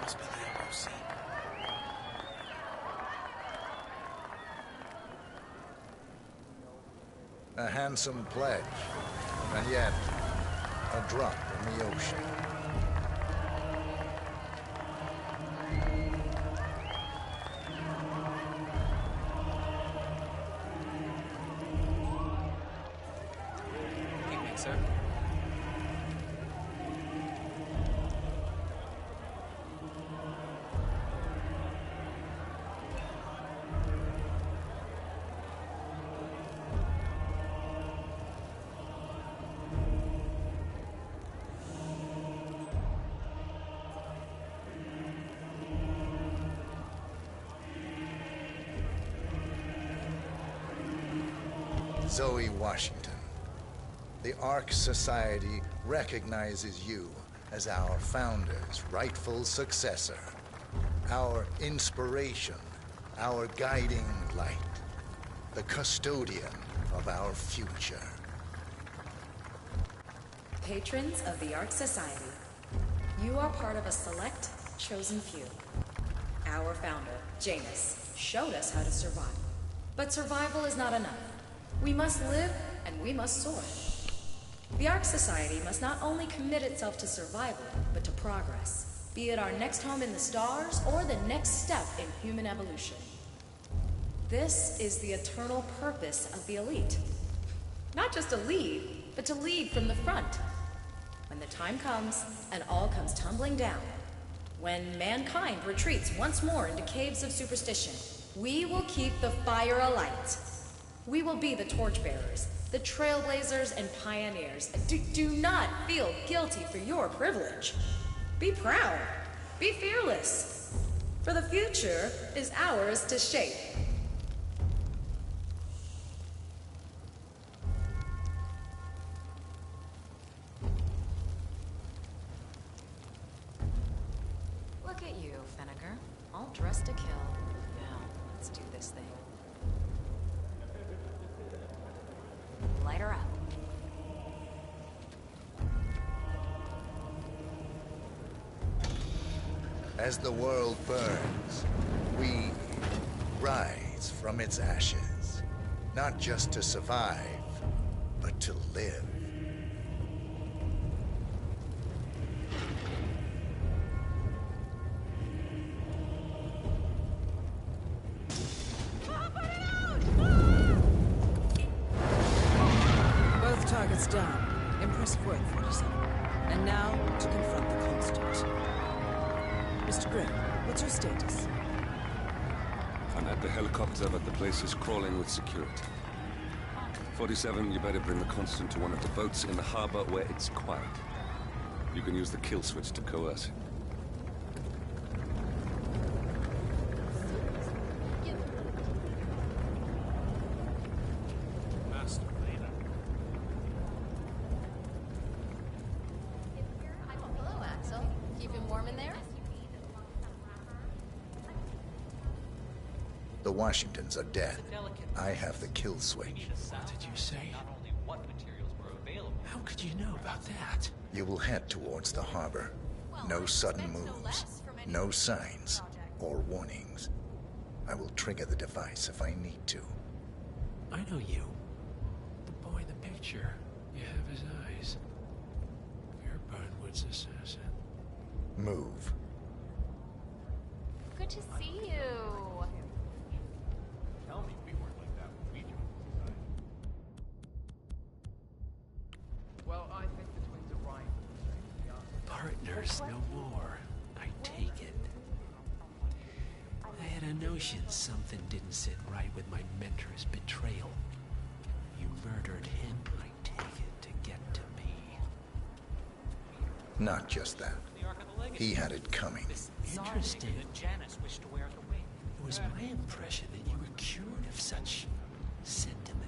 Must be the LOC. A handsome pledge. And yet, a drop in the ocean. Evening, sir. Zoe Washington. The Ark Society recognizes you as our founder's rightful successor, our inspiration, our guiding light, the custodian of our future. Patrons of the Ark Society, you are part of a select, chosen few. Our founder, Janus, showed us how to survive. But survival is not enough. We must live, and we must soar. The Ark Society must not only commit itself to survival, but to progress, be it our next home in the stars or the next step in human evolution. This is the eternal purpose of the elite. Not just to lead, but to lead from the front. When the time comes, and all comes tumbling down, when mankind retreats once more into caves of superstition, we will keep the fire alight. We will be the torchbearers, the trailblazers and pioneers. Do not feel guilty for your privilege. Be proud. Be fearless. For the future is ours to shape. Look at you, Fenneker. All dressed to kill. Now, let's do this thing. Light her up. As the world burns, we rise from its ashes. Not just to survive, but to live. Both targets down. Impressive work, 47. And now, to confront the Constant. Mr. Gray, what's your status? I'm at the helicopter, but the place is crawling with security. 47, you better bring the Constant to one of the boats in the harbor where it's quiet. You can use the kill switch to coerce it. Hello, Axel. Keeping warm in there? The Washingtons are dead. I have the kill switch. What did you say? How could you know about that? You will head towards the harbor. No sudden moves, no signs or warnings. I will trigger the device if I need to. I know you. The boy in the picture. You have his eyes. You're Burnwood's assassin. Move. Good to see you. Tell me we weren't like that when we joined the society. Well, I think the twins are right. Partners no more. I take it. I had a notion something didn't sit right with my mentor's betrayal. You murdered him, I take it, to get to me. Not just that. He had it coming. Interesting. Janus wished to wear the wing. It was my impression that you were cured of such sentiment.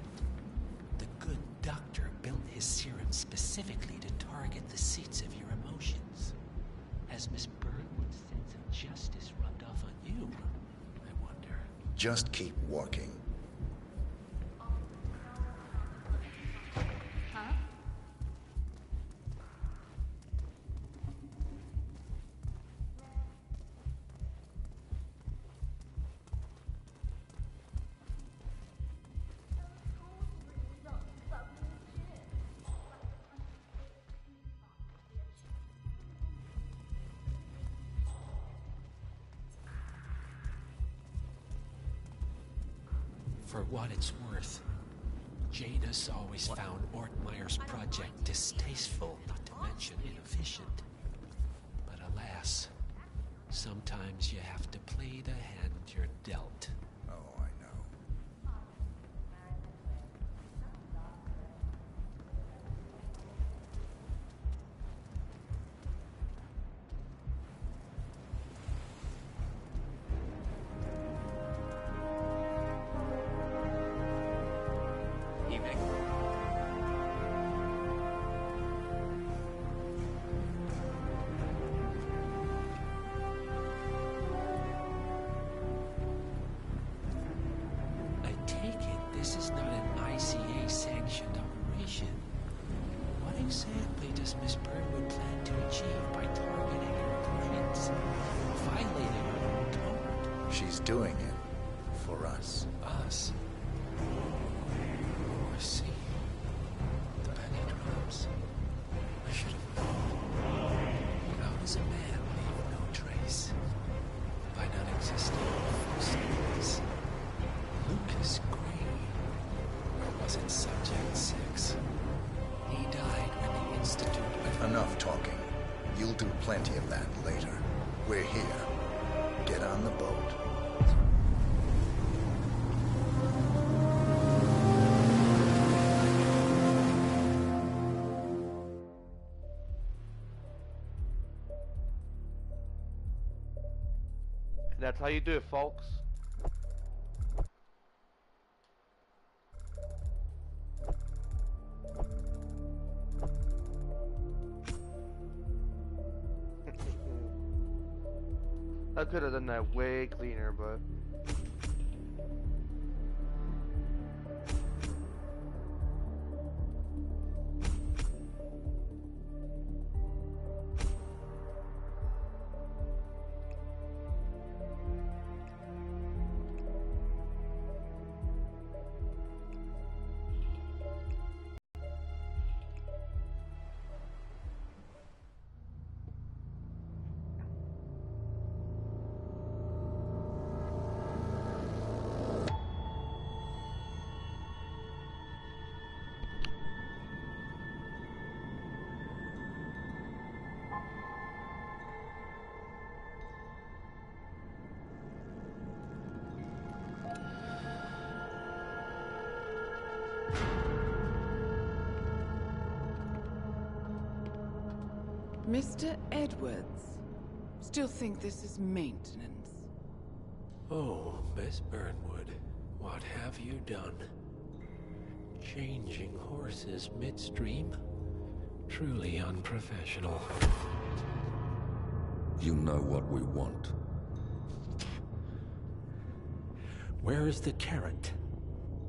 The good doctor built his serum specifically to target the seats of your emotions. Has Miss Burnwood's sense of justice rubbed off on you? I wonder. Just keep walking. Huh? For what it's worth, Janus always found Ortmeyer's project distasteful, not to mention inefficient. But alas, sometimes you have to play the hand you're dealt. Oh, I know. Evening. I take it this is not an ICA-sanctioned operation. What exactly does Miss Burnwood plan to achieve by targeting her clients, violating her own code? She's doing it for us. Us? Oh, I see. The penny drops. I should have known. How does a man leave no trace? By not existing for seconds. Lucas Green. Or was it Subject 6? He died when the Institute... Enough talking. You'll do plenty of that later. We're here. Get on the boat. And that's how you do it, folks. I could have done that way cleaner, but... Mr. Edwards, still think this is maintenance? Oh, Miss Burnwood, what have you done? Changing horses midstream? Truly unprofessional. You know what we want. Where is the carrot?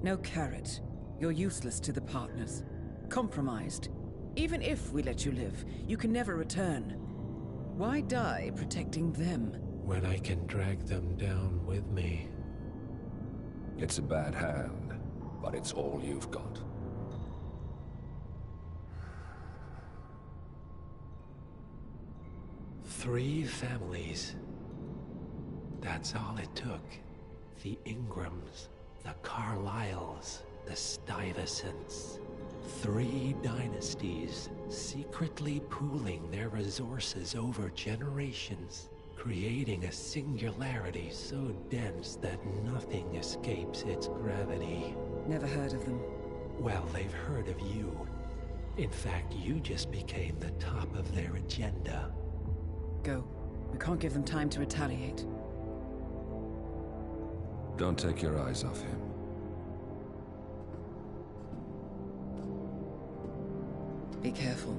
No carrot. You're useless to the partners. Compromised. Even if we let you live, you can never return. Why die protecting them? When I can drag them down with me. It's a bad hand, but it's all you've got. Three families. That's all it took. The Ingrams, the Carlyles, the Stuyvesants. 3 dynasties, secretly pooling their resources over generations, creating a singularity so dense that nothing escapes its gravity. Never heard of them. Well, they've heard of you. In fact, you just became the top of their agenda. Go. We can't give them time to retaliate. Don't take your eyes off him. Be careful.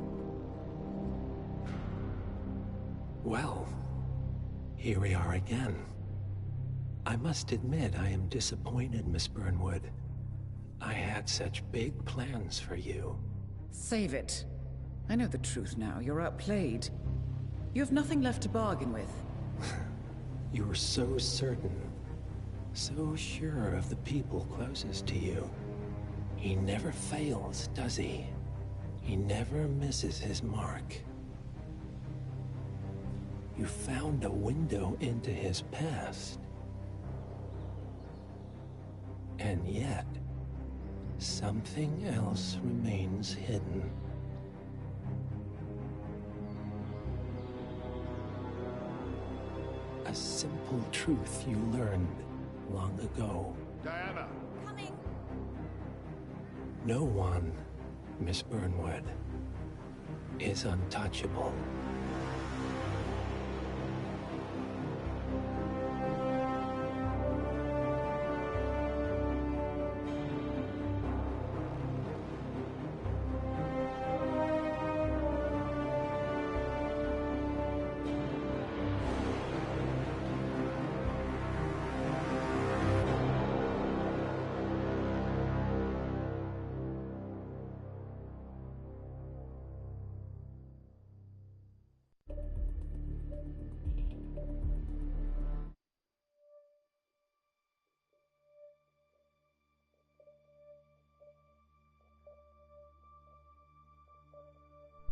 Well, here we are again. I must admit I am disappointed, Miss Burnwood. I had such big plans for you. Save it. I know the truth now. You're outplayed. You have nothing left to bargain with. You were so certain. So sure of the people closest to you. He never fails, does he? He never misses his mark. You found a window into his past. And yet, something else remains hidden. A simple truth you learned long ago. Diana! Coming! No one, Miss Burnwood, is untouchable.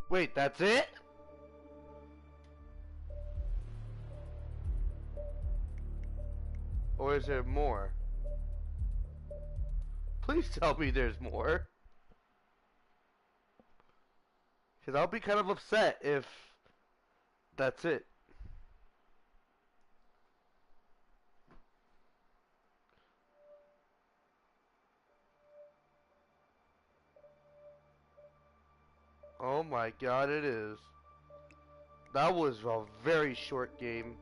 Wait, that's it? Or is there more? Please tell me there's more. Because I'll be kind of upset if that's it. Oh my god, it is. That was a very short game.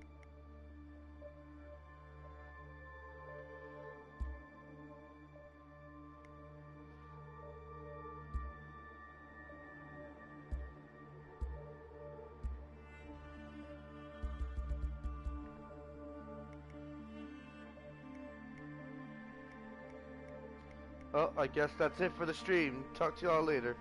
Oh, I guess that's it for the stream. Talk to y'all later.